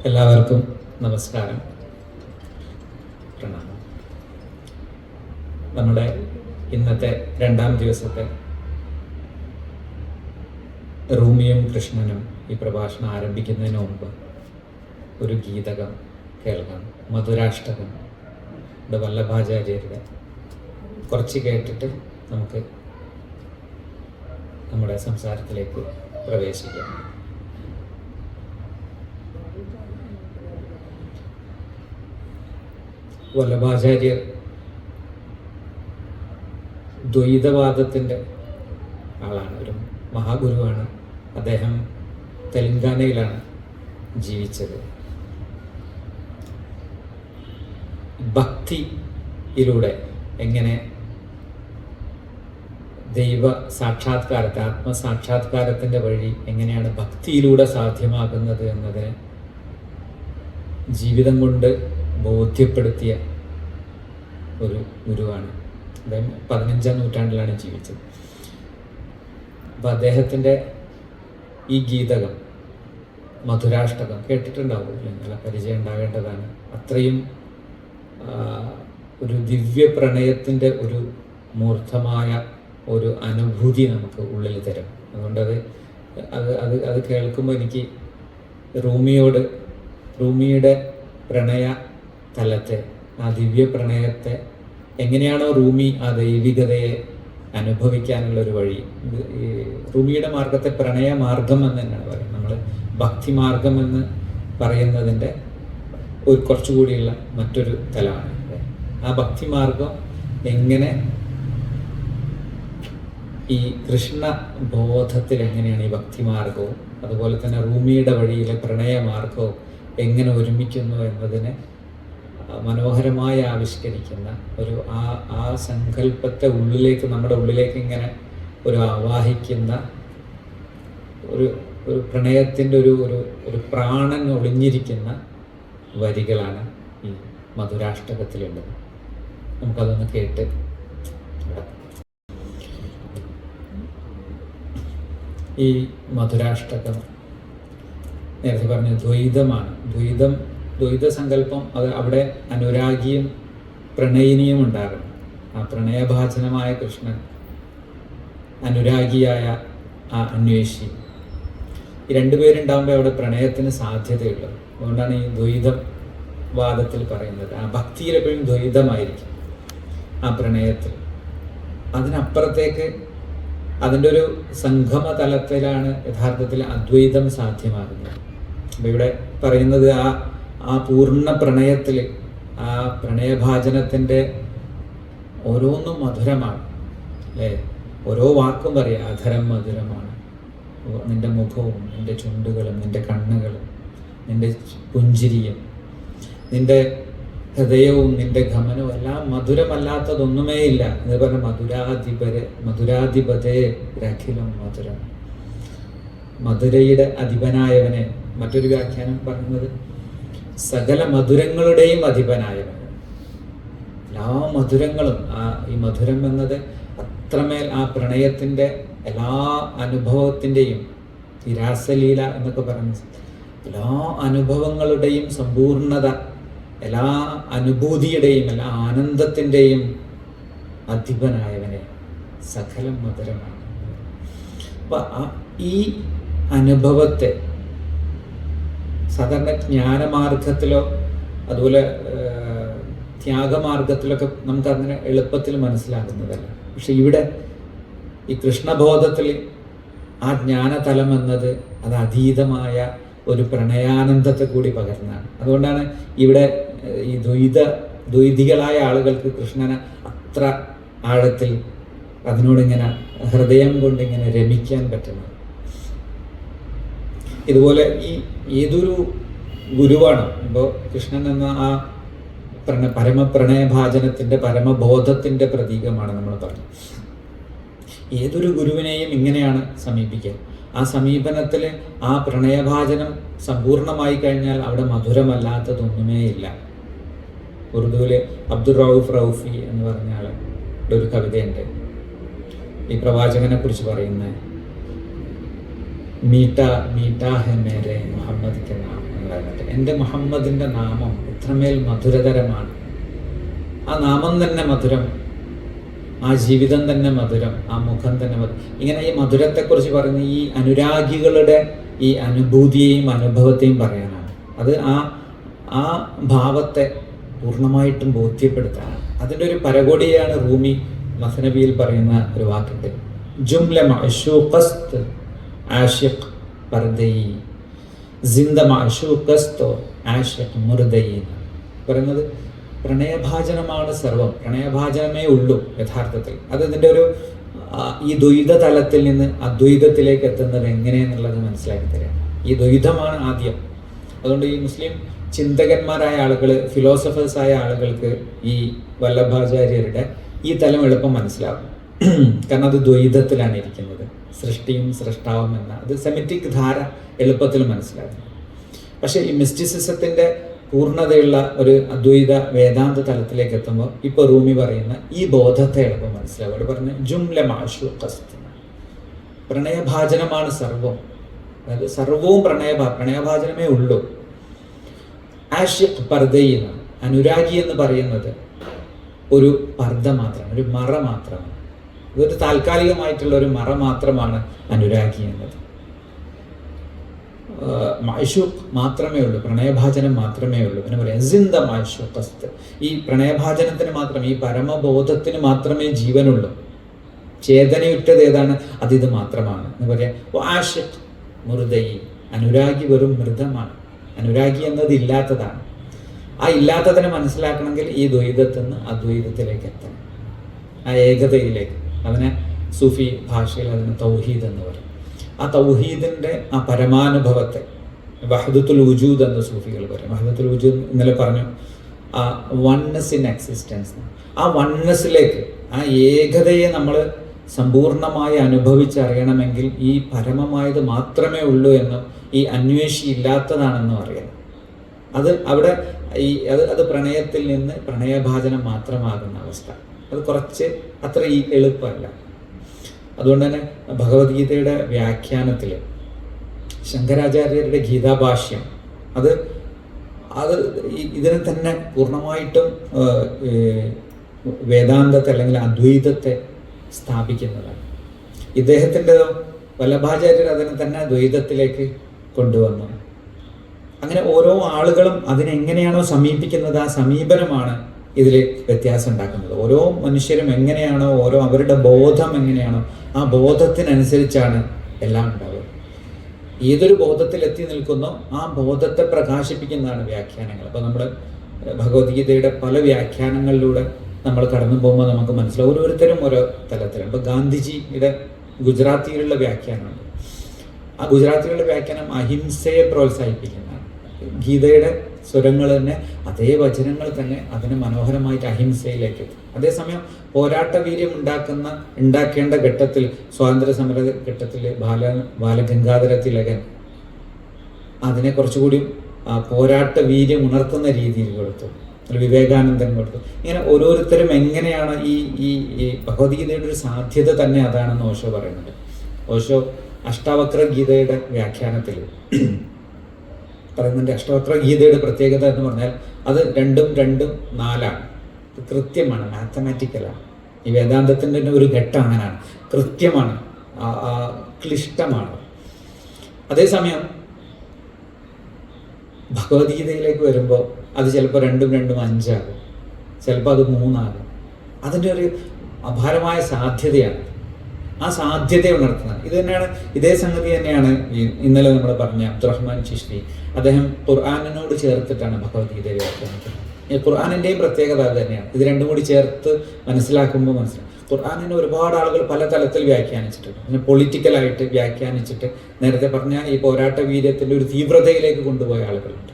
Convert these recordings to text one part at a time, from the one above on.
എല്ലാവർക്കും നമസ്കാരം, പ്രണാമം. നമ്മുടെ ഇന്നത്തെ രണ്ടാം ദിവസത്തെ റൂമിയും കൃഷ്ണനും ഈ പ്രഭാഷണം ആരംഭിക്കുന്നതിന് മുമ്പ് ഒരു ഗീതകം കേൾക്കാം. മധുരാഷ്ടകം വല്ലഭാചാര്യരുടെ കുറച്ച് കേട്ടിട്ട് നമുക്ക് നമ്മുടെ സംസാരത്തിലേക്ക് പ്രവേശിക്കാം. വല്ലഭാചാര്യർ ദ്വൈതവാദത്തിൻ്റെ ആളാണ്, ഒരു മഹാഗുരുവാണ്. അദ്ദേഹം തെലങ്കാനയിലാണ് ജീവിച്ചത്. ഭക്തിയിലൂടെ എങ്ങനെ ദൈവ സാക്ഷാത്കാരത്തെ, ആത്മസാക്ഷാത്കാരത്തിൻ്റെ വഴി എങ്ങനെയാണ് ഭക്തിയിലൂടെ സാധ്യമാകുന്നത് എന്നതിനെ ജീവിതം കൊണ്ട് ബോധ്യപ്പെടുത്തിയ ഒരു ഗുരുവാണ്. അദ്ദേഹം 15-ാം നൂറ്റാണ്ടിലാണ് ജീവിച്ചത്. അപ്പം അദ്ദേഹത്തിൻ്റെ ഈ ഗീതകം മധുരാഷ്ടകം കേട്ടിട്ടുണ്ടാവില്ല, നല്ല പരിചയം ഉണ്ടാകേണ്ടതാണ്. അത്രയും ഒരു ദിവ്യ പ്രണയത്തിൻ്റെ ഒരു മൂർത്തമായ ഒരു അനുഭൂതി നമുക്ക് ഉള്ളിൽ തരും. അതുകൊണ്ട് അത് കേൾക്കുമ്പോൾ എനിക്ക് റൂമിയുടെ പ്രണയ തലത്തെ, ആ ദിവ്യ പ്രണയത്തെ എങ്ങനെയാണോ റൂമി ആ ദൈവികതയെ അനുഭവിക്കാനുള്ളൊരു വഴി, ഈ റൂമിയുടെ മാർഗത്തെ പ്രണയ മാർഗം എന്ന് തന്നെയാണ് പറയുന്നത്. നമ്മൾ ഭക്തി മാർഗം എന്ന് പറയുന്നതിൻ്റെ ഒരു കുറച്ചുകൂടിയുള്ള മറ്റൊരു തലമാണ്. ആ ഭക്തി മാർഗം എങ്ങനെ ഈ കൃഷ്ണ ബോധത്തിൽ എങ്ങനെയാണ് ഈ ഭക്തി മാർഗവും അതുപോലെ തന്നെ റൂമിയുടെ വഴിയിലെ പ്രണയമാർഗവും എങ്ങനെ ഒരുമിക്കുന്നു എന്നതിനെ മനോഹരമായി ആവിഷ്കരിക്കുന്ന ഒരു ആ സങ്കല്പത്തെ നമ്മുടെ ഉള്ളിലേക്ക് ഇങ്ങനെ ഒരു ആവാഹിക്കുന്ന ഒരു പ്രണയത്തിൻ്റെ ഒരു പ്രാണൻ ഒളിഞ്ഞിരിക്കുന്ന വരികളാണ് ഈ മധുരാഷ്ടകത്തിലുള്ളത്. നമുക്കതൊന്ന് കേട്ട് ഈ മധുരാഷ്ടകം നേരത്തെ പറഞ്ഞ ദ്വൈതമാണ്. ദ്വൈത സങ്കല്പം അത് അവിടെ അനുരാഗിയും പ്രണയിനിയും ഉണ്ടാകും. ആ പ്രണയഭാചനമായ കൃഷ്ണൻ, അനുരാഗിയായ ആ അന്വേഷി, ഈ രണ്ടുപേരുണ്ടാകുമ്പോൾ അവിടെ പ്രണയത്തിന് സാധ്യതയുള്ളത്. അതുകൊണ്ടാണ് ഈ ദ്വൈതവാദത്തിൽ പറയുന്നത്. ആ ഭക്തിയിൽ എപ്പോഴും ദ്വൈതമായിരിക്കും ആ പ്രണയത്തിൽ. അതിനപ്പുറത്തേക്ക് അതിൻ്റെ ഒരു സംഗമ തലത്തിലാണ് യഥാർത്ഥത്തിൽ അദ്വൈതം സാധ്യമാകുന്നത്. അപ്പം ഇവിടെ പറയുന്നത് ആ പൂർണ്ണ പ്രണയത്തിൽ, ആ പ്രണയഭാചനത്തിൻ്റെ ഓരോന്നും മധുരമാണ്, അല്ലേ? ഓരോ വാക്കും പറയാം, അധരം മധുരമാണ്, നിൻ്റെ മുഖവും നിൻ്റെ ചുണ്ടുകളും നിൻ്റെ കണ്ണുകളും നിൻ്റെ പുഞ്ചിരിയും നിൻ്റെ ഹൃദയവും നിൻ്റെ ഗമനവും എല്ലാം മധുരമല്ലാത്തതൊന്നുമേ ഇല്ല എന്ന് പറഞ്ഞ മധുരാധിപതേ രഖിലം മധുരം. മധുരയുടെ അധിപനായവനെ, മറ്റൊരു വ്യാഖ്യാനം പറയുന്നത് സകല മധുരങ്ങളുടെയും അധിപനായവൻ. എല്ലാ മധുരങ്ങളും, ഈ മധുരം എന്നത് അത്രമേൽ ആ പ്രണയത്തിൻ്റെ എല്ലാ അനുഭവത്തിൻ്റെയും, ഈ രാസലീല എന്നൊക്കെ പറയുന്നത് എല്ലാ അനുഭവങ്ങളുടെയും സമ്പൂർണത, എല്ലാ അനുഭൂതിയുടെയും എല്ലാ ആനന്ദത്തിൻ്റെയും അധിപനായവനെ സകലം മധുരമാണ്. അപ്പം ഈ അനുഭവത്തെ സാധാരണ ജ്ഞാനമാർഗത്തിലോ അതുപോലെ ത്യാഗമാർഗത്തിലൊക്കെ നമുക്ക് അങ്ങനെ എളുപ്പത്തിൽ മനസ്സിലാകുന്നതല്ല. പക്ഷെ ഇവിടെ ഈ കൃഷ്ണബോധത്തിൽ ആ ജ്ഞാനതലം എന്നത് അത് അതീതമായ ഒരു പ്രണയാനന്ദത്തെ കൂടി പകർന്നാണ്. അതുകൊണ്ടാണ് ഇവിടെ ഈ ദ്വൈതികളായ ആളുകൾക്ക് കൃഷ്ണനെ അത്ര ആഴത്തിൽ അതിനോടിങ്ങനെ ഹൃദയം കൊണ്ടിങ്ങനെ രമിക്കാൻ പറ്റുന്നത്. ഇതുപോലെ ഈ ഏതൊരു ഗുരുവാണ് ഇപ്പോൾ കൃഷ്ണൻ എന്ന ആ പരമപ്രണയഭാചനത്തിൻ്റെ പരമബോധത്തിൻ്റെ പ്രതീകമാണ് നമ്മൾ പറഞ്ഞത്. ഏതൊരു ഗുരുവിനെയും ഇങ്ങനെയാണ് സമീപിക്കുക. ആ സമീപനത്തിൽ ആ പ്രണയഭാചനം സമ്പൂർണമായി കഴിഞ്ഞാൽ അവിടെ മധുരമല്ലാത്തതൊന്നുമേ ഇല്ല. ഉറുദുവിൽ അബ്ദുർ റൌഫ് റൌഫി എന്ന് പറഞ്ഞ ആളുടെ ഒരു കവിതയുണ്ട്. ഈ പ്രവാചകനെ കുറിച്ച് പറയുന്നത് മീഠ മീഠ ഹെ മേരെ മുഹമ്മദ് കെ നാം എന്ന് പറയുന്നുണ്ടായിരുന്നത്. എൻ്റെ മുഹമ്മദിൻ്റെ നാമം ഇത്രമേൽ മധുരതരമാണ്, ആ നാമം തന്നെ മധുരം, ആ ജീവിതം തന്നെ മധുരം, ആ മുഖം തന്നെ മധുരം. ഇങ്ങനെ ഈ മധുരത്തെക്കുറിച്ച് പറയുന്ന ഈ അനുരാഗികളുടെ ഈ അനുഭൂതിയെയും അനുഭവത്തെയും പറയാനാണ്. അത് ആ ഭാവത്തെ പൂർണ്ണമായിട്ടും ബോധ്യപ്പെടുത്താനാണ്. അതിൻ്റെ ഒരു പരകോടിയാണ് റൂമി മസ്നബിയിൽ പറയുന്ന ഒരു വാക്കുണ്ട്, ജുംല മഅ്ശൂഖസ്ത് ആശിഖ് പർദയി സിന്ദ മഅ്ശൂഖസ്തോ ആശിഖ് മുർദയി. പറയുന്നത് പ്രണയഭാചനമാണ് സർവം, പ്രണയഭാചനമേ ഉള്ളൂ യഥാർത്ഥത്തിൽ. അത് ഇതിൻ്റെ ഒരു ഈ ദ്വൈത തലത്തിൽ നിന്ന് അദ്വൈതത്തിലേക്ക് എത്തുന്നത് എങ്ങനെയെന്നുള്ളത് മനസ്സിലാക്കി തരാം. ഈ ദ്വൈതമാണ് ആദ്യം. അതുകൊണ്ട് ഈ മുസ്ലിം ചിന്തകന്മാരായ ആളുകൾ, ഫിലോസഫേഴ്സായ ആളുകൾക്ക് ഈ വല്ലഭാചാര്യരുടെ ഈ തലം എളുപ്പം മനസ്സിലാകും. കാരണം അത് ദ്വൈതത്തിലാണ് ഇരിക്കുന്നത്, സൃഷ്ടിയും സൃഷ്ടാവും എന്ന അത് സെമിറ്റിക് ധാര എളുപ്പത്തിൽ മനസ്സിലാകും. പക്ഷേ ഈ മിസ്റ്റിസിസത്തിൻ്റെ പൂർണ്ണതയുള്ള ഒരു അദ്വൈത വേദാന്ത തലത്തിലേക്ക് എത്തുമ്പോൾ ഇപ്പോൾ റൂമി പറയുന്ന ഈ ബോധത്തെ എളുപ്പം മനസ്സിലാവും. അവിടെ പറഞ്ഞ ജുംല മഅ്ശൂഖസ്ത്, പ്രണയഭാചനമാണ് സർവം, അതായത് സർവവും പ്രണയഭാചനമേ ഉള്ളൂ. ആഷിഖ് പർദയിന്ന്, അനുരാഗി എന്ന് പറയുന്നത് ഒരു പർദ മാത്രമാണ്, ഒരു മറ മാത്രമാണ്. ഇതൊരു താൽക്കാലികമായിട്ടുള്ള ഒരു മറ മാത്രമാണ് അനുരാഗി എന്നത്. മഅ്ശൂഖ് മാത്രമേ ഉള്ളൂ, പ്രണയഭാചനം മാത്രമേ ഉള്ളൂ. പിന്നെ പറയാം സിന്ദ മഅ്ശൂഖസ്ത്, ഈ പ്രണയഭാചനത്തിന് മാത്രം, ഈ പരമബോധത്തിന് മാത്രമേ ജീവനുള്ളൂ. ചേതനയുറ്റത് ഏതാണ്? അതിത് മാത്രമാണ് എന്ന് പറയാം. ആഷിഖ് മുർദയി, അനുരാഗി വെറും മൃതമാണ്, അനുരാഗി എന്നത് ഇല്ലാത്തതാണ്. ആ ഇല്ലാത്തതിനെ മനസ്സിലാക്കണമെങ്കിൽ ഈ ദ്വൈതത്തിൽ നിന്ന് അദ്വൈതത്തിലേക്ക് എത്തണം, ആ ഏകതയിലേക്ക്. അതിനെ സൂഫി ഭാഷയിൽ അതിന് തൗഹീദ് എന്ന് പറയും. ആ തൗഹീദിൻ്റെ ആ പരമാനുഭവത്തെ വഹദത്തുൽ വുജൂദ് എന്ന് സൂഫികൾ പറയും. വഹദത്തുൽ വുജൂദ് ഇന്നലെ പറഞ്ഞു, ആ വൺനെസ് ഇൻ എക്സിസ്റ്റൻസ്. ആ വൺനെസ്സിലേക്ക്, ആ ഏകതയെ നമ്മൾ സമ്പൂർണമായി അനുഭവിച്ചറിയണമെങ്കിൽ ഈ പരമമായത് മാത്രമേ ഉള്ളൂ എന്നും ഈ അന്വേഷി ഇല്ലാത്തതാണെന്നും അറിയണം. അത് അവിടെ അത് പ്രണയത്തിൽ നിന്ന് പ്രണയഭാചനം മാത്രമാകുന്ന അവസ്ഥ. അത് കുറച്ച് അത്ര എളുപ്പമല്ല. അതുകൊണ്ട് തന്നെ ഭഗവത്ഗീതയുടെ വ്യാഖ്യാനത്തിൽ ശങ്കരാചാര്യരുടെ ഗീതാഭാഷ്യം അത് ഇതിനെ തന്നെ പൂർണ്ണമായിട്ടും വേദാന്തത്തെ അല്ലെങ്കിൽ അദ്വൈതത്തെ സ്ഥാപിക്കുന്നതാണ്. ഇദ്ദേഹത്തിൻ്റെതോ വല്ലഭാചാര്യർ അതിനെ തന്നെ ദ്വൈതത്തിലേക്ക് കൊണ്ടുവന്നു. അങ്ങനെ ഓരോ ആളുകളും അതിനെങ്ങനെയാണോ സമീപിക്കുന്നത്, ആ സമീപനമാണ് ഇതിൽ വ്യത്യാസം ഉണ്ടാക്കുന്നത്. ഓരോ മനുഷ്യരും എങ്ങനെയാണോ, അവരുടെ ബോധം എങ്ങനെയാണോ, ആ ബോധത്തിനനുസരിച്ചാണ് എല്ലാം ഉണ്ടാവുക. ഏതൊരു ബോധത്തിൽ എത്തി നിൽക്കുന്നോ ആ ബോധത്തെ പ്രകാശിപ്പിക്കുന്നതാണ് വ്യാഖ്യാനങ്ങൾ. അപ്പോൾ നമ്മൾ ഭഗവത്ഗീതയുടെ പല വ്യാഖ്യാനങ്ങളിലൂടെ നമ്മൾ കടന്നു പോകുമ്പോൾ നമുക്ക് മനസ്സിലാവും, ഓരോരുത്തരും ഓരോ തലത്തിലാണ്. ഇപ്പോൾ ഗാന്ധിജിയുടെ ഗുജറാത്തിയിലുള്ള വ്യാഖ്യാനമുണ്ട്. ആ ഗുജറാത്തിയിലുള്ള വ്യാഖ്യാനം അഹിംസയെ പ്രോത്സാഹിപ്പിക്കുന്നതാണ്. ഗീതയുടെ സ്വരങ്ങൾ തന്നെ, അതേ വചനങ്ങൾ തന്നെ അതിനെ മനോഹരമായിട്ട് അഹിംസയിലേക്ക് എത്തും. അതേസമയം പോരാട്ട വീര്യം ഉണ്ടാക്കേണ്ട ഘട്ടത്തിൽ, സ്വാതന്ത്ര്യ സമര ഘട്ടത്തിൽ ബാലഗംഗാധര തിലകൻ അതിനെ കുറച്ചുകൂടി പോരാട്ട വീര്യം ഉണർത്തുന്ന രീതിയിൽ കൊടുത്തു, വിവേകാനന്ദൻ കൊടുത്തു. ഇങ്ങനെ ഓരോരുത്തരും എങ്ങനെയാണ് ഈ ഭഗവത്ഗീതയുടെ ഒരു സാധ്യത തന്നെ അതാണെന്ന് ഓഷോ പറയുന്നുണ്ട്. ഓഷോ അഷ്ടാവക്ര ഗീതയുടെ വ്യാഖ്യാനത്തിൽ പറയുന്നുണ്ട്, അഷ്ടാവക്ര ഗീതയുടെ പ്രത്യേകത എന്ന് പറഞ്ഞാൽ അത് 2 2 4 കൃത്യമാണ്, മാത്തമാറ്റിക്കലാണ്. ഈ വേദാന്തത്തിൻ്റെ ഒരു ഘട്ടം അങ്ങനെയാണ്, കൃത്യമാണ്, ക്ലിഷ്ടമാണ്. അതേസമയം ഭഗവത്ഗീതയിലേക്ക് വരുമ്പോൾ അത് ചിലപ്പോൾ 2 2 5 ആകും, ചിലപ്പോൾ അത് 3 ആകും. അതിൻ്റെ ഒരു അപാരമായ സാധ്യതയാണ്. ആ സാധ്യത ഉണർത്തുന്നത് ഇത് തന്നെയാണ്. ഇതേ സംഗതി തന്നെയാണ് ഇന്നലെ നമ്മൾ പറഞ്ഞ അബ്ദുറഹ്മാൻ ചിശ്തി. അദ്ദേഹം ഖുർആനിനോട് ചേർത്തിട്ടാണ് ഭഗവത്ഗീതയെ വ്യാഖ്യാനിക്കുന്നത്. ഈ ഖുർആനിൻ്റെയും പ്രത്യേകത അത് തന്നെയാണ്. ഇത് രണ്ടും കൂടി ചേർത്ത് മനസ്സിലാക്കുമ്പോൾ മനസ്സിലാക്കും. ഖുർആനിനെ ഒരുപാട് ആളുകൾ പല തലത്തിൽ വ്യാഖ്യാനിച്ചിട്ടുണ്ട്. പിന്നെ പൊളിറ്റിക്കലായിട്ട് വ്യാഖ്യാനിച്ചിട്ട്, നേരത്തെ പറഞ്ഞ ഈ പോരാട്ട വീര്യത്തിൻ്റെ ഒരു തീവ്രതയിലേക്ക് കൊണ്ടുപോയ ആളുകളുണ്ട്.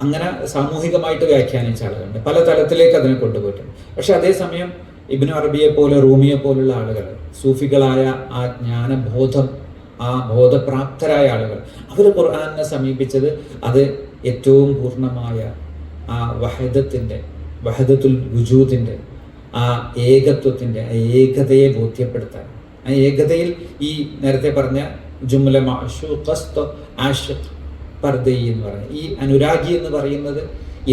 അങ്ങനെ സാമൂഹികമായിട്ട് വ്യാഖ്യാനിച്ച ആളുകളുണ്ട്. പല തലത്തിലേക്ക് അതിനെ കൊണ്ടുപോയിട്ടുണ്ട്. പക്ഷെ അതേസമയം ഇബ്നു അറബിയെ പോലെ, റൂമിയെ പോലുള്ള ആളുകൾ, സൂഫികളായ ആ ജ്ഞാനബോധം, ആ ബോധപ്രാപ്തരായ ആളുകൾ, അവർ ഖുർആനെ സമീപിച്ചത് അത് ഏറ്റവും പൂർണ്ണമായ ആ വഹദത്തുൽ വുജൂദിൻ്റെ, ആ ഏകത്വത്തിൻ്റെ, ആ ഏകതയെ ബോധ്യപ്പെടുത്താൻ. ആ ഏകതയിൽ ഈ നേരത്തെ പറഞ്ഞ ജുംല മഅ്ശൂഖസ്ത ആഷിഖ് പർദൈ എന്ന് പറയുന്നത്. ഈ അനുരാഗി എന്ന് പറയുന്നത്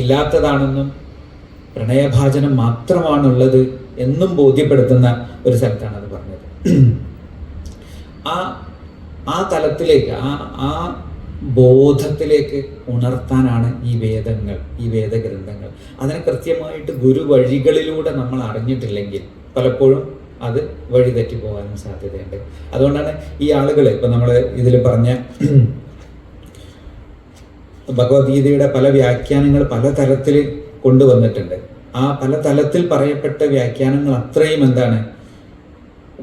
ഇല്ലാത്തതാണെന്നും പ്രണയഭാചനം മാത്രമാണുള്ളത് എന്നും ബോധ്യപ്പെടുത്തുന്ന ഒരു സ്ഥലത്താണ് അത് പറഞ്ഞത്. ആ തലത്തിലേക്ക്, ആ ബോധത്തിലേക്ക് ഉണർത്താനാണ് ഈ വേദങ്ങൾ, ഈ വേദഗ്രന്ഥങ്ങൾ. അതിനെ കൃത്യമായിട്ട് ഗുരുവഴികളിലൂടെ നമ്മൾ അറിഞ്ഞിട്ടില്ലെങ്കിൽ പലപ്പോഴും അത് വഴിതെറ്റി പോകാനും സാധ്യതയുണ്ട്. അതുകൊണ്ടാണ് ഈ ആളുകൾ, ഇപ്പം നമ്മൾ ഇതിൽ പറഞ്ഞ ഭഗവത്ഗീതയുടെ പല വ്യാഖ്യാനങ്ങൾ പല തലത്തിൽ കൊണ്ടുവന്നിട്ടുണ്ട്. ആ പല തലത്തിൽ പറയപ്പെട്ട വ്യാഖ്യാനങ്ങൾ അത്രയും എന്താണ്,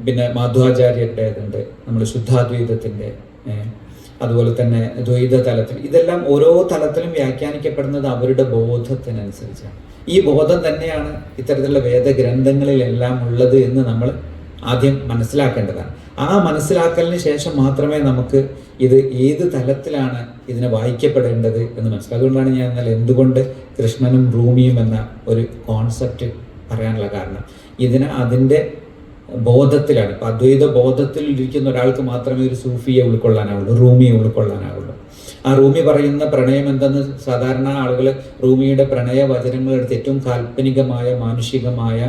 പിന്നെ മാധ്വാചാര്യരുടേതുണ്ട്, നമ്മൾ ശുദ്ധാദ്വൈതത്തിൻ്റെ, അതുപോലെ തന്നെ ദ്വൈത തലത്തിൽ, ഇതെല്ലാം ഓരോ തലത്തിലും വ്യാഖ്യാനിക്കപ്പെടുന്നത് അവരുടെ ബോധത്തിനനുസരിച്ചാണ്. ഈ ബോധം തന്നെയാണ് ഇത്തരത്തിലുള്ള വേദഗ്രന്ഥങ്ങളിലെല്ലാം ഉള്ളത് എന്ന് നമ്മൾ ആദ്യം മനസ്സിലാക്കേണ്ടതാണ്. ആ മനസ്സിലാക്കലിന് ശേഷം മാത്രമേ നമുക്ക് ഇത് ഏത് തലത്തിലാണ് ഇതിനെ വായിക്കപ്പെടേണ്ടത് എന്ന് മനസ്സിലാക്കും. അതുകൊണ്ടാണ് ഞാൻ ഇന്നലെ എന്തുകൊണ്ട് കൃഷ്ണനും റൂമിയും എന്ന ഒരു കോൺസെപ്റ്റ് പറയാനുള്ള കാരണം. അതിൻ്റെ ബോധത്തിലാണ്. ഇപ്പം അദ്വൈത ബോധത്തിൽ ഇരിക്കുന്ന ഒരാൾക്ക് മാത്രമേ ഒരു സൂഫിയെ ഉൾക്കൊള്ളാനാവുള്ളൂ, റൂമിയെ ഉൾക്കൊള്ളാനാവുള്ളൂ. ആ റൂമി പറയുന്ന പ്രണയം എന്തെന്ന് സാധാരണ ആളുകൾ റൂമിയുടെ പ്രണയ വചനങ്ങൾ എടുത്ത് ഏറ്റവും കാൽപ്പനികമായ, മാനുഷികമായ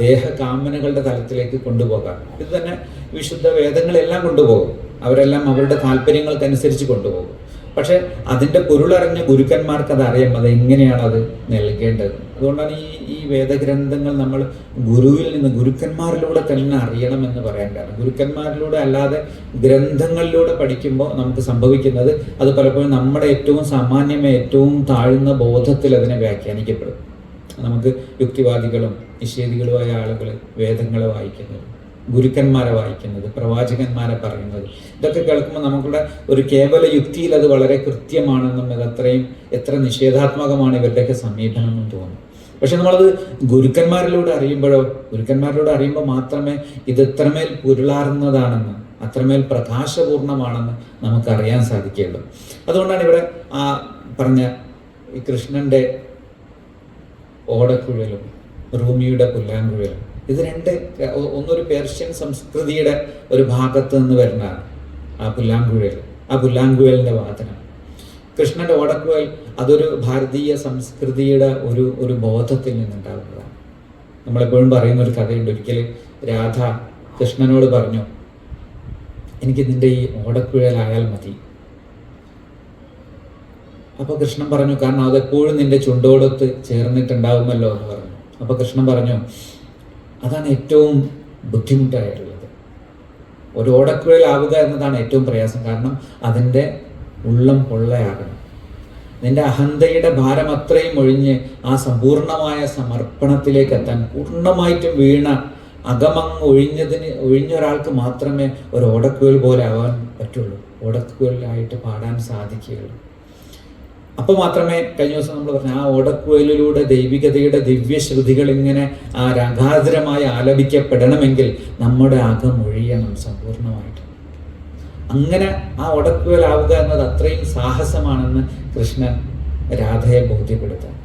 ദേഹകാമനകളുടെ തലത്തിലേക്ക് കൊണ്ടുപോകാം. ഇത് തന്നെ വിശുദ്ധ വേദങ്ങളെല്ലാം കൊണ്ടുപോകും. അവരെല്ലാം അവരുടെ താല്പര്യങ്ങൾക്കനുസരിച്ച് കൊണ്ടുപോകും. പക്ഷെ അതിൻ്റെ പൊരുളറിഞ്ഞ ഗുരുക്കന്മാർക്ക് അത് അറിയാം, അത് എങ്ങനെയാണ് അത് നൽകേണ്ടത്. അതുകൊണ്ടാണ് ഈ വേദഗ്രന്ഥങ്ങൾ നമ്മൾ ഗുരുവിൽ നിന്ന്, ഗുരുക്കന്മാരിലൂടെ തന്നെ അറിയണമെന്ന് പറയാൻ കാരണം. ഗുരുക്കന്മാരിലൂടെ അല്ലാതെ ഗ്രന്ഥങ്ങളിലൂടെ പഠിക്കുമ്പോൾ നമുക്ക് സംഭവിക്കുന്നത് അത് പലപ്പോഴും നമ്മുടെ ഏറ്റവും സാമാന്യമേ, ഏറ്റവും താഴ്ന്ന ബോധത്തിൽ അതിനെ വ്യാഖ്യാനിക്കപ്പെടും. നമുക്ക് യുക്തിവാദികളും നിഷേധികളുമായ ആളുകൾ വേദങ്ങളെ വായിക്കുന്നത്, ഗുരുക്കന്മാരെ വായിക്കുന്നത്, പ്രവാചകന്മാരെ പറയുന്നത്, ഇതൊക്കെ കേൾക്കുമ്പോൾ നമുക്കുള്ള ഒരു കേവല യുക്തിയിൽ അത് വളരെ കൃത്യമാണെന്നും അതത്രയും എത്ര നിഷേധാത്മകമാണ് ഇവരുടെയൊക്കെ സമീപനം എന്നും തോന്നും. പക്ഷെ നമ്മളത് ഗുരുക്കന്മാരിലൂടെ അറിയുമ്പോൾ മാത്രമേ ഇത് എത്രമേൽ പൊരുളാർന്നതാണെന്ന്, അത്രമേൽ പ്രകാശപൂർണമാണെന്ന് നമുക്കറിയാൻ സാധിക്കുകയുള്ളൂ. അതുകൊണ്ടാണ് ഇവിടെ ആ പറഞ്ഞ ഈ കൃഷ്ണൻ്റെ ഓടക്കുഴലും റൂമിയുടെ പുല്ലാങ്കുഴലും, ഇത് രണ്ട് ഒന്നൊരു പേർഷ്യൻ സംസ്കൃതിയുടെ ഒരു ഭാഗത്ത് നിന്ന് വരുന്നതാണ്. ആ പുല്ലാങ്കുഴലിൻ്റെ വാദനം. കൃഷ്ണൻ്റെ ഓടക്കുഴൽ അതൊരു ഭാരതീയ സംസ്കൃതിയുടെ ഒരു ബോധത്തിൽ നിന്നുണ്ടാകുന്നതാണ്. നമ്മളെപ്പോഴും പറയുന്ന ഒരു കഥയുണ്ട്. ഒരിക്കൽ രാധ കൃഷ്ണനോട് പറഞ്ഞു, എനിക്ക് നിൻ്റെ ഈ ഓടക്കുഴലായാൽ മതി. അപ്പോൾ കൃഷ്ണൻ പറഞ്ഞു, കാരണം അതെപ്പോഴും നിന്റെ ചുണ്ടോടൊത്ത് ചേർന്നിട്ടുണ്ടാവുമല്ലോ എന്ന് പറഞ്ഞു. അപ്പോൾ കൃഷ്ണൻ പറഞ്ഞു, അതാണ് ഏറ്റവും ബുദ്ധിമുട്ടായിട്ടുള്ളത്. ഒരു ഓടക്കുഴലാവുക എന്നതാണ് ഏറ്റവും പ്രയാസം. കാരണം അതിൻ്റെ ഉള്ളം പൊള്ളയാകണം. നിന്റെ അഹന്തയുടെ ഭാരം അത്രയും ഒഴിഞ്ഞ് ആ സമ്പൂർണമായ സമർപ്പണത്തിലേക്ക് എത്താൻ, പൂർണ്ണമായിട്ടും വീണ അകമങ്ങ് ഒഴിഞ്ഞ ഒരാൾക്ക് മാത്രമേ ഒരു ഓടക്കുഴൽ പോലെ ആവാൻ പറ്റുള്ളൂ, ഓടക്കുഴലായിട്ട് പാടാൻ സാധിക്കുകയുള്ളൂ. അപ്പോൾ മാത്രമേ, കഴിഞ്ഞ ദിവസം നമ്മൾ പറഞ്ഞ ആ ഓടക്കുഴലിലൂടെ ദൈവികതയുടെ ദിവ്യശ്രുതികൾ ഇങ്ങനെ ആ രംഗാതുരമായി ആലപിക്കപ്പെടണമെങ്കിൽ നമ്മുടെ അകം ഒഴിയണം സമ്പൂർണമായിട്ട്. അങ്ങനെ ആ ഓടക്കുഴലാവുക എന്നത് അത്രയും സാഹസമാണെന്ന് കൃഷ്ണൻ രാധയെ ബോധ്യപ്പെടുത്താൻ.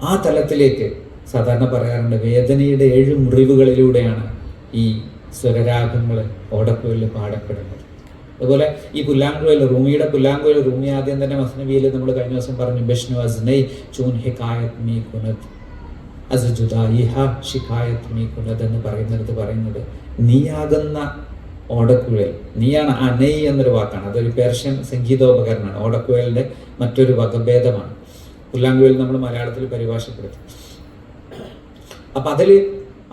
ആ തലത്തിലേക്ക് സാധാരണ പറയാറുണ്ട്, വേദനയുടെ 7 മുറിവുകളിലൂടെയാണ് ഈ സ്വരരാഗങ്ങൾ ഓടക്കുഴലിൽ പാടപ്പെടുന്നത്. അതുപോലെ ഈ പുല്ലാങ്കുഴൽ, റൂമിയുടെ പുല്ലാങ്കുഴൽ, റൂമി ആദ്യം തന്നെ മസ്നവിയിൽ നമ്മൾ കഴിഞ്ഞ ദിവസം പറഞ്ഞു, ബിഷ്ണു അസ്നൈ ചൂൻ ഹിക്കായത് മീ കുനത് അസ് ജുദായിഹ ഷിക്കായത് മീ കുനത് എന്ന് പറയുന്നത് നീയാകുന്ന ഓടക്കുഴൽ. നീയാണ് അനൈ എന്നൊരു വാക്കാണ്. അതൊരു പേർഷ്യൻ സംഗീതോപകരണമാണ്. ഓടക്കുഴലിൻ്റെ മറ്റൊരു വകഭേദമാണ്. പുല്ലാങ്കുഴൽ നമ്മൾ മലയാളത്തിൽ പരിഭാഷപ്പെടുത്തും. അപ്പം അതിൽ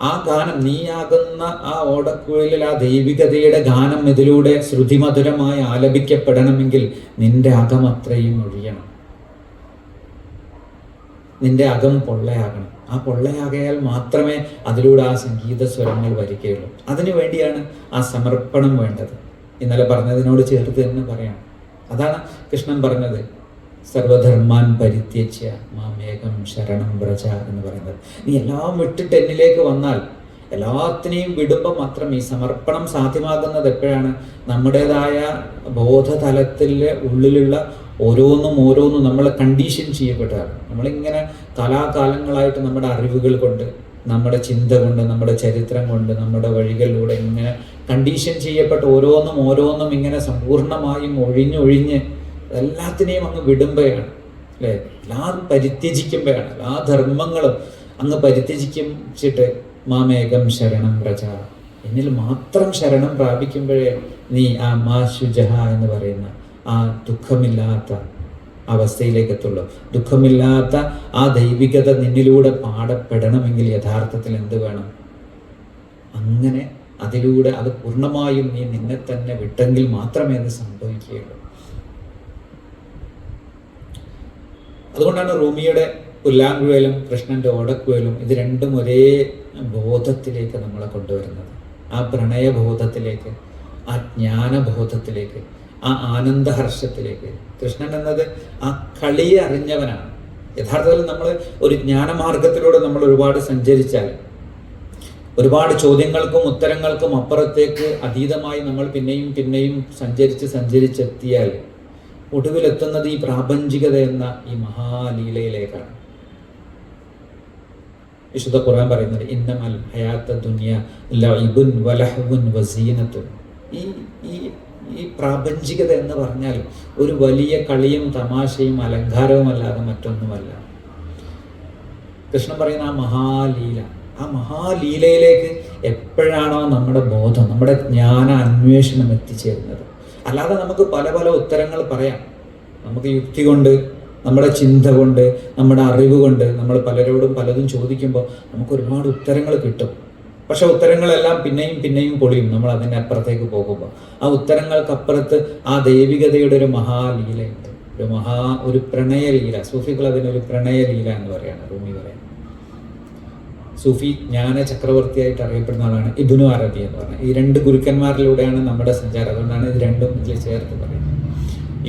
ആ ഗാനം, നീയാകുന്ന ആ ഓടക്കുഴലിൽ ആ ദൈവികതയുടെ ഗാനം ഇതിലൂടെ ശ്രുതിമധുരമായി ആലപിക്കപ്പെടണമെങ്കിൽ നിന്റെ അകം അത്രയും ഒഴിയണം, നിന്റെ അകം പൊള്ളയാകണം. ആ പൊള്ളയാകയാൽ മാത്രമേ അതിലൂടെ ആ സംഗീത സ്വരങ്ങൾ വരികയുള്ളൂ. അതിനു വേണ്ടിയാണ് ആ സമർപ്പണം വേണ്ടത്. ഇന്നലെ പറഞ്ഞതിനോട് ചേർത്ത് തന്നെ പറയാം. അതാണ് കൃഷ്ണൻ പറഞ്ഞത്, സർവധർമാൻ പരിത്യജ്യ മാമേകം ശരണം വ്രജ എന്ന് പറയുന്നത്. നീ എല്ലാം വിട്ടിട്ട് എന്നിലേക്ക് വന്നാൽ, എല്ലാത്തിനെയും വിടുമ്പോൾ മാത്രം ഈ സമർപ്പണം സാധ്യമാകുന്നത് എപ്പോഴാണ്? നമ്മുടേതായ ബോധതലത്തിലെ ഉള്ളിലുള്ള ഓരോന്നും നമ്മളെ കണ്ടീഷൻ ചെയ്യപ്പെട്ടതാണ്. നമ്മളിങ്ങനെ കാലാകാലങ്ങളായിട്ട് നമ്മുടെ അറിവുകൾ കൊണ്ട്, നമ്മുടെ ചിന്ത കൊണ്ട്, നമ്മുടെ ചരിത്രം കൊണ്ട്, നമ്മുടെ വഴികളിലൂടെ ഇങ്ങനെ കണ്ടീഷൻ ചെയ്യപ്പെട്ട ഓരോന്നും ഇങ്ങനെ സമ്പൂർണമായും ഒഴിഞ്ഞ് എല്ലാത്തിനെയും അങ്ങ് വിടുമ്പോഴാണ്, അല്ലേ? എല്ലാം പരിത്യജിക്കുമ്പോഴാണ്, എല്ലാ ധർമ്മങ്ങളും അങ്ങ് പരിത്യജിച്ചിട്ട് മാമേകം ശരണം വ്രജ, എന്നിൽ മാത്രം ശരണം പ്രാപിക്കുമ്പോഴേ നീ ആ മാ ശുജഹ എന്ന് പറയുന്ന ആ ദുഃഖമില്ലാത്ത അവസ്ഥയിലേക്ക് എത്തുള്ളൂ. ദുഃഖമില്ലാത്ത ആ ദൈവികത നിന്നിലൂടെ പാടപ്പെടണമെങ്കിൽ യഥാർത്ഥത്തിൽ എന്ത് വേണം? അങ്ങനെ അതിലൂടെ അത് പൂർണ്ണമായും നീ നിന്നെ തന്നെ വിട്ടെങ്കിൽ മാത്രമേ അത് സംഭവിക്കുകയുള്ളൂ. അതുകൊണ്ടാണ് റൂമിയുടെ പുല്ലാങ്കുഴലും കൃഷ്ണന്റെ ഓടക്കുഴലും ഇത് രണ്ടും ഒരേ ബോധത്തിലേക്ക് നമ്മളെ കൊണ്ടുവരുന്നത്. ആ പ്രണയബോധത്തിലേക്ക്, ആ ജ്ഞാനബോധത്തിലേക്ക്, ആ ആനന്ദഹർഷത്തിലേക്ക്. കൃഷ്ണൻ എന്നത് ആ കളിയെ അറിഞ്ഞവനാണ്. യഥാർത്ഥത്തിൽ നമ്മൾ ഒരു ജ്ഞാനമാർഗത്തിലൂടെ നമ്മൾ ഒരുപാട് സഞ്ചരിച്ചാൽ, ഒരുപാട് ചോദ്യങ്ങൾക്കും ഉത്തരങ്ങൾക്കും അപ്പുറത്തേക്ക് അതീതമായി നമ്മൾ പിന്നെയും പിന്നെയും സഞ്ചരിച്ചെത്തിയാൽ ഒടുവിലെത്തുന്നത് ഈ പ്രാപഞ്ചികത എന്ന ഈ മഹാലീലയിലേക്കാണ്. വിശുദ്ധ ഖുർആൻ പറയുന്നത് ഇന്നമൽ ഹയാത്ത ദുനിയ ലഇബുൻ വലഹ്വുൻ വസീനത്തുൻ. ഈ പ്രാപഞ്ചികത എന്ന് പറഞ്ഞാൽ ഒരു വലിയ കളിയും തമാശയും അലങ്കാരവും അല്ലാതെ മറ്റൊന്നുമല്ല. കൃഷ്ണൻ പറയുന്ന ആ മഹാലീലയിലേക്ക് എപ്പോഴാണോ നമ്മുടെ ബോധം, നമ്മുടെ ജ്ഞാന അന്വേഷണം എത്തിച്ചേരുന്നത്. അല്ലാതെ നമുക്ക് പല പല ഉത്തരങ്ങൾ പറയാം. നമുക്ക് യുക്തി കൊണ്ട്, നമ്മുടെ ചിന്ത കൊണ്ട്, നമ്മുടെ അറിവ് കൊണ്ട് നമ്മൾ പലരോടും പലതും ചോദിക്കുമ്പോൾ നമുക്ക് ഒരുപാട് ഉത്തരങ്ങൾ കിട്ടും. പക്ഷെ ഉത്തരങ്ങളെല്ലാം പിന്നെയും പിന്നെയും പൊളിയും നമ്മൾ അതിൻ്റെ അപ്പുറത്തേക്ക് പോകുമ്പോൾ. ആ ഉത്തരങ്ങൾക്കപ്പുറത്ത് ആ ദൈവികതയുടെ ഒരു മഹാലീലയുണ്ട്, ഒരു പ്രണയലീല. സൂഫികൾ അതിനൊരു പ്രണയലീല എന്ന് പറയാണ് റൂമി പറയുന്നത്. സൂഫി ജ്ഞാന ചക്രവർത്തിയായിട്ട് അറിയപ്പെടുന്ന ആളാണ് ഇബ്നു അറബി എന്ന് പറഞ്ഞത്. ഈ രണ്ട് ഗുരുക്കന്മാരിലൂടെയാണ് നമ്മുടെ സഞ്ചാരം. അതുകൊണ്ടാണ് ഇത് രണ്ടും ഇതിൽ ചേർത്ത് പറയുന്നത്.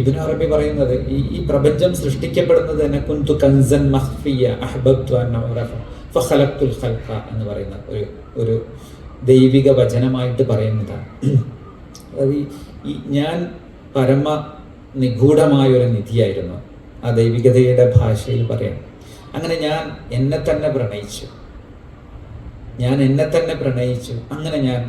ഇബ്നു അറബി പറയുന്നത് ഈ പ്രപഞ്ചം സൃഷ്ടിക്കപ്പെടുന്നത് തന്നെ കുന്തു കൻസൻ മഖ്ഫിയ അഹ്ബബ്തു അൻ ഉറഫ ഫഖലഖ്തുൽ ഖൽഖ എന്ന് പറയുന്ന ഒരു ദൈവിക വചനമായിട്ട് പറയുന്നതാണ്. അത് ഈ ഞാൻ പരമ നിഗൂഢമായൊരു നിധിയായിരുന്നു, ആ ദൈവികതയുടെ ഭാഷയിൽ പറയാം. അങ്ങനെ ഞാൻ എന്നെ തന്നെ പ്രണയിച്ചു, അങ്ങനെ ഞാൻ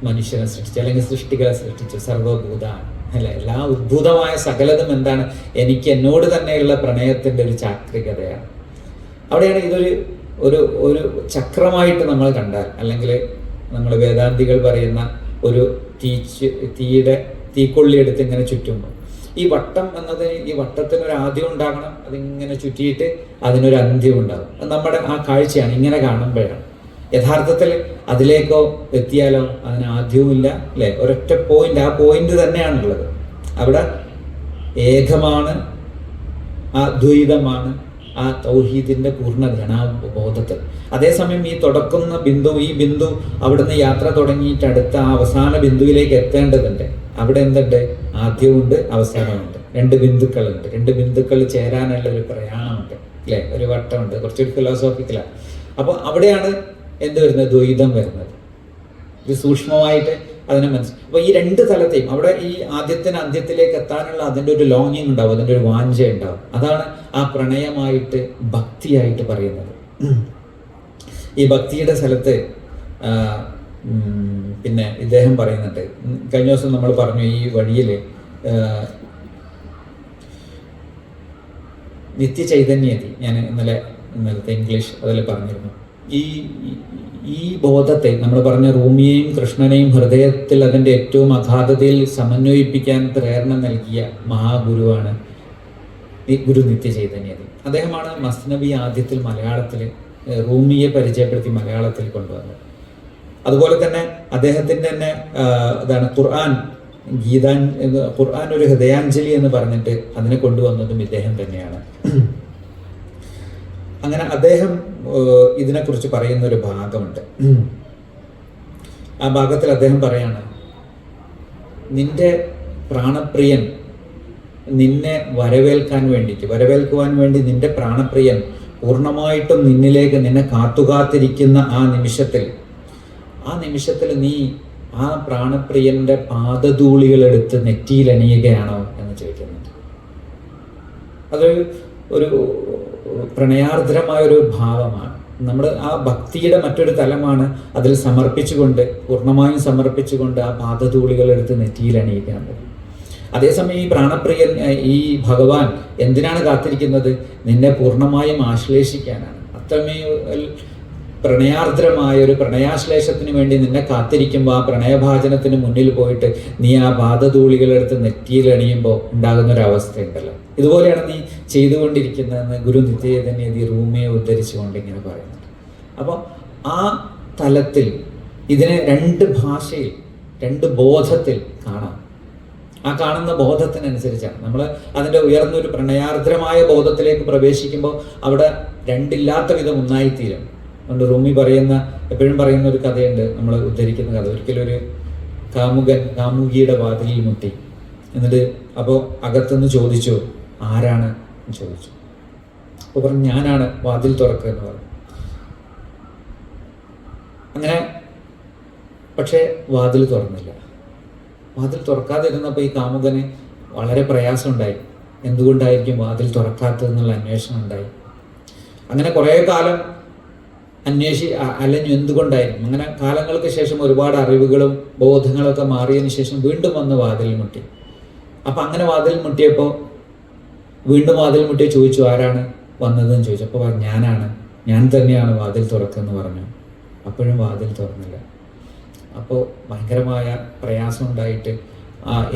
മനുഷ്യനെ സൃഷ്ടിച്ചു, അല്ലെങ്കിൽ സൃഷ്ടികളെ സൃഷ്ടിച്ചു. സർവഭൂതാണ് അല്ല, എല്ലാ ഉദ്ഭൂതമായ സകലതും എന്താണ്? എനിക്ക് എന്നോട് തന്നെയുള്ള പ്രണയത്തിൻ്റെ ഒരു ചാക്രികതയാണ്. അവിടെയാണ് ഇതൊരു ഒരു ചക്രമായിട്ട് നമ്മൾ കണ്ടാൽ, അല്ലെങ്കിൽ നമ്മൾ വേദാന്തികൾ പറയുന്ന ഒരു തീക്കൊള്ളി എടുത്ത് ഇങ്ങനെ ചുറ്റുമ്പോൾ ഈ വട്ടം എന്നത്, ഈ വട്ടത്തിനൊരു ആദ്യം ഉണ്ടാകണം, അതിങ്ങനെ ചുറ്റിയിട്ട് അതിനൊരു അന്ത്യം ഉണ്ടാകും. നമ്മുടെ ആ കാഴ്ചയാണ് ഇങ്ങനെ കാണുമ്പോഴാണ്. യഥാർത്ഥത്തിൽ അതിലേക്കോ എത്തിയാലോ അതിന് ആദ്യവുമില്ല, അല്ലേ? ഒരൊറ്റ പോയിന്റ്, ആ പോയിന്റ് തന്നെയാണുള്ളത്. അവിടെ ഏകമാണ്, ആ ദ്വൈതമാണ്, ആ തൗഹീദിന്റെ പൂർണ്ണതയാണ് ആ ബോധത്തിൽ. അതേസമയം ഈ തുടക്കുന്ന ബിന്ദു, ഈ ബിന്ദു അവിടുന്ന് യാത്ര തുടങ്ങിയിട്ട് അടുത്ത ആ അവസാന ബിന്ദുവിലേക്ക് എത്തേണ്ടതുണ്ട്. അവിടെ എന്തുണ്ട്? ആദ്യമുണ്ട്, അവസാനമുണ്ട്. രണ്ട് ബിന്ദുക്കൾ ചേരാനുള്ള ഒരു പ്രയാണമുണ്ട്, അല്ലേ? ഒരു വട്ടമുണ്ട്. കുറച്ചൊരു ഫിലോസോഫിക്കലാണ്. അപ്പോൾ അവിടെയാണ് എന്ത് വരുന്നത്? ദ്വൈതം വരുന്നത്. ഇത് സൂക്ഷ്മമായിട്ട് അതിനെ മനസ്സിലാക്കും. അപ്പോൾ ഈ രണ്ട് തലത്തെയും അവിടെ ഈ ആദ്യത്തിന് അന്ത്യത്തിലേക്ക് എത്താനുള്ള അതിൻ്റെ ഒരു ലോങ്ങിങ് ഉണ്ടാവും, അതിൻ്റെ ഒരു വാഞ്ച ഉണ്ടാവും. അതാണ് ആ പ്രണയമായിട്ട്, ഭക്തിയായിട്ട് പറയുന്നത്. ഈ ഭക്തിയുടെ സ്ഥലത്ത് പിന്നെ ഇദ്ദേഹം പറയുന്നുണ്ട്. കഴിഞ്ഞ ദിവസം നമ്മൾ പറഞ്ഞു ഈ വഴിയിൽ നിത്യചൈതന്യതി, ഞാൻ ഇന്നലത്തെ ഇംഗ്ലീഷ് അതിൽ പറഞ്ഞിരുന്നു. ഈ ബോധത്തെ നമ്മൾ പറഞ്ഞ റൂമിയെയും കൃഷ്ണനെയും ഹൃദയത്തിൽ അതിൻ്റെ ഏറ്റവും അഗാധതയിൽ സമന്വയിപ്പിക്കാൻ പ്രേരണ നൽകിയ മഹാഗുരുവാണ് ഗുരു നിത്യചൈതന്യതി. അദ്ദേഹമാണ് മസ്നബി ആദ്യത്തിൽ മലയാളത്തിൽ റൂമിയെ പരിചയപ്പെടുത്തി മലയാളത്തിൽ കൊണ്ടുവന്നത്. അതുപോലെ തന്നെ അദ്ദേഹത്തിൻ്റെ തന്നെ ഇതാണ് ഖുർആൻ ഒരു ഹൃദയാഞ്ജലി എന്ന് പറഞ്ഞിട്ട് അതിനെ കൊണ്ടുവന്നതും ഇദ്ദേഹം തന്നെയാണ്. അങ്ങനെ അദ്ദേഹം ഇതിനെക്കുറിച്ച് പറയുന്ന ഒരു ഭാഗമുണ്ട്. ആ ഭാഗത്തിൽ അദ്ദേഹം പറയാണ്, നിന്റെ പ്രാണപ്രിയൻ നിന്നെ വരവേൽക്കുവാൻ വേണ്ടി നിന്റെ പ്രാണപ്രിയൻ പൂർണ്ണമായിട്ടും നിന്നിലേക്ക് നിന്നെ കാത്തുകാത്തിരിക്കുന്ന ആ നിമിഷത്തിൽ നീ ആ പ്രാണപ്രിയന്റെ പാദധൂളികളെടുത്ത് നെറ്റിയിൽ അണിയുകയാണോ എന്ന് ചോദിക്കുന്നുണ്ട്. അതൊരു പ്രണയാർദ്രമായൊരു ഭാവമാണ്. നമ്മൾ ആ ഭക്തിയുടെ മറ്റൊരു തലമാണ്. അതിൽ പൂർണ്ണമായും സമർപ്പിച്ചുകൊണ്ട് ആ പാദധൂളികളെടുത്ത് നെറ്റിയിൽ അണിയിക്കാൻ പറ്റും. അതേസമയം ഈ പ്രാണപ്രിയൻ, ഈ ഭഗവാൻ എന്തിനാണ് കാത്തിരിക്കുന്നത്? നിന്നെ പൂർണ്ണമായും ആശ്ലേഷിക്കാനാണ്. അത്രമേൽ പ്രണയാർദ്രമായ ഒരു പ്രണയാശ്ലേഷത്തിന് വേണ്ടി നിന്നെ കാത്തിരിക്കുമ്പോൾ ആ പ്രണയഭാജനത്തിന് മുന്നിൽ പോയിട്ട് നീ ആ പാദധൂളികളെടുത്ത് നെറ്റിയിൽ അണിയുമ്പോൾ ഉണ്ടാകുന്നൊരവസ്ഥയുണ്ടല്ലോ. ഇതുപോലെയാണ് നീ ചെയ്തുകൊണ്ടിരിക്കുന്നതെന്ന് ഗുരു നിത്യചൈതന്യ റൂമിയെ ഉദ്ധരിച്ചുകൊണ്ട് ഇങ്ങനെ പറയുന്നുണ്ട്. അപ്പോൾ ആ തലത്തിൽ ഇതിനെ രണ്ട് ഭാഷയിൽ, രണ്ട് ബോധത്തിൽ കാണാം. ആ കാണുന്ന ബോധത്തിനനുസരിച്ചാണ് നമ്മൾ അതിൻ്റെ ഉയർന്നൊരു പ്രണയാർദ്രമായ ബോധത്തിലേക്ക് പ്രവേശിക്കുമ്പോൾ അവിടെ രണ്ടില്ലാത്ത വിധം ഒന്നായിത്തീരും. അതുകൊണ്ട് റൂമി എപ്പോഴും പറയുന്ന ഒരു കഥയുണ്ട്, നമ്മൾ ഉദ്ധരിക്കുന്ന കഥ. ഒരിക്കലൊരു കാമുകൻ കാമുകിയുടെ വാതിലിൽ മുട്ടി. എന്നിട്ട് അപ്പോൾ അകത്തുനിന്ന് ചോദിച്ചു, ആരാണ് എന്ന് ചോദിച്ചു. അപ്പോൾ പറഞ്ഞു, ഞാനാണ്, വാതിൽ തുറക്കുക എന്ന് പറഞ്ഞു. അങ്ങനെ പക്ഷേ വാതിൽ തുറന്നില്ല. വാതിൽ തുറക്കാതിരുന്നപ്പോൾ ഈ കാമുകന് വളരെ പ്രയാസമുണ്ടായി. എന്തുകൊണ്ടായിരിക്കും വാതിൽ തുറക്കാത്തതെന്നുള്ള അന്വേഷണം ഉണ്ടായി. അങ്ങനെ കുറേ കാലം അലഞ്ഞു, എന്തുകൊണ്ടായിരിക്കും. അങ്ങനെ കാലങ്ങൾക്ക് ശേഷം ഒരുപാട് അറിവുകളും ബോധങ്ങളൊക്കെ മാറിയതിന് ശേഷം വീണ്ടും വന്ന് വാതിൽ മുട്ടി. അപ്പം അങ്ങനെ വാതിൽ മുട്ടിയപ്പോൾ വീണ്ടും വാതിൽ മുട്ടിയെ ചോദിച്ചു, ആരാണ് വന്നതെന്ന് ചോദിച്ചു. അപ്പോൾ പറഞ്ഞു, ഞാനാണ്, ഞാൻ തന്നെയാണ് വാതിൽ തുറക്കുമെന്ന് പറഞ്ഞു. അപ്പോഴും വാതിൽ തുറന്നില്ല. അപ്പോൾ ഭയങ്കരമായ പ്രയാസം ഉണ്ടായിട്ട്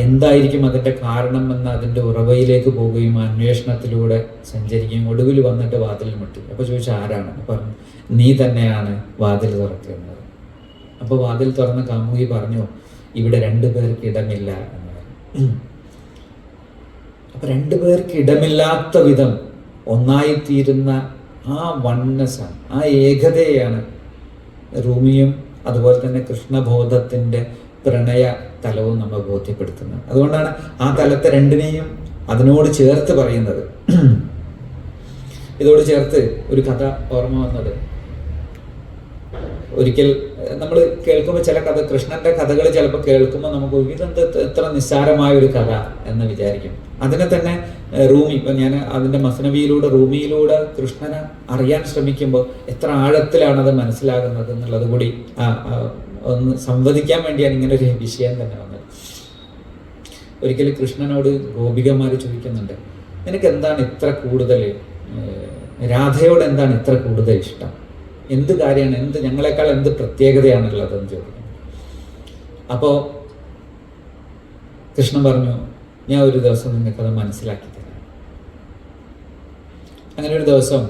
എന്തായിരിക്കും അതിൻ്റെ കാരണം എന്ന അതിൻ്റെ ഉറവയിലേക്ക് പോവുകയും അന്വേഷണത്തിലൂടെ സഞ്ചരിക്കുകയും ഒടുവിൽ വന്നിട്ട് വാതിൽ മുട്ടി. അപ്പോൾ ചോദിച്ചു, ആരാണ്? പറഞ്ഞു, നീ തന്നെയാണ് വാതിൽ തുറക്കുന്നത്. അപ്പോൾ വാതിൽ തുറന്ന കാമുകി പറഞ്ഞു, ഇവിടെ 2 പേർക്ക് ഇടമില്ല എന്ന് പറഞ്ഞു. അപ്പം 2 പേർക്ക് ഇടമില്ലാത്ത വിധം ഒന്നായിത്തീരുന്ന ആ വണ്ണസാണ്, ആ ഏകതയാണ് റൂമിയും അതുപോലെ തന്നെ കൃഷ്ണബോധത്തിൻ്റെ പ്രണയ തലവും നമ്മൾ ബോധ്യപ്പെടുത്തുന്നത്. അതുകൊണ്ടാണ് ആ തലത്തെ രണ്ടിനെയും അതിനോട് ചേർത്ത് പറയുന്നത്. ഇതോട് ചേർത്ത് ഒരു കഥ ഓർമ്മ വന്നത്, ഒരിക്കൽ നമ്മൾ കേൾക്കുമ്പോൾ ചില കൃഷ്ണന്റെ കഥകൾ ചിലപ്പോൾ കേൾക്കുമ്പോൾ നമുക്ക് ഇതെന്ത് എത്ര നിസ്സാരമായ ഒരു കഥ എന്ന് വിചാരിക്കും. അതിനെ തന്നെ റൂമി, ഇപ്പം ഞാൻ അതിൻ്റെ റൂമിയിലൂടെ കൃഷ്ണനെ അറിയാൻ ശ്രമിക്കുമ്പോൾ എത്ര ആഴത്തിലാണത് മനസ്സിലാകുന്നത് എന്നുള്ളത് കൂടി ഒന്ന് സംവദിക്കാൻ വേണ്ടിയാണ് ഇങ്ങനെ ഒരു വിഷയം തന്നെ വന്നത്. ഒരിക്കലും കൃഷ്ണനോട് ഗോപികമാർ ചോദിക്കുന്നുണ്ട്, നിനക്ക് എന്താണ് ഇത്ര കൂടുതൽ, രാധയോട് എന്താണ് ഇത്ര കൂടുതൽ ഇഷ്ടം, എന്ത് കാര്യമാണ്, ഞങ്ങളെക്കാൾ എന്ത് പ്രത്യേകതയാണുള്ളതെന്ന് ചോദിക്കുന്നു. അപ്പോൾ കൃഷ്ണൻ പറഞ്ഞു, ഞാൻ ഒരു ദിവസം നിങ്ങൾക്കത് മനസ്സിലാക്കി തരാം. അങ്ങനെ ഒരു ദിവസം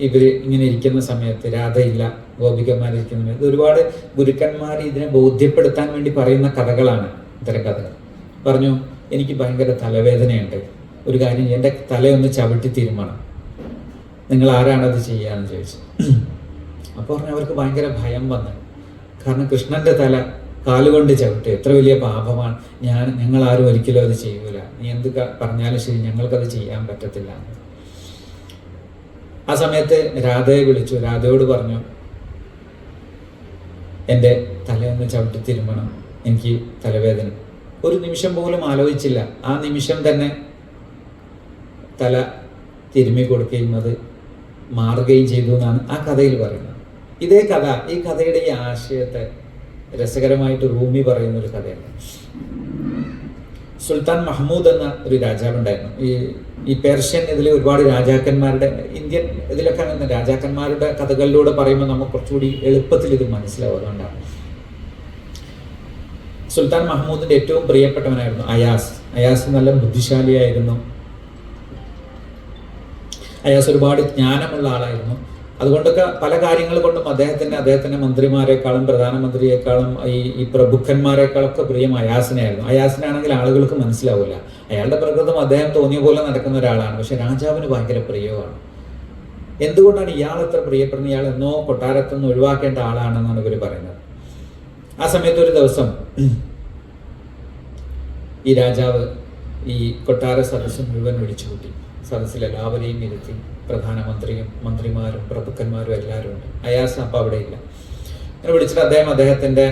ഇവർ ഇങ്ങനെ ഇരിക്കുന്ന സമയത്ത്, രാധയില്ല, ഗോപികന്മാരിരിക്കുന്ന സമയത്ത്, ഒരുപാട് ഗുരുക്കന്മാർ ഇതിനെ ബോധ്യപ്പെടുത്താൻ വേണ്ടി പറയുന്ന കഥകളാണ് ഇത്തരം കഥകൾ. പറഞ്ഞു, എനിക്ക് ഭയങ്കര തലവേദനയുണ്ട്, ഒരു കാര്യം, എൻ്റെ തലയൊന്ന് ചവിട്ടി തിരുമണം, നിങ്ങൾ ആരാണത് ചെയ്യാന്ന് ചോദിച്ചു. അപ്പോൾ പറഞ്ഞു, അവർക്ക് ഭയങ്കര ഭയം വന്നു. കാരണം കൃഷ്ണന്റെ തല കാലുകൊണ്ട് ചവിട്ടി എത്ര വലിയ പാപമാണ്, ഞങ്ങളാരും ഒരിക്കലും അത് ചെയ്യൂല, നീ എന്ത് പറഞ്ഞാലും ശരി, ഞങ്ങൾക്കത് ചെയ്യാൻ പറ്റത്തില്ല. ആ സമയത്ത് രാധയെ വിളിച്ചു, രാധയോട് പറഞ്ഞു, എൻ്റെ തലയൊന്ന് ചവിട്ടി തിരുമണം, എനിക്ക് തലവേദന. ഒരു നിമിഷം പോലും ആലോചിച്ചില്ല, ആ നിമിഷം തന്നെ തല തിരുമ്മി കൊടുക്കുകയും അത് മാറുകയും ചെയ്തു എന്നാണ് ആ കഥയിൽ പറയുന്നത്. ഇതേ കഥ, ഈ കഥയുടെ ഈ ആശയത്തെ രസകരമായിട്ട് റൂമി പറയുന്ന ഒരു കഥയാണ്. സുൽത്താൻ മഹ്മൂദ് എന്ന ഒരു രാജാവുണ്ടായിരുന്നു. ഈ പേർഷ്യൻ ഇതിലെ ഒരുപാട് രാജാക്കന്മാരുടെ, ഇന്ത്യൻ ഇതിലൊക്കെ അങ്ങനെ രാജാക്കന്മാരുടെ കഥകളിലൂടെ പറയുമ്പോൾ നമുക്ക് കുറച്ചുകൂടി എളുപ്പത്തിൽ ഇത് മനസ്സിലാവും. അതുകൊണ്ടാണ് സുൽത്താൻ മഹ്മൂദിന്റെ ഏറ്റവും പ്രിയപ്പെട്ടവനായിരുന്നു അയാസ്. അയാസ് നല്ല ബുദ്ധിശാലിയായിരുന്നു. അയാസ് ഒരുപാട് ജ്ഞാനമുള്ള ആളായിരുന്നു. അതുകൊണ്ടൊക്കെ പല കാര്യങ്ങൾ കൊണ്ടും അദ്ദേഹത്തിന്റെ മന്ത്രിമാരെക്കാളും പ്രധാനമന്ത്രിയെക്കാളും ഈ പ്രഭുക്കന്മാരെക്കാളൊക്കെ പ്രിയം അയാസിനായിരുന്നു. അയാസിനാണെങ്കിൽ ആളുകൾക്ക് മനസ്സിലാവില്ല, അയാളുടെ പ്രകൃതം അദ്ദേഹം തോന്നിയ പോലെ നടക്കുന്ന ഒരാളാണ്. പക്ഷെ രാജാവിന് ഭയങ്കര പ്രിയമാണ്. എന്തുകൊണ്ടാണ് ഇയാൾ എത്ര പ്രിയപ്പെടുന്നത്? ഇയാൾ എന്നോ കൊട്ടാരത്തുനിന്ന് ഒഴിവാക്കേണ്ട ആളാണെന്നാണ് ഇവർ പറയുന്നത്. ആ സമയത്ത് ഒരു ദിവസം ഈ രാജാവ് ഈ കൊട്ടാര സദസ്സ് മുഴുവൻ വിളിച്ചു കൂട്ടി. സദസ്സിൽ എല്ലാവരെയും ഇരുത്തി, പ്രധാനമന്ത്രിയും മന്ത്രിമാരും പ്രഭുക്കന്മാരും എല്ലാവരും ഉണ്ട്. അയാസ് അപ്പം അവിടെ ഇല്ല. അങ്ങനെ വിളിച്ചിട്ട് അദ്ദേഹത്തിൻ്റെ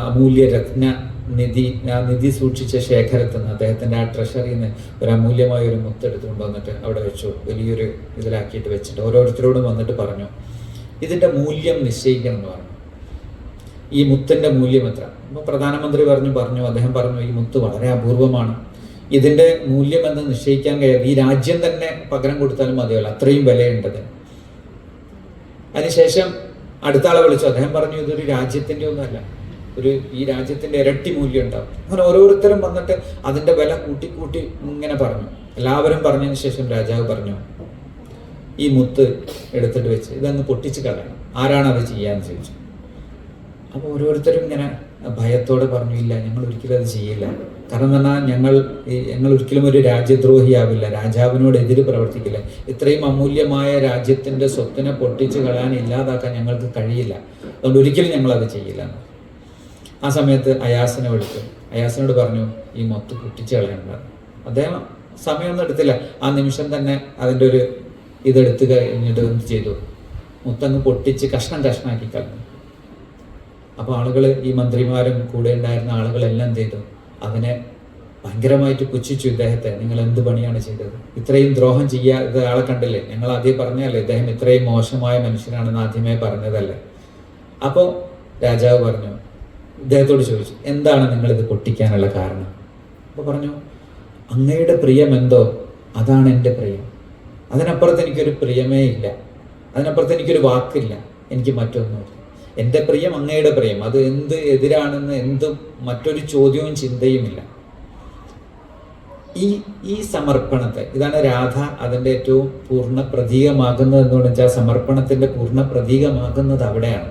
അമൂല്യ നിധി സൂക്ഷിച്ച ശേഖരത്തിൽ നിന്ന്, അദ്ദേഹത്തിൻ്റെ ആ ട്രഷറിയിൽ നിന്ന് ഒരു അമൂല്യമായ ഒരു മുത്തെടുത്തുകൊണ്ട് വന്നിട്ട് അവിടെ വെച്ചു, വലിയൊരു ഇതിലാക്കിയിട്ട് വെച്ചിട്ട് ഓരോരുത്തരോടും വന്നിട്ട് പറഞ്ഞു, ഇതിൻ്റെ മൂല്യം നിശ്ചയിക്കണം എന്ന് പറഞ്ഞു. ഈ മുത്തിൻ്റെ മൂല്യം എത്ര? അപ്പോൾ പ്രധാനമന്ത്രി അദ്ദേഹം പറഞ്ഞു ഈ മുത്ത് വളരെ അപൂർവമാണ്, ഇതിൻ്റെ മൂല്യം എന്ന് നിശ്ചയിക്കാൻ കഴിയാതെ ഈ രാജ്യം തന്നെ പകരം കൊടുത്താലും മതിയല്ല, അത്രയും വിലയുണ്ടത്. അതിനുശേഷം അടുത്ത ആളെ വിളിച്ചു, അദ്ദേഹം പറഞ്ഞു ഇതൊരു രാജ്യത്തിൻ്റെ ഒന്നുമല്ല, ഈ രാജ്യത്തിൻ്റെ ഇരട്ടി മൂല്യം ഉണ്ടാവും. അങ്ങനെ ഓരോരുത്തരും വന്നിട്ട് അതിൻ്റെ വില കൂട്ടി കൂട്ടി ഇങ്ങനെ പറഞ്ഞു. എല്ലാവരും പറഞ്ഞതിന് ശേഷം രാജാവ് പറഞ്ഞു, ഈ മുത്ത് എടുത്തിട്ട് വെച്ച് ഇതങ്ങ് പൊട്ടിച്ച് കളയണം, ആരാണ് അത് ചെയ്യാന്ന് ചോദിച്ചു. അപ്പോൾ ഓരോരുത്തരും ഇങ്ങനെ ഭയത്തോടെ പറഞ്ഞു, ഇല്ല ഞങ്ങൾ ഒരിക്കലും അത് ചെയ്യില്ല. കാരണം എന്ന് പറഞ്ഞാൽ ഞങ്ങൾ ഒരിക്കലും ഒരു രാജ്യദ്രോഹിയാവില്ല, രാജാവിനോട് എതിര് പ്രവർത്തിക്കില്ല, ഇത്രയും അമൂല്യമായ രാജ്യത്തിൻ്റെ സ്വത്തിനെ പൊട്ടിച്ച് കളയാൻ, ഇല്ലാതാക്കാൻ ഞങ്ങൾക്ക് കഴിയില്ല, അതുകൊണ്ട് ഒരിക്കലും ഞങ്ങളത് ചെയ്യില്ല. ആ സമയത്ത് അയാസിനെ വിളിച്ചു, അയാസിനോട് പറഞ്ഞു ഈ മുത്ത് പൊട്ടിച്ച് കളയണ്ട. അദ്ദേഹം സമയമൊന്നും എടുത്തില്ല, ആ നിമിഷം തന്നെ അതിൻ്റെ ഒരു ഇതെടുത്ത് കഴിഞ്ഞിട്ട് എന്ത് ചെയ്തു, മുത്തങ്ങ് പൊട്ടിച്ച് കഷ്ണാക്കി കളഞ്ഞു. അപ്പോൾ ആളുകൾ, ഈ മന്ത്രിമാരും കൂടെ ഉണ്ടായിരുന്ന ആളുകളെല്ലാം എന്ത് ചെയ്തു, അതിനെ ഭയങ്കരമായിട്ട് പുച്ഛിച്ചു. ഇദ്ദേഹത്തെ നിങ്ങൾ എന്ത് പണിയാണ് ചെയ്തത്, ഇത്രയും ദ്രോഹം ചെയ്യാതെ ആളെ കണ്ടില്ലേ, ഞങ്ങൾ ആദ്യം പറഞ്ഞല്ലേ ഇദ്ദേഹം ഇത്രയും മോശമായ മനുഷ്യനാണെന്ന് ആദ്യമേ പറഞ്ഞതല്ലേ. അപ്പോൾ രാജാവ് പറഞ്ഞു, ഇദ്ദേഹത്തോട് ചോദിച്ചു, എന്താണ് നിങ്ങളിത് പൊട്ടിക്കാനുള്ള കാരണം? അപ്പോൾ പറഞ്ഞു, അങ്ങയുടെ പ്രിയം എന്തോ അതാണ് എൻ്റെ പ്രിയം, അതിനപ്പുറത്ത് എനിക്കൊരു പ്രിയമേ ഇല്ല, അതിനപ്പുറത്ത് എനിക്കൊരു വാക്കില്ല, എനിക്ക് മറ്റൊന്നുമില്ല. എൻ്റെ പ്രിയം അങ്ങയുടെ പ്രിയം, അത് എന്ത് എതിരാണെന്ന് എന്തും മറ്റൊരു ചോദ്യവും ചിന്തയുമില്ല. ഈ സമർപ്പണത്തെ, ഇതാണ് രാധ അതിൻ്റെ ഏറ്റവും പൂർണ്ണ പ്രതീകമാകുന്നത് എന്തുകൊണ്ട് വെച്ചാൽ സമർപ്പണത്തിൻ്റെ പൂർണ്ണ പ്രതീകമാകുന്നത് അവിടെയാണ്.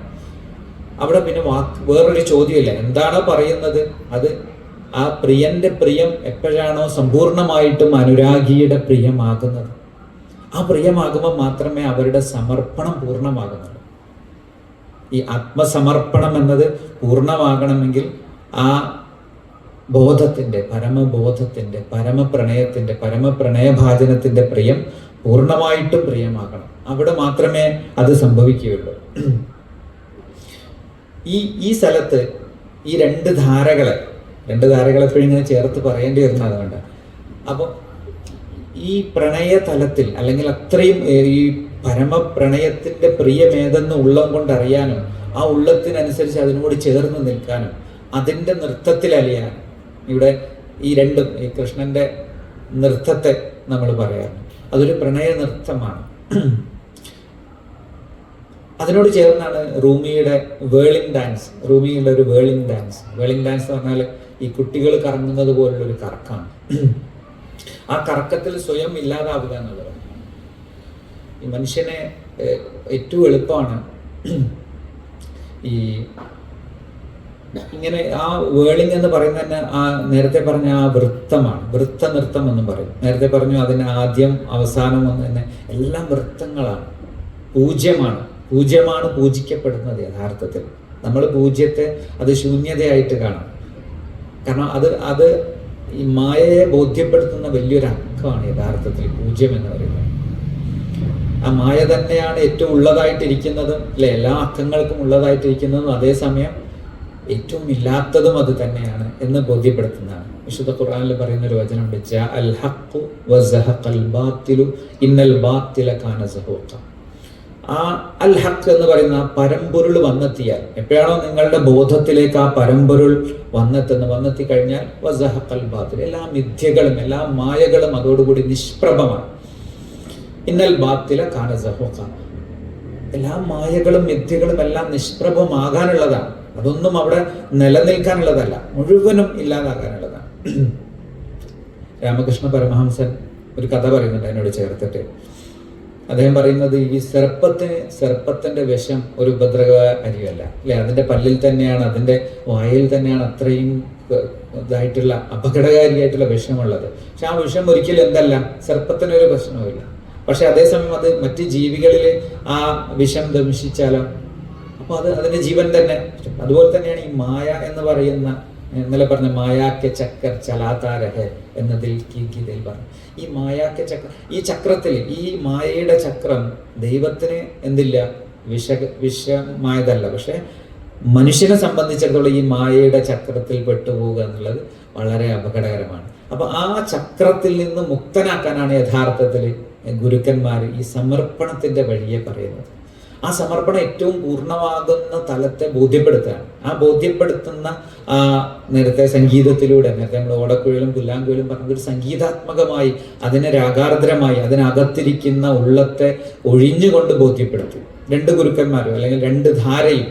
അവിടെ പിന്നെ വേറൊരു ചോദ്യമില്ല, എന്താണോ പറയുന്നത് അത് ആ പ്രിയന്റെ പ്രിയം എപ്പോഴാണോ സമ്പൂർണമായിട്ടും അനുരാഗിയുടെ പ്രിയമാകുന്നത്, ആ പ്രിയമാകുമ്പോൾ മാത്രമേ അവരുടെ സമർപ്പണം പൂർണ്ണമാകുന്നുള്ളൂ. ഈ ആത്മസമർപ്പണം എന്നത് പൂർണ്ണമാകണമെങ്കിൽ ആ ബോധത്തിൻ്റെ, പരമബോധത്തിൻ്റെ, പരമപ്രണയത്തിൻ്റെ, പരമപ്രണയഭാജനത്തിൻ്റെ പ്രിയം പൂർണ്ണമായിട്ടും പ്രിയമാകണം. അവിടെ മാത്രമേ അത് സംഭവിക്കുകയുള്ളൂ. ഈ സ്ഥലത്ത് ഈ രണ്ട് ധാരകളെ എപ്പോഴും ഇങ്ങനെ ചേർത്ത് പറയേണ്ടി വരുന്നത് അതുകൊണ്ട്. അപ്പോൾ ഈ പ്രണയതലത്തിൽ അല്ലെങ്കിൽ അത്രയും ഈ പരമപ്രണയത്തിൻ്റെ പ്രിയമേതെന്ന് ഉള്ളം കൊണ്ടറിയാനും ആ ഉള്ളത്തിനനുസരിച്ച് അതിനോട് ചേർന്ന് നിൽക്കാനും അതിൻ്റെ നൃത്തത്തിൽ അലിയാനും, ഇവിടെ ഈ രണ്ടും, ഈ കൃഷ്ണൻ്റെ നൃത്തത്തെ നമ്മൾ പറയാറുണ്ട്, അതൊരു പ്രണയ നൃത്തമാണ്. അതിനോട് ചേർന്നാണ് റൂമിയുടെ വേളിംഗ് ഡാൻസ്. റൂമിയുടെ ഒരു വേളിംഗ് ഡാൻസ് എന്ന് പറഞ്ഞാൽ ഈ കുട്ടികൾ കറങ്ങുന്നത് പോലുള്ളൊരു കറക്കാണ്. ആ കറക്കത്തിൽ സ്വയം ഇല്ലാതാവുക എന്നുള്ളത് ഈ മനുഷ്യനെ ഏറ്റവും എളുപ്പമാണ്. ഈ ഇങ്ങനെ ആ വേളിംഗ് എന്ന് പറയുന്നത് തന്നെ ആ നേരത്തെ പറഞ്ഞ ആ വൃത്തമാണ്, വൃത്ത നൃത്തം എന്നും പറയും. നേരത്തെ പറഞ്ഞു അതിന് ആദ്യം അവസാനം എന്ന് തന്നെ എല്ലാം വൃത്തങ്ങളാണ്, പൂജ്യമാണ് പൂജിക്കപ്പെടുന്നത്. യഥാർത്ഥത്തിൽ നമ്മൾ പൂജ്യത്തെ അത് ശൂന്യതയായിട്ട് കാണാം. കാരണം അത് ഈ മായയെ ബോധ്യപ്പെടുത്തുന്ന വലിയൊരു അക്കമാണ് യഥാർത്ഥത്തിൽ പൂജ്യം എന്ന് പറയുന്നത്. ആ മായ തന്നെയാണ് ഏറ്റവും ഉള്ളതായിട്ടിരിക്കുന്നതും അല്ലെ, എല്ലാ അക്കങ്ങൾക്കും ഉള്ളതായിട്ടിരിക്കുന്നതും അതേസമയം ഏറ്റവും ഇല്ലാത്തതും അത് തന്നെയാണ് എന്ന് ബോധ്യപ്പെടുത്തുന്നതാണ്. വിശുദ്ധ ഖുർആനിൽ പറയുന്ന ഒരു വചനമുണ്ട്, ജാഅൽ ഹഖ്ഖു വസഹഖൽ ബാത്തിലു ഇന്നൽ ബാത്തില കാന സഹൂഖ. ആ അൽ ഹഖ് എന്ന് പറയുന്ന ആ പരമ്പൊരുൾ വന്നെത്തിയാൽ, എപ്പോഴാണോ നിങ്ങളുടെ ബോധത്തിലേക്ക് ആ പരമ്പൊരുൾ വന്നെത്തി കഴിഞ്ഞാൽ വസഹഖൽ ബാത്തിൽ, എല്ലാ മിഥ്യകളും എല്ലാ മായകളും അതോടുകൂടി നിഷ്പ്രഭമാണ്. ഇന്നൽ ബാത്തില കാന സഹൂഖ, എല്ലാ മായകളും മിഥ്യകളും എല്ലാം നിഷ്പ്രഭമാകാനുള്ളതാണ്. അതൊന്നും അവിടെ നിലനിൽക്കാനുള്ളതല്ല, മുഴുവനും ഇല്ലാതാകാനുള്ളതാണ്. രാമകൃഷ്ണ പരമഹംസൻ ഒരു കഥ പറയുന്നുണ്ട് എന്നോട് ചേർത്തിട്ട്. അദ്ദേഹം പറയുന്നത്, ഈ സർപ്പത്തിന്റെ വിഷം ഒരു ഉപദ്രവകാരിയല്ല അല്ലെ, അതിന്റെ പല്ലിൽ തന്നെയാണ്, അതിന്റെ വായിൽ തന്നെയാണ് അത്രയും ഇതായിട്ടുള്ള അപകടകാരിയായിട്ടുള്ള വിഷമുള്ളത്. പക്ഷെ ആ വിഷം ഒരിക്കലും എന്തല്ല, സർപ്പത്തിനൊരു പ്രശ്നവുമില്ല. പക്ഷെ അതേസമയം അത് മറ്റ് ജീവികളിൽ ആ വിഷം ദംശിച്ചാലോ, അപ്പോൾ അതിന്റെ ജീവൻ തന്നെ. അതുപോലെ തന്നെയാണ് ഈ മായ എന്ന് പറയുന്ന, ഇന്നലെ പറഞ്ഞ മായാക്ക ചക്കർ ചലാതാരഹ് എന്നതിൽ ഗീതയിൽ പറഞ്ഞു. ഈ മായാക്ക ചക്ര, ഈ ചക്രത്തിൽ, ഈ മായയുടെ ചക്രം ദൈവത്തിന് എന്തില്ല, വിഷമായതല്ല. പക്ഷെ മനുഷ്യനെ സംബന്ധിച്ചിടത്തോളം ഈ മായയുടെ ചക്രത്തിൽ പെട്ടുപോവുക എന്നുള്ളത് വളരെ അപകടകരമാണ്. അപ്പൊ ആ ചക്രത്തിൽ നിന്ന് മുക്തനാക്കാനാണ് യഥാർത്ഥത്തിൽ ഗുരുക്കന്മാർ ഈ സമർപ്പണത്തിന്റെ വഴിയെ പറയുന്നത്. ആ സമർപ്പണം ഏറ്റവും പൂർണ്ണമാകുന്ന തലത്തെ ബോധ്യപ്പെടുത്തുകയാണ്. ആ ബോധ്യപ്പെടുത്തുന്ന ആ നേരത്തെ സംഗീതത്തിലൂടെ, നേരത്തെ നമ്മൾ ഓടക്കുഴലും പുല്ലാങ്കുഴലും പറഞ്ഞൊരു സംഗീതാത്മകമായി അതിനെ രാഗാർദ്രമായി അതിനകത്തിരിക്കുന്ന ഉള്ളത്തെ ഒഴിഞ്ഞുകൊണ്ട് ബോധ്യപ്പെടുത്തി. രണ്ട് ഗുരുക്കന്മാരും അല്ലെങ്കിൽ രണ്ട് ധാരയും,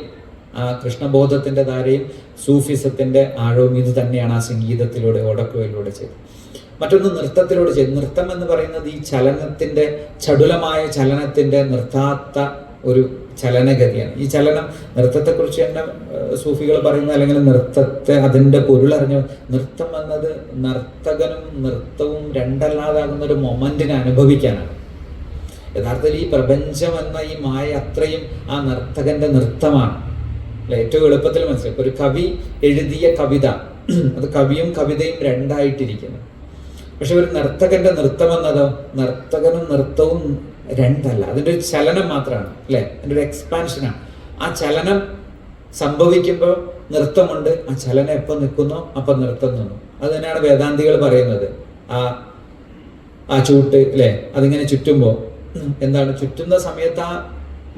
ആ കൃഷ്ണബോധത്തിന്റെ ധാരയും സൂഫിസത്തിന്റെ ആഴവും ഇത് തന്നെയാണ് ആ സംഗീതത്തിലൂടെ ഓടക്കുഴലിലൂടെ ചെയ്തത്. മറ്റൊന്ന് നൃത്തത്തിലൂടെ ചെയ്തു. നൃത്തം എന്ന് പറയുന്നത് ഈ ചലനത്തിന്റെ, ചടുലമായ ചലനത്തിന്റെ നിർത്താത്ത ഒരു ചലനഗതിയാണ്. ഈ ചലനം, നൃത്തത്തെക്കുറിച്ച് തന്നെ സൂഫികൾ പറയുന്ന, അല്ലെങ്കിൽ നൃത്തത്തെ അതിൻ്റെ പൊരുളറിഞ്ഞ, നൃത്തം എന്നത് നർത്തകനും നൃത്തവും രണ്ടല്ലാതാകുന്ന ഒരു മൊമെന്റിനെ അനുഭവിക്കാനാണ്. യഥാർത്ഥത്തിൽ ഈ പ്രപഞ്ചം എന്ന ഈ മായ അത്രയും ആ നർത്തകന്റെ നൃത്തമാണ്. അല്ലെ, ഏറ്റവും എളുപ്പത്തിൽ മനസ്സിലാക്കും. ഒരു കവി എഴുതിയ കവിത, അത് കവിയും കവിതയും രണ്ടായിട്ടിരിക്കുന്നു. പക്ഷെ ഒരു നർത്തകന്റെ നൃത്തം എന്നതോ, നർത്തകനും നൃത്തവും രണ്ടല്ല, അതിൻ്റെ ഒരു ചലനം മാത്രമാണ്. അല്ലെ, അതിൻ്റെ ഒരു എക്സ്പാൻഷനാണ്. ആ ചലനം സംഭവിക്കുമ്പോൾ നൃത്തമുണ്ട്, ആ ചലനം എപ്പോൾ നിൽക്കുന്നോ അപ്പം നൃത്തം നിന്നു. അത് തന്നെയാണ് വേദാന്തികൾ പറയുന്നത്. ആ ചൂട്ട്, അല്ലെ, അതിങ്ങനെ ചുറ്റുമ്പോൾ എന്താണ്, ചുറ്റുന്ന സമയത്ത് ആ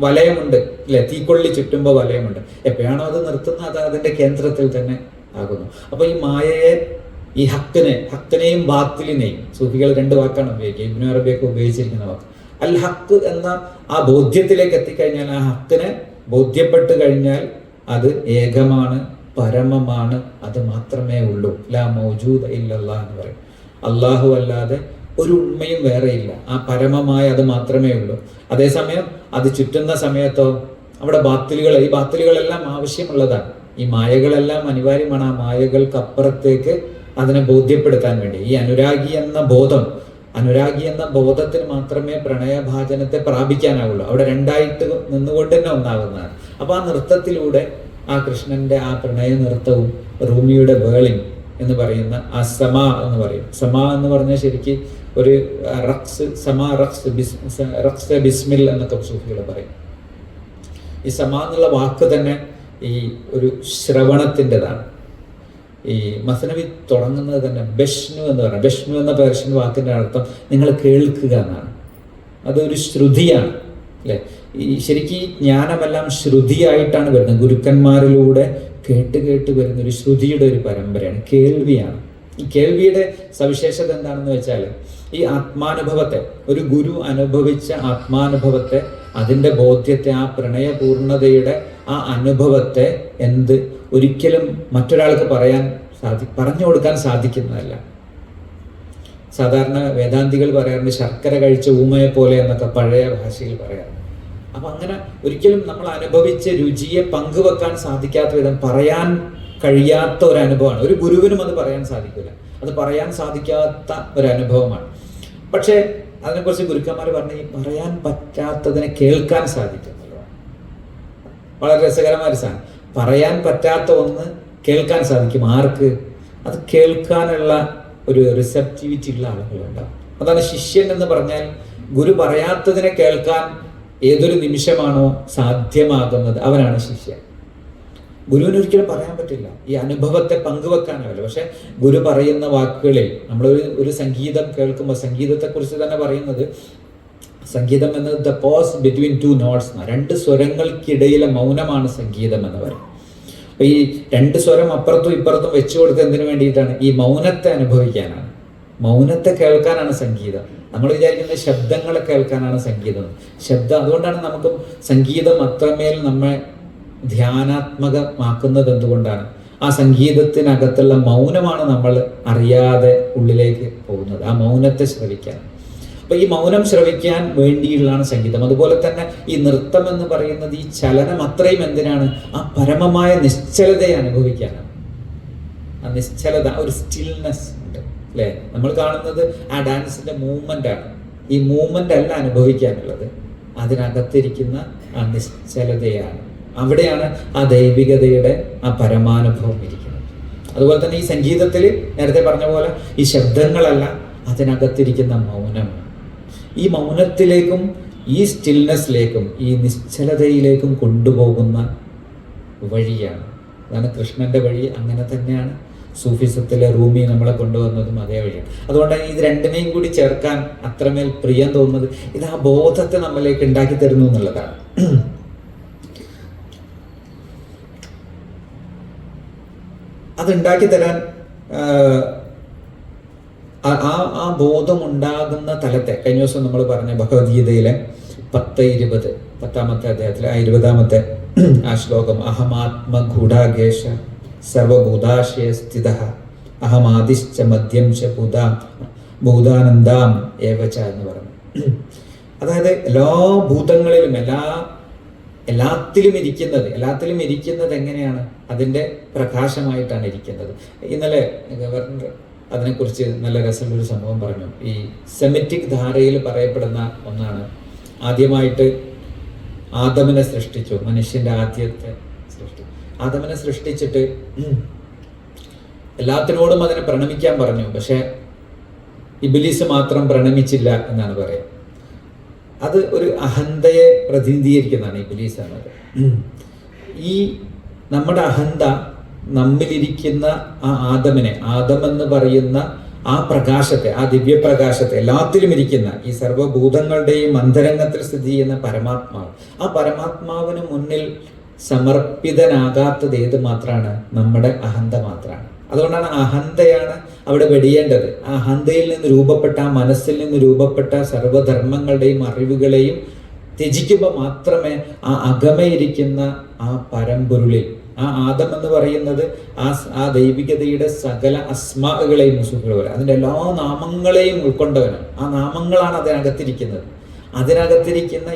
വലയമുണ്ട്, അല്ലെ, തീക്കൊള്ളി ചുറ്റുമ്പോൾ വലയമുണ്ട്. എപ്പോഴാണോ അത് നിർത്തുന്നത്, അത് അതിൻ്റെ കേന്ദ്രത്തിൽ തന്നെ ആകുന്നു. അപ്പൊ ഈ മായയെ, ഈ ഹക്കിനെയും ബാത്തിലിനെയും, സൂഫികൾ രണ്ട് വാക്കാണ് ഉപയോഗിക്കുക, ഇബ്നു അറബിയൊക്കെ ഉപയോഗിച്ചിരിക്കുന്ന വാക്ക്. അൽ ഹക്ക് എന്ന ആ ബോധ്യത്തിലേക്ക് എത്തിക്കഴിഞ്ഞാൽ, ആ ഹക്കിനെ ബോധ്യപ്പെട്ട് കഴിഞ്ഞാൽ അത് ഏകമാണ്, പരമമാണ്, അത് മാത്രമേ ഉള്ളൂ. ലാ മൗജൂദ ഇല്ലല്ലാഹ് എന്ന് പറയും. അള്ളാഹു അല്ലാതെ ഒരു ഉണ്മയും വേറെയില്ല. ആ പരമമായ അത് മാത്രമേ ഉള്ളൂ. അതേസമയം അത് ചുറ്റുന്ന സമയത്തോ അവിടെ ഈ ബാത്തിലുകളെല്ലാം ആവശ്യമുള്ളതാണ്. ഈ മായകളെല്ലാം അനിവാര്യമാണ്. ആ മായകൾക്ക് അപ്പുറത്തേക്ക് അതിനെ ബോധ്യപ്പെടുത്താൻ വേണ്ടി ഈ അനുരാഗി എന്ന ബോധത്തിന് മാത്രമേ പ്രണയഭാജനത്തെ പ്രാപിക്കാനാവുള്ളൂ. അവിടെ രണ്ടായിട്ട് നിന്നുകൊണ്ട് തന്നെ ഒന്നാകുന്നതാണ്. അപ്പൊ ആ നൃത്തത്തിലൂടെ ആ കൃഷ്ണന്റെ ആ പ്രണയ നൃത്തവും റൂമിയുടെ വേളിംഗ് എന്ന് പറയുന്ന ആ സമ എന്ന് പറയും. സമ എന്ന് പറഞ്ഞാൽ ശരിക്കും ഒരു റക്സ് ബിസ്മിൽ എന്നൊക്കെ സൂഫികൾ പറയും. ഈ സമ എന്നുള്ള വാക്ക് തന്നെ ഈ ഒരു ശ്രവണത്തിൻ്റെതാണ്. ഈ മസ്നവി തുടങ്ങുന്നത് തന്നെ ബഷ്ണു എന്ന് പറയുന്നത്. ബഷ്ണു എന്ന പേർഷ്യൻ വാക്കിൻ്റെ അർത്ഥം നിങ്ങൾ കേൾക്കുക എന്നാണ്. അതൊരു ശ്രുതിയാണ്, അല്ലെ. ഈ ശരിക്കും ജ്ഞാനമെല്ലാം ശ്രുതിയായിട്ടാണ് വരുന്നത്. ഗുരുക്കന്മാരിലൂടെ കേട്ട് വരുന്ന ഒരു ശ്രുതിയുടെ ഒരു പരമ്പരയാണ്, കേൾവിയാണ്. ഈ കേൾവിയുടെ സവിശേഷത എന്താണെന്ന് വെച്ചാൽ, ഈ ആത്മാനുഭവത്തെ, ഒരു ഗുരു അനുഭവിച്ച ആത്മാനുഭവത്തെ, അതിൻ്റെ ബോധ്യത്തെ, ആ പ്രണയപൂർണതയുടെ ആ അനുഭവത്തെ ഒരിക്കലും മറ്റൊരാൾക്ക് പറഞ്ഞു കൊടുക്കാൻ സാധിക്കുന്നതല്ല. സാധാരണ വേദാന്തികൾ പറയാറുണ്ട്, ശർക്കര കഴിച്ച ഊമയെ പോലെ എന്നൊക്കെ പഴയ ഭാഷയിൽ പറയാറുണ്ട്. അപ്പൊ അങ്ങനെ ഒരിക്കലും നമ്മൾ അനുഭവിച്ച രുചിയെ പങ്കുവെക്കാൻ സാധിക്കാത്ത വിധം പറയാൻ കഴിയാത്ത ഒരു അനുഭവമാണ്. ഒരു ഗുരുവിനും അത് പറയാൻ സാധിക്കില്ല. അത് പറയാൻ സാധിക്കാത്ത ഒരു അനുഭവമാണ്. പക്ഷെ അതിനെക്കുറിച്ച് ഗുരുക്കന്മാർ പറഞ്ഞ്, ഈ പറയാൻ പറ്റാത്തതിനെ കേൾക്കാൻ സാധിക്കുമല്ലോ. വളരെ രസകരമായ ഒരു സാധനം. പറയാൻ പറ്റാത്ത ഒന്ന് കേൾക്കാൻ സാധിക്കും. ആർക്ക്? അത് കേൾക്കാനുള്ള ഒരു റിസെപ്റ്റിവിറ്റി ഉള്ള ആളുകളുണ്ടാവും. അതാണ് ശിഷ്യൻ എന്ന് പറഞ്ഞാൽ. ഗുരു പറയാത്തതിനെ കേൾക്കാൻ ഏതൊരു നിമിഷമാണോ സാധ്യമാകുന്നത് അവനാണ് ശിഷ്യൻ. ഗുരുവിന് ഒരിക്കലും പറയാൻ പറ്റില്ല, ഈ അനുഭവത്തെ പങ്കുവെക്കാനാവില്ല. പക്ഷെ ഗുരു പറയുന്ന വാക്കുകളിൽ നമ്മൾ ഒരു സംഗീതം കേൾക്കുമ്പോൾ, സംഗീതത്തെക്കുറിച്ച് തന്നെ പറയുന്നത്, സംഗീതം എന്നത് the pause between two notes, രണ്ട് സ്വരങ്ങൾക്കിടയിലെ മൗനമാണ് സംഗീതം എന്ന് പറയും. അപ്പൊ ഈ രണ്ട് സ്വരം അപ്പുറത്തും ഇപ്പുറത്തും വെച്ചു കൊടുത്ത് എന്തിനു വേണ്ടിയിട്ടാണ്? ഈ മൗനത്തെ അനുഭവിക്കാനാണ്, മൗനത്തെ കേൾക്കാനാണ് സംഗീതം. നമ്മൾ വിചാരിക്കുന്നത് ശബ്ദങ്ങളെ കേൾക്കാനാണ് സംഗീതം. അതുകൊണ്ടാണ് നമുക്ക് സംഗീതം അത്രമേൽ നമ്മെ ധ്യാനാത്മകമാക്കുന്നത്. എന്തുകൊണ്ടാണ്? ആ സംഗീതത്തിനകത്തുള്ള മൗനമാണ് നമ്മൾ അറിയാതെ ഉള്ളിലേക്ക് പോകുന്നത്, ആ മൗനത്തെ ശ്രവിക്കാൻ. അപ്പൊ ഈ മൗനം ശ്രവിക്കാൻ വേണ്ടിയുള്ളതാണ് സംഗീതം. അതുപോലെ തന്നെ ഈ നൃത്തം എന്ന് പറയുന്നത്, ഈ ചലനം അത്രയും എന്തിനാണ്? ആ പരമമായ നിശ്ചലതയെ അനുഭവിക്കാനാണ്. ആ നിശ്ചലത, ഒരു സ്റ്റിൽനെസ് ഉണ്ട്, അല്ലേ? നമ്മൾ കാണുന്നത് ആ ഡാൻസിന്റെ മൂവ്മെന്റ് ആണ്. ഈ മൂവ്മെന്റ് അല്ല അനുഭവിക്കാനുള്ളത്, അതിനകത്തിരിക്കുന്ന ആ നിശ്ചലതയാണ്. അവിടെയാണ് ആ ദൈവികതയുടെ ആ പരമാനുഭവം ഇരിക്കുന്നത്. അതുപോലെ തന്നെ ഈ സംഗീതത്തിൽ നേരത്തെ പറഞ്ഞ പോലെ ഈ ശബ്ദങ്ങളല്ല, അതിനകത്തിരിക്കുന്ന മൗനമാണ്. ഈ മൗനത്തിലേക്കും ഈ സ്റ്റിൽനെസ്സിലേക്കും ഈ നിശ്ചലതയിലേക്കും കൊണ്ടുപോകുന്ന വഴിയാണ്. അതാണ് കൃഷ്ണന്റെ വഴി. അങ്ങനെ തന്നെയാണ് സൂഫിസത്തിലെ റൂമി നമ്മളെ കൊണ്ടുവന്നതും അതേ വഴിയാണ്. അതുകൊണ്ടാണ് ഇത് രണ്ടിനെയും കൂടി ചേർക്കാൻ അത്രമേൽ പ്രിയം തോന്നുന്നത്. ഇത് ആ ബോധത്തെ നമ്മളിലേക്ക് ഉണ്ടാക്കി തരുന്നു എന്നുള്ളതാണ്. അതുണ്ടാക്കി തരാൻ ആ ബോധം ഉണ്ടാകുന്ന തലത്തെ, കഴിഞ്ഞ ദിവസം നമ്മൾ പറഞ്ഞ ഭഗവത്ഗീതയിലെ 10-20 10-ാമത്തെ അധ്യായത്തിലെ 20-ാമത്തെ ആ ശ്ലോകം, അഹമാത്മഗൂഢാകേശ സർവഭൂതാശയ സ്ഥിത അഹമാദിശ്ച മദ്യം ച ഭൂതാനന്ദാം ഏവച എന്ന് പറഞ്ഞു. അതായത് എല്ലാ ഭൂതങ്ങളിലും എല്ലാത്തിലും ഇരിക്കുന്നത് എങ്ങനെയാണ്? അതിൻ്റെ പ്രകാശമായിട്ടാണ് ഇരിക്കുന്നത്. ഇന്നലെ ഗവർണർ അതിനെക്കുറിച്ച് നല്ല രസമുള്ളൊരു സംഭവം പറഞ്ഞു. ഈ സെമിറ്റിക് ധാരയിൽ പറയപ്പെടുന്ന ഒന്നാണ്, ആദ്യമായിട്ട് ആദമിനെ സൃഷ്ടിച്ചു, മനുഷ്യൻ്റെ ആദ്യത്തെ സൃഷ്ടി. ആദമിനെ സൃഷ്ടിച്ചിട്ട് എല്ലാത്തിനോടും അതിനെ പ്രണമിക്കാൻ പറഞ്ഞു. പക്ഷെ ഇബ്ലീസ് മാത്രം പ്രണമിച്ചില്ല എന്നാണ് പറയുക. അത് ഒരു അഹന്തയെ പ്രതിനിധീകരിക്കുന്നതാണ് ഇബ്ലീസ് എന്നത്. ഈ നമ്മുടെ അഹന്ത നമ്മിലിരിക്കുന്ന ആ ആദം എന്ന് പറയുന്ന ആ പ്രകാശത്തെ, ആ ദിവ്യപ്രകാശത്തെ, എല്ലാത്തിലും ഇരിക്കുന്ന ഈ സർവ്വഭൂതങ്ങളുടെയും അന്തരംഗത്തിൽ സ്ഥിതി ചെയ്യുന്ന പരമാത്മാവ്, ആ പരമാത്മാവിന് മുന്നിൽ സമർപ്പിതനാകാത്തത് ഏത് മാത്രമാണ്? നമ്മുടെ അഹന്ത മാത്രമാണ്. അതുകൊണ്ടാണ് അഹന്തയാണ് അവിടെ വെടിയേണ്ടത്. ആ അഹന്തയിൽ നിന്ന് രൂപപ്പെട്ട, ആ മനസ്സിൽ നിന്ന് രൂപപ്പെട്ട സർവ്വധർമ്മങ്ങളുടെയും അറിവുകളെയും ത്യജിക്കുമ്പോൾ മാത്രമേ ആ അകമയിരിക്കുന്ന ആ പരമ്പൊരുളിൽ, ആ ആദം എന്ന് പറയുന്നത് ആ ദൈവികതയുടെ സകല അസ്മാകളെയും സുഖകളെ, അതിൻ്റെ എല്ലാ നാമങ്ങളെയും ഉൾക്കൊണ്ടവനാണ്. ആ നാമങ്ങളാണ് അതിനകത്തിരിക്കുന്നത്. അതിനകത്തിരിക്കുന്ന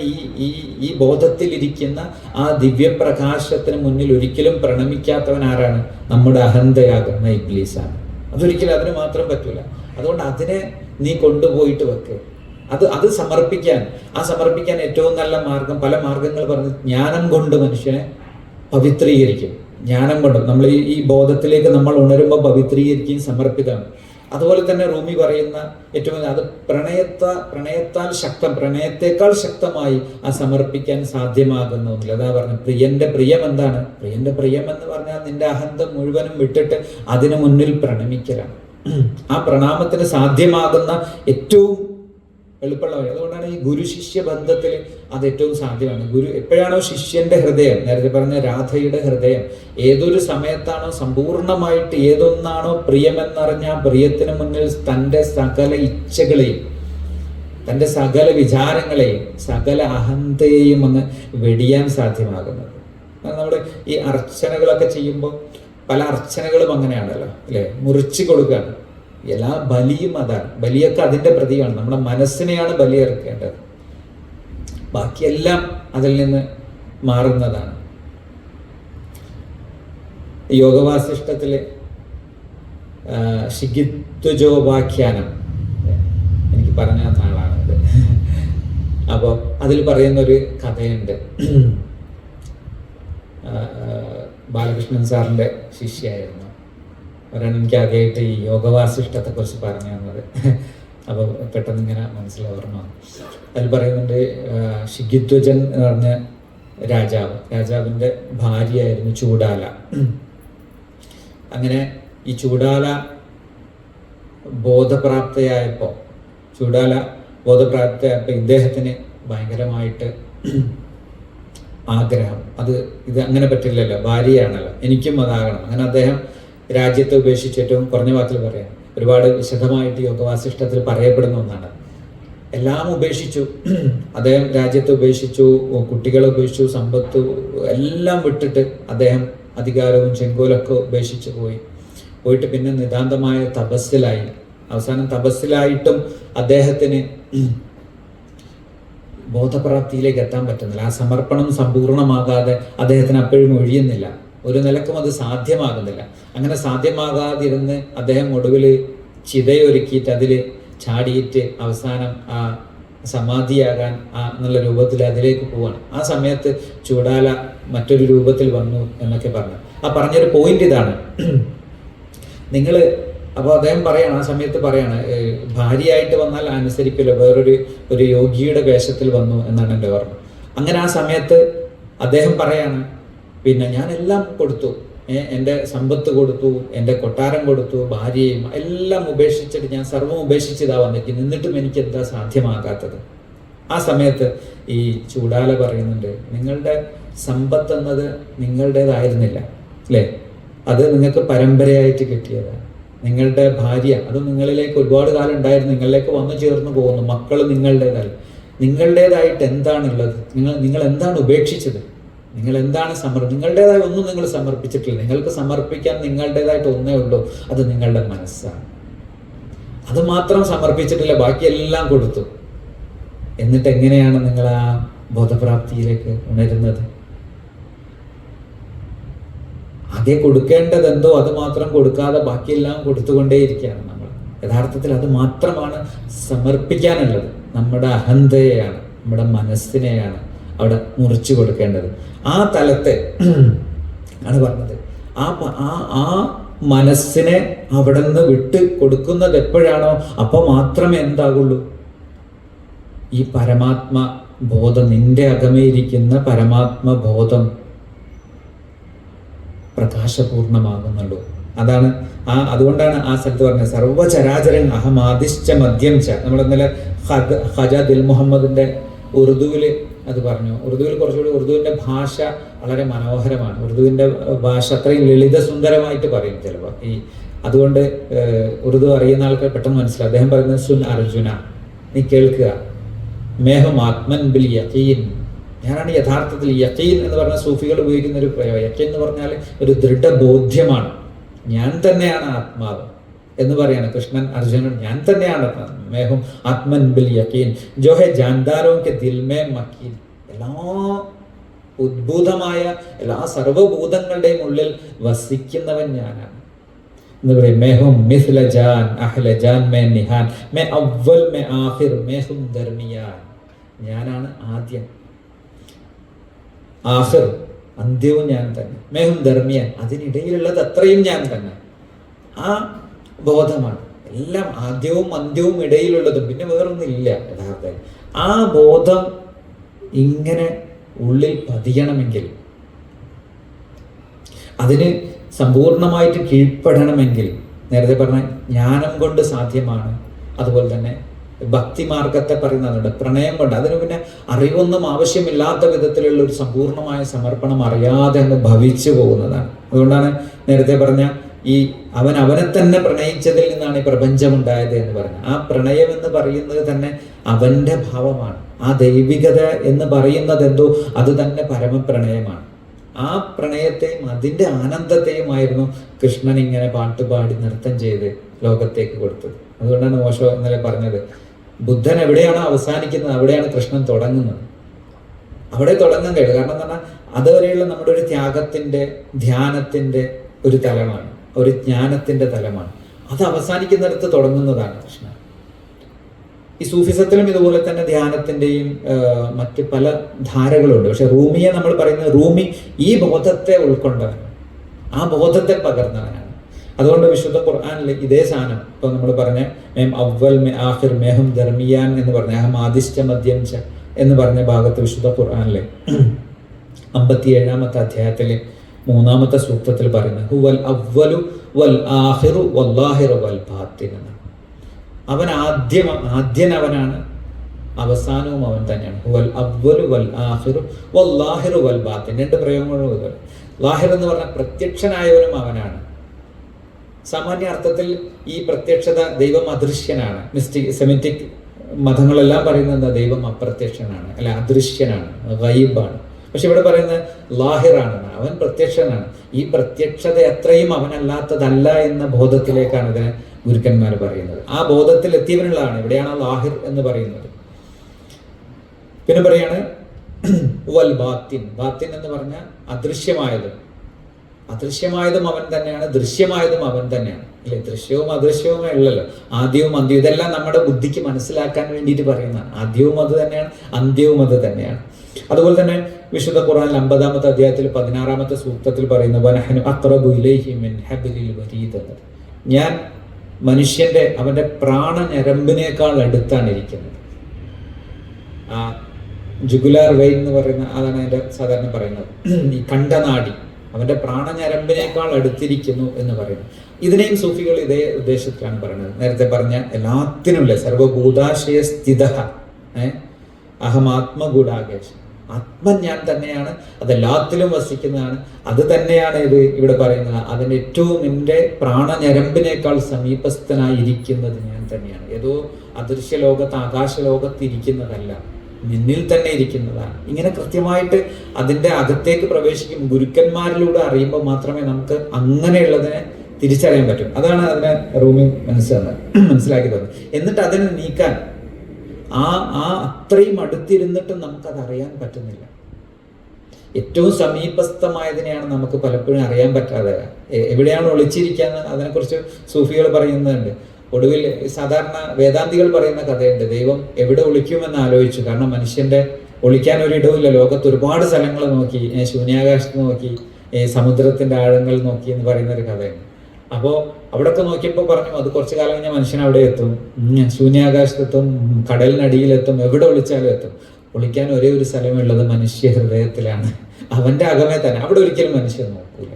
ഈ ബോധത്തിലിരിക്കുന്ന ആ ദിവ്യപ്രകാശത്തിന് മുന്നിൽ ഒരിക്കലും പ്രണമിക്കാത്തവൻ ആരാണ്? നമ്മുടെ അഹന്തയാകുന്ന ഇബ്ലീസാണ്. അതൊരിക്കലും അതിന് മാത്രം പറ്റൂല. അതുകൊണ്ട് അതിനെ നീ കൊണ്ടുപോയിട്ട് വെക്ക്. അത് സമർപ്പിക്കാൻ ഏറ്റവും നല്ല മാർഗം, പല മാർഗങ്ങൾ പറഞ്ഞ്, ജ്ഞാനം കൊണ്ട് മനുഷ്യനെ പവിത്രീകരിക്കും. ജ്ഞാനം കൊണ്ട് നമ്മൾ ഈ ബോധത്തിലേക്ക് നമ്മൾ ഉണരുമ്പോൾ പവിത്രീകരിക്കുകയും സമർപ്പിതമാണ്. അതുപോലെ തന്നെ റൂമി പറയുന്ന ഏറ്റവും അത് പ്രണയത്തേക്കാൾ ശക്തമായി ആ സമർപ്പിക്കാൻ സാധ്യമാകുന്ന ഒന്നില്ല. അതാ പറഞ്ഞു, പ്രിയന്റെ പ്രിയം എന്താണ്? പ്രിയന്റെ പ്രിയം എന്ന് പറഞ്ഞാൽ നിന്റെ അഹന്ത മുഴുവനും വിട്ടിട്ട് അതിനു മുന്നിൽ പ്രണമിക്കലാണ്. ആ പ്രണാമത്തിന് സാധ്യമാകുന്ന ഏറ്റവും എളുപ്പമുള്ള വഴി. അതുകൊണ്ടാണ് ഈ ഗുരു ശിഷ്യ ബന്ധത്തിൽ അത് ഏറ്റവും സാധ്യമാണ്. ഗുരു എപ്പോഴാണോ ശിഷ്യന്റെ ഹൃദയം, നേരത്തെ പറഞ്ഞ രാധയുടെ ഹൃദയം ഏതൊരു സമയത്താണോ സമ്പൂർണമായിട്ട് ഏതൊന്നാണോ പ്രിയമെന്നറിഞ്ഞ ആ പ്രിയത്തിന് മുന്നിൽ തൻ്റെ സകല ഇച്ഛകളെയും, തൻ്റെ സകല വിചാരങ്ങളെയും, സകല അഹന്തയെയും അങ്ങ് വെടിയാൻ സാധ്യമാകുന്നത്. നമ്മൾ ഈ അർച്ചനകളൊക്കെ ചെയ്യുമ്പോൾ പല അർച്ചനകളും അങ്ങനെയാണല്ലോ, അല്ലേ? മുറിച്ചു കൊടുക്കുകയാണ്. എല്ലാ ബലിയും അതാണ്. ബലിയൊക്കെ അതിൻ്റെ പ്രതിയാണ്. നമ്മുടെ മനസ്സിനെയാണ് ബലിയെറുക്കേണ്ടത്. ബാക്കിയെല്ലാം അതിൽ നിന്ന് മാറുന്നതാണ്. യോഗവാസിഷ്ടത്തിലെ ശിഖിത്വജോപാഖ്യാനം എനിക്ക് പറഞ്ഞ നാളാണിത്. അപ്പോൾ അതിൽ പറയുന്നൊരു കഥയുണ്ട്. ബാലകൃഷ്ണൻ സാറിൻ്റെ ശിഷ്യായിരുന്നു ഒരാണ് എനിക്ക് ആദ്യമായിട്ട് ഈ യോഗവാസിഷ്ടത്തെക്കുറിച്ച് പറഞ്ഞു തന്നത്. അപ്പോൾ പെട്ടെന്ന് ഇങ്ങനെ മനസ്സിലോർമ്മ. അതിൽ പറയുന്നുണ്ട്, ശിഖിധ്വജൻ എന്ന് പറഞ്ഞ രാജാവിൻ്റെ ഭാര്യയായിരുന്നു ചൂടാല. അങ്ങനെ ഈ ചൂടാല ബോധപ്രാപ്തയായപ്പോൾ ഇദ്ദേഹത്തിന് ഭയങ്കരമായിട്ട് ആഗ്രഹം, ഇത് അങ്ങനെ പറ്റില്ലല്ലോ, ഭാര്യയാണല്ലോ, എനിക്കും അതാകണം. അങ്ങനെ അദ്ദേഹം രാജ്യത്തെ ഉപേക്ഷിച്ച്, ഏറ്റവും കുറഞ്ഞ വാക്കിൽ പറയാം, ഒരുപാട് വിശദമായിട്ട് യോഗവാസിഷ്ടത്തിൽ പറയപ്പെടുന്ന ഒന്നാണ്, എല്ലാം ഉപേക്ഷിച്ചു. അദ്ദേഹം രാജ്യത്തെ ഉപേക്ഷിച്ചു, കുട്ടികളെ ഉപേക്ഷിച്ചു, സമ്പത്ത് എല്ലാം വിട്ടിട്ട് അദ്ദേഹം അധികാരവും ചെങ്കോലൊക്കെ ഉപേക്ഷിച്ച് പോയിട്ട് പിന്നെ നിതാന്തമായ തപസ്സിലായി. അവസാനം തപസ്സിലായിട്ടും അദ്ദേഹത്തിന് ബോധപ്രാപ്തിയിലേക്ക് എത്താൻ പറ്റുന്നില്ല. ആ സമർപ്പണം സമ്പൂർണ്ണമാകാതെ അദ്ദേഹത്തിന് അപ്പോഴും ഒഴിയുന്നില്ല. ഒരു നിലക്കും അത് സാധ്യമാകുന്നില്ല. അങ്ങനെ സാധ്യമാകാതിരുന്ന് അദ്ദേഹം ഒടുവിൽ ചിതയൊരുക്കിയിട്ട് അതിൽ ചാടിയിട്ട് അവസാനം ആ സമാധിയാകാൻ എന്നുള്ള രൂപത്തിൽ അതിലേക്ക് പോവാണ്. ആ സമയത്ത് ചൂടാല മറ്റൊരു രൂപത്തിൽ വന്നു എന്നൊക്കെ പറഞ്ഞു. ആ പറഞ്ഞൊരു പോയിന്റ് ഇതാണ്. അപ്പോൾ അദ്ദേഹം പറയാണ്, ആ സമയത്ത് പറയാണ്, ഭാര്യയായിട്ട് വന്നാൽ അനുസരിക്കില്ല, വേറൊരു യോഗിയുടെ വേഷത്തിൽ വന്നു എന്നാണ് എൻ്റെ ഓർമ്മ. അങ്ങനെ ആ സമയത്ത് അദ്ദേഹം പറയാണ്, പിന്നെ ഞാനെല്ലാം കൊടുത്തു, എൻ്റെ സമ്പത്ത് കൊടുത്തു, എൻ്റെ കൊട്ടാരം കൊടുത്തു, ഭാര്യയും എല്ലാം ഉപേക്ഷിച്ചിട്ട് ഞാൻ സർവ്വം ഉപേക്ഷിച്ചിതാ വന്നിട്ട്, എന്നിട്ടും എനിക്ക് എന്താ സാധ്യമാകാത്തത്? ആ സമയത്ത് ഈ ചൂടാല പറയുന്നുണ്ട്, നിങ്ങളുടെ സമ്പത്ത് എന്നത് നിങ്ങളുടേതായിരുന്നില്ല, അല്ലേ? അത് നിങ്ങൾക്ക് പരമ്പരയായിട്ട് കിട്ടിയതാണ്. നിങ്ങളുടെ ഭാര്യ അത് നിങ്ങളിലേക്ക് ഒരുപാട് കാലം ഉണ്ടായിരുന്നു, നിങ്ങളിലേക്ക് വന്നു ചേർന്ന് പോകുന്നു. മക്കൾ നിങ്ങളുടേതായി. നിങ്ങളുടേതായിട്ട് എന്താണുള്ളത്? നിങ്ങൾ എന്താണ് ഉപേക്ഷിച്ചത്? നിങ്ങൾ എന്താണ് നിങ്ങളുടേതായി ഒന്നും നിങ്ങൾ സമർപ്പിച്ചിട്ടില്ല. നിങ്ങൾക്ക് സമർപ്പിക്കാൻ നിങ്ങളുടേതായിട്ട് ഒന്നേ ഉള്ളൂ, അത് നിങ്ങളുടെ മനസ്സാണ്. അത് മാത്രം സമർപ്പിച്ചിട്ടില്ല, ബാക്കിയെല്ലാം കൊടുത്തു. എന്നിട്ട് എങ്ങനെയാണ് നിങ്ങൾ ആ ബോധപ്രാപ്തിയിലേക്ക് ഉണരുന്നത്? ആകെ കൊടുക്കേണ്ടത് എന്തോ അത് മാത്രം കൊടുക്കാതെ ബാക്കിയെല്ലാം കൊടുത്തുകൊണ്ടേയിരിക്കുകയാണ് നമ്മൾ. യഥാർത്ഥത്തിൽ അത് മാത്രമാണ് സമർപ്പിക്കാനുള്ളത്. നമ്മുടെ അഹന്തയെയാണ്, നമ്മുടെ മനസ്സിനെയാണ് അവിടെ മുറിച്ചു കൊടുക്കേണ്ടത്. ആ തലത്തെ ആണ് പറഞ്ഞത്. ആ മനസ്സിനെ അവിടെ നിന്ന് വിട്ട് കൊടുക്കുന്നത് എപ്പോഴാണോ അപ്പോൾ മാത്രമേ എന്താകുള്ളൂ, ഈ പരമാത്മ ബോധം, നിന്റെ അകമേയിരിക്കുന്ന പരമാത്മ ബോധം പ്രകാശപൂർണമാകുന്നുള്ളൂ. അതുകൊണ്ടാണ് ആ സ്ഥലത്ത് പറഞ്ഞത് സർവചരാചരൻ അഹമാദിശ്ച മദ്യം ച. നമ്മൾ ഇന്നലെ ഖജ ദിൽ മുഹമ്മദിന്റെ ഉറുദുവിൽ അത് പറഞ്ഞു. കുറച്ചുകൂടി ഉറുദുവിന്റെ ഭാഷ വളരെ മനോഹരമാണ്. ഉറുദുവിന്റെ ഭാഷ അത്രയും ലളിത സുന്ദരമായിട്ട് പറയും ചിലപ്പോൾ. അതുകൊണ്ട് ഉറുദു അറിയുന്ന ആൾക്ക് പെട്ടെന്ന് മനസ്സിലാവും. അദ്ദേഹം പറയുന്നത് സുൻ അർജുന, നീ കേൾക്കുക, മേഹം ആത്മൻ ബിൽ യഖീൻ, ഞാനാണ് യഥാർത്ഥത്തിൽ. യഖീൻ എന്ന് പറഞ്ഞ സൂഫികൾ ഉപയോഗിക്കുന്ന ഒരു പ്രയോഗം. യഖീൻ എന്ന് പറഞ്ഞാൽ ഒരു ദൃഢബോധ്യമാണ്. ഞാൻ തന്നെയാണ് ആത്മാവ് എന്ന് പറയാണ് കൃഷ്ണൻ അർജുനൻ. ഞാൻ തന്നെയാണ് മേഹും ആത്മൻ ബിൽ യഖീൻ ജോ ഹെ ജാൻദാരോ കെ ദിൽ മേ മക്കീൻ. എല്ലാ ഉദ്ഭൂതമായ എല്ലാ സർവഭൂതങ്ങളുടെയും ഉള്ളിൽ വസിക്കുന്നവൻ ഞാനാണ് എന്ന് പറയും. മേഹും മിസ്ല ജാൻ അഹ്ല ജാൻ മേ നിഹാൻ മേ അവൽ മേ ആഖിർ മേഹും ദർമിയാൻ. ഞാനാണ് ആദ്യം, ആഖിർ അന്ത്യവും ഞാൻ തന്നെ, മേഹും ദർമിയാൻ അതിനിടയിലുള്ളത് അത്രയും ഞാൻ തന്നെ. ആ ബോധമാണ് എല്ലാം, ആദ്യവും അന്ത്യവും ഇടയിലുള്ളതും, പിന്നെ വേറൊന്നില്ല യഥാർത്ഥത്തിൽ. ആ ബോധം ഇങ്ങനെ ഉള്ളിൽ പതിയണമെങ്കിൽ, അതിന് സമ്പൂർണമായിട്ട് കീഴ്പ്പെടണമെങ്കിൽ നേരത്തെ പറഞ്ഞ ജ്ഞാനം കൊണ്ട് സാധ്യമാണ്. അതുപോലെ തന്നെ ഭക്തിമാർഗത്തെ പറയുന്നുണ്ട്, പ്രണയം കൊണ്ട്. അതിന് പിന്നെ അറിവൊന്നും ആവശ്യമില്ലാത്ത വിധത്തിലുള്ള ഒരു സമ്പൂർണമായ സമർപ്പണം അറിയാതെ അങ്ങ് ഭവിച്ചു പോകുന്നതാണ്. അതുകൊണ്ടാണ് നേരത്തെ പറഞ്ഞ അവനെ തന്നെ പ്രണയിച്ചതിൽ നിന്നാണ് ഈ പ്രപഞ്ചമുണ്ടായത് എന്ന് പറഞ്ഞത്. ആ പ്രണയം എന്ന് പറയുന്നത് തന്നെ അവന്റെ ഭാവമാണ്. ആ ദൈവികത എന്ന് പറയുന്നത് എന്തോ അത് തന്നെ പരമപ്രണയമാണ്. ആ പ്രണയത്തെയും അതിൻ്റെ ആനന്ദത്തെയുമായിരുന്നു കൃഷ്ണൻ ഇങ്ങനെ പാട്ടുപാടി നൃത്തം ചെയ്ത് ലോകത്തേക്ക് കൊടുത്തത്. അതുകൊണ്ടാണ് ഓഷോ ഇന്നലെ പറഞ്ഞത്, ബുദ്ധൻ എവിടെയാണോ അവസാനിക്കുന്നത് അവിടെയാണ് കൃഷ്ണൻ തുടങ്ങുന്നത്. അവിടെ തുടങ്ങാൻ കഴിയും. കാരണം എന്താ പറഞ്ഞാൽ അതുവരെയുള്ള നമ്മുടെ ഒരു ത്യാഗത്തിന്റെ, ധ്യാനത്തിന്റെ ഒരു തലമാണ്, ഒരു ജ്ഞാനത്തിന്റെ തലമാണ്. അത് അവസാനിക്കുന്നിടത്ത് തുടങ്ങുന്നതാണ് കൃഷ്ണൻ. ഈ സൂഫിസത്തിലും ഇതുപോലെ തന്നെ ധ്യാനത്തിന്റെയും മറ്റ് പല ധാരകളുണ്ട്. പക്ഷെ റൂമിയെ നമ്മൾ പറയുന്നത്, റൂമി ഈ ബോധത്തെ ഉൾക്കൊണ്ടവനാണ്, ആ ബോധത്തെ പകർന്നവനാണ്. അതുകൊണ്ട് വിശുദ്ധ ഖുർആനിൽ ഇതേ സാധനം ഇപ്പൊ നമ്മൾ പറഞ്ഞ മേം അവൽ മേ ആഖിർ മേഹും ദർമിയാൻ എന്ന് പറഞ്ഞ അഹം ആദിശ്ച മദ്യം ച എന്ന് പറഞ്ഞ ഭാഗത്ത് വിശുദ്ധ ഖുർആനിലെ 57-ാമത്തെ അധ്യായത്തിലെ 3-ാമത്തെ സൂക്തത്തിൽ പറയുന്നത് ഹുവൽ അവ്വലു വൽ ആഖിറു വല്ലാഹിറു വൽ ബാത്തിൻ എന്നാണ്. അവൻ ആദ്യൻ അവനാണ്, അവസാനവും അവൻ തന്നെയാണ്. ഹുവൽ അവ്വലു വൽ ആഖിറു വല്ലാഹിറു വൽ ബാത്തിൻ. രണ്ട് പ്രയോഗങ്ങളും ഇതുപോലെ. ലാഹിർ എന്ന് പറഞ്ഞാൽ പ്രത്യക്ഷനായവനും അവനാണ്. സാമാന്യ അർത്ഥത്തിൽ ഈ പ്രത്യക്ഷത ദൈവം അദൃശ്യനാണ്. സെമിറ്റിക് മതങ്ങളെല്ലാം പറയുന്നത് ദൈവം അപ്രത്യക്ഷനാണ്, അല്ല അദൃശ്യനാണ്, ഗൈബാണ്. പക്ഷെ ഇവിടെ പറയുന്നത് ലാഹിറാണ്, അവൻ പ്രത്യക്ഷനാണ്. ഈ പ്രത്യക്ഷത എത്രയും അവനല്ലാത്തതല്ല എന്ന ബോധത്തിലേക്കാണ് ഇതിനെ ഗുരുക്കന്മാർ പറയുന്നത്. ആ ബോധത്തിൽ എത്തിയവനുള്ളതാണ് ഇവിടെയാണ് ലാഹിർ എന്ന് പറയുന്നത്. പിന്നെ പറയാണ് വൽ ബാത്തിൻ. ബാത്തിൻ എന്ന് പറഞ്ഞാൽ അദൃശ്യമായതും അവൻ തന്നെയാണ്, ദൃശ്യമായതും അവൻ തന്നെയാണ്. അല്ലെ, ദൃശ്യവും അദൃശ്യവും അല്ലല്ലോ. ആദ്യവും അന്ത്യവും ഇതെല്ലാം നമ്മുടെ ബുദ്ധിക്ക് മനസ്സിലാക്കാൻ വേണ്ടിയിട്ട് പറയുന്നതാണ്. ആദ്യവും അത് തന്നെയാണ്, അന്ത്യവും അത് തന്നെയാണ്. അതുപോലെ തന്നെ വിശുദ്ധ ഖുർആനിൽ 50-ാമത്തെ അധ്യായത്തിൽ 16-ാമത്തെ സൂക്തത്തിൽ പറയുന്ന വനഹ്നു അഖ്റബു ഇലൈഹി മിൻ ഹബ്ലിൽ വരീദ് എന്നത്, ഞാൻ മനുഷ്യന്റെ അവന്റെ പ്രാണഞരമ്പിനേക്കാൾ അടുത്താണ് ഇരിക്കുന്നത്. ആ ജുഗുലാർ വെയിൻ എന്ന് പറയുന്ന അതാണ് അതിന്റെ സാധാരണ പറയുന്നത്. ഈ കണ്ഠനാടി അവന്റെ പ്രാണഞരമ്പിനേക്കാൾ അടുത്തിരിക്കുന്നു എന്ന് പറയുന്നു. ഇതിനെയും സൂഫികൾ ഇതേ ഉദ്ദേശത്തിലാണ് പറയുന്നത്. നേരത്തെ പറഞ്ഞ എല്ലാത്തിനുമില്ല സർവഭൂതാശയ സ്ഥിത അഹമാത്മഗുഡാകേശ, ആത്മൻ ഞാൻ തന്നെയാണ്, അതെല്ലാത്തിലും വസിക്കുന്നതാണ്. അത് തന്നെയാണ് ഇത് ഇവിടെ പറയുന്നത്. അതിൻ്റെ ഏറ്റവും നിന്റെ പ്രാണഞരമ്പിനേക്കാൾ സമീപസ്ഥനായിരിക്കുന്നത് ഞാൻ തന്നെയാണ്. ഏതോ അദൃശ്യ ലോകത്ത്, ആകാശ ലോകത്ത് ഇരിക്കുന്നതല്ല, നിന്നിൽ തന്നെ ഇരിക്കുന്നതാണ്. ഇങ്ങനെ കൃത്യമായിട്ട് അതിൻ്റെ അകത്തേക്ക് പ്രവേശിക്കും. ഗുരുക്കന്മാരിലൂടെ അറിയുമ്പോൾ മാത്രമേ നമുക്ക് അങ്ങനെയുള്ളതിനെ തിരിച്ചറിയാൻ പറ്റും. അതാണ് അതിനെ റൂമി മനസ്സിലാക്കി തന്നത്. എന്നിട്ട് അതിനെ നീക്കാൻ ആ അത്രയും അടുത്തിരുന്നിട്ടും നമുക്കത് അറിയാൻ പറ്റുന്നില്ല. ഏറ്റവും സമീപസ്ഥമായതിനെയാണ് നമുക്ക് പലപ്പോഴും അറിയാൻ പറ്റാതെ. എവിടെയാണ് ഒളിച്ചിരിക്കാന്ന് അതിനെക്കുറിച്ച് സൂഫികൾ പറയുന്നുണ്ട്. ഒടുവിൽ സാധാരണ വേദാന്തികൾ പറയുന്ന കഥയുണ്ട്. ദൈവം എവിടെ ഒളിക്കുമെന്ന് ആലോചിച്ചു. കാരണം മനുഷ്യന്റെ ഒളിക്കാൻ ഒരിടവുമില്ല. ലോകത്ത് ഒരുപാട് സ്ഥലങ്ങൾ നോക്കി, ശൂന്യാകാശത്ത് നോക്കി, സമുദ്രത്തിന്റെ ആഴങ്ങൾ നോക്കി എന്ന് പറയുന്ന ഒരു കഥയുണ്ട്. അപ്പോൾ അവിടെയൊക്കെ നോക്കിയപ്പോൾ പറഞ്ഞു, അത് കുറച്ചു കാലം കഴിഞ്ഞാൽ മനുഷ്യൻ അവിടെ എത്തും, ശൂന്യാകാശത്തെത്തും, കടലിനടിയിലെത്തും, എവിടെ ഒളിച്ചാലും എത്തും. ഒളിക്കാൻ ഒരേ ഒരു സ്ഥലമുള്ളത് മനുഷ്യ ഹൃദയത്തിലാണ്, അവന്റെ അകമേ തന്നെ. അവിടെ ഒരിക്കലും മനുഷ്യൻ നോക്കൂല,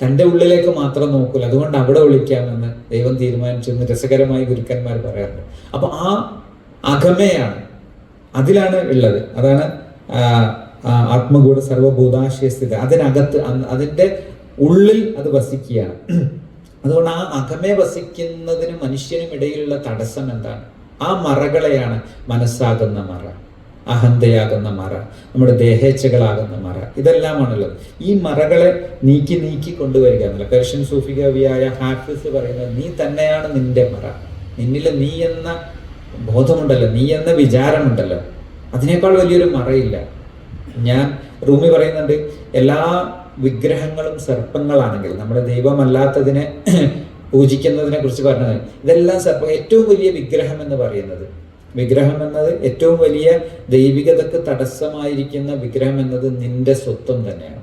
തൻ്റെ ഉള്ളിലേക്ക് മാത്രം നോക്കൂല. അതുകൊണ്ട് അവിടെ ഒളിക്കാമെന്ന് ദൈവം തീരുമാനിച്ചു എന്ന് രസകരമായി ഗുരുക്കന്മാർ പറയാറുണ്ട്. അപ്പൊ ആ അകമയാണ്, അതിലാണ് ഉള്ളത്. അതാണ് ആത്മഗൂഢ സർവഭൂതാശയ സ്ഥിതി. അതിനകത്ത്, അതിൻ്റെ ഉള്ളിൽ അത് വസിക്കുകയാണ്. അതുകൊണ്ട് ആ അകമേ വസിക്കുന്നതിന് മനുഷ്യനും ഇടയിലുള്ള തടസ്സം എന്താണ്? ആ മറകളെയാണ് മനസ്സാകുന്ന മറ, അഹന്തയാകുന്ന മറ, നമ്മുടെ ദേഹേച്ഛകളാകുന്ന മറ, ഇതെല്ലാമാണുള്ളത്. ഈ മറകളെ നീക്കി കൊണ്ടുവരിക എന്നല്ല. പേർഷ്യൻ സൂഫി കവിയായ ഹാഫിസ് പറയുന്നത്, നീ തന്നെയാണ് നിന്റെ മറ. നിന്നിൽ നീ എന്ന ബോധമുണ്ടല്ലോ, നീ എന്ന വിചാരമുണ്ടല്ലോ, അതിനേക്കാൾ വലിയൊരു മറയില്ല. റൂമി പറയുന്നുണ്ട്, എല്ലാ വിഗ്രഹങ്ങളും സർപ്പങ്ങളാണെങ്കിൽ, നമ്മുടെ ദൈവമല്ലാത്തതിനെ പൂജിക്കുന്നതിനെ കുറിച്ച് പറഞ്ഞത്, ഇതെല്ലാം സർപ്പം. ഏറ്റവും വലിയ വിഗ്രഹം എന്നത് ഏറ്റവും വലിയ ദൈവികതക്ക് തടസ്സമായിരിക്കുന്ന വിഗ്രഹം എന്നത് നിന്റെ സ്വത്വം തന്നെയാണ്.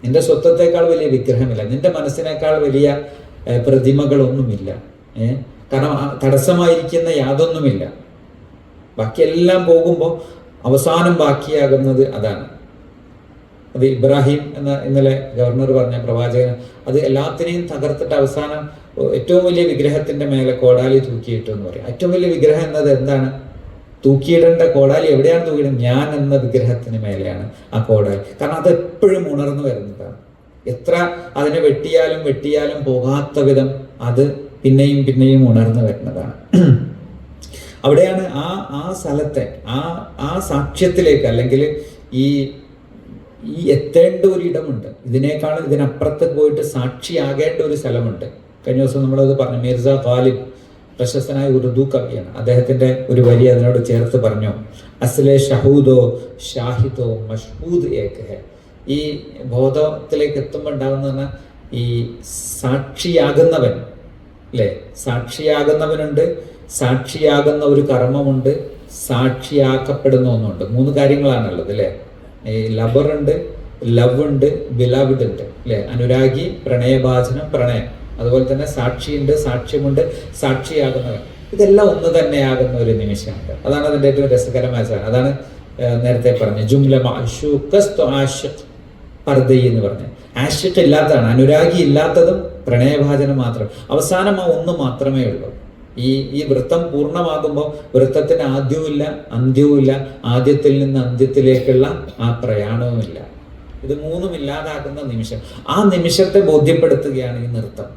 നിന്റെ സ്വത്വത്തെക്കാൾ വലിയ വിഗ്രഹമില്ല, നിന്റെ മനസ്സിനേക്കാൾ വലിയ പ്രതിമകളൊന്നുമില്ല. കാരണം തടസ്സമായിരിക്കുന്ന യാതൊന്നുമില്ല. ബാക്കിയെല്ലാം പോകുമ്പോൾ അവസാനം ബാക്കിയാകുന്നത് അതാണ്. അത് ഇബ്രാഹിം എന്ന ഇന്നലെ ഗവർണർ പറഞ്ഞ പ്രവാചകൻ, അത് എല്ലാത്തിനെയും തകർത്തിട്ട് അവസാനം ഏറ്റവും വലിയ വിഗ്രഹത്തിന്റെ മേലെ കോടാലി തൂക്കിയിട്ടു എന്ന് പറയും. ഏറ്റവും വലിയ വിഗ്രഹം എന്നത് എന്താണ്? തൂക്കിയിടേണ്ട കോടാലി എവിടെയാണ് തൂക്കിയിടുന്നത്? ഞാൻ എന്ന വിഗ്രഹത്തിന് മേലെയാണ് ആ കോടാലി. കാരണം അത് എപ്പോഴും ഉണർന്നു വരുന്നതാണ്. എത്ര അതിനെ വെട്ടിയാലും പോകാത്ത വിധം അത് പിന്നെയും ഉണർന്നു വരുന്നതാണ്. അവിടെയാണ് ആ സ്ഥലത്തെ ആ സാക്ഷ്യത്തിലേക്ക്, അല്ലെങ്കിൽ ഈ എത്തേണ്ട ഒരു ഇടമുണ്ട്. ഇതിനപ്പുറത്ത് പോയിട്ട് സാക്ഷിയാകേണ്ട ഒരു സ്ഥലമുണ്ട്. കഴിഞ്ഞ ദിവസം നമ്മളത് പറഞ്ഞു. മിർസ ഗാലിബ് പ്രശസ്തനായ ഉറുദു കവിയാണ്. അദ്ദേഹത്തിന്റെ ഒരു വരി അതിനോട് ചേർത്ത് പറഞ്ഞു, അസ്ലെ ഷഹൂദോ ഷാഹിദോ മഷ്ഹൂദ് ഏക് ഹെ. ഈ ബോധത്തിലേക്ക് എത്തുമ്പോൾ ഉണ്ടാകുന്ന ഈ സാക്ഷിയാകുന്നവൻ, അല്ലേ? സാക്ഷിയാകുന്നവനുണ്ട്, സാക്ഷിയാകുന്ന ഒരു കർമ്മമുണ്ട്, സാക്ഷിയാക്കപ്പെടുന്ന ഒന്നുണ്ട്. 3 കാര്യങ്ങളാണുള്ളത്, അല്ലേ? ഈ ലവറുണ്ട്, ലവ് ഉണ്ട്, ബിലവ്ഡ് ഉണ്ട്, അല്ലേ? അനുരാഗി, പ്രണയഭാചനം, പ്രണയം. അതുപോലെ തന്നെ സാക്ഷിയുണ്ട്, സാക്ഷ്യമുണ്ട്, സാക്ഷിയാകുന്നവൻ. ഇതെല്ലാം ഒന്ന് തന്നെയാകുന്ന ഒരു നിമിഷമുണ്ട്. അതാണ് അതിൻ്റെ ഏറ്റവും രസകരമായ സാധനം. അതാണ് നേരത്തെ പറഞ്ഞ ജുംല പർദി എന്ന് പറഞ്ഞ്. ആഷിഖ് ഇല്ലാത്തതാണ്, അനുരാഗി ഇല്ലാത്തതും പ്രണയഭാചനം മാത്രം. അവസാനം ആ ഒന്ന് മാത്രമേ ഉള്ളൂ. ഈ വൃത്തം പൂർണ്ണമാകുമ്പോൾ വൃത്തത്തിന് ആദ്യവുമില്ല അന്ത്യവുമില്ല, ആദ്യത്തിൽ നിന്ന് അന്ത്യത്തിലേക്കുള്ള ആ പ്രയാണവുമില്ല. ഇത് 3ഉം ഇല്ലാതാകുന്ന നിമിഷം. ആ നിമിഷത്തെ ബോധ്യപ്പെടുത്തുകയാണ് ഈ നൃത്തം.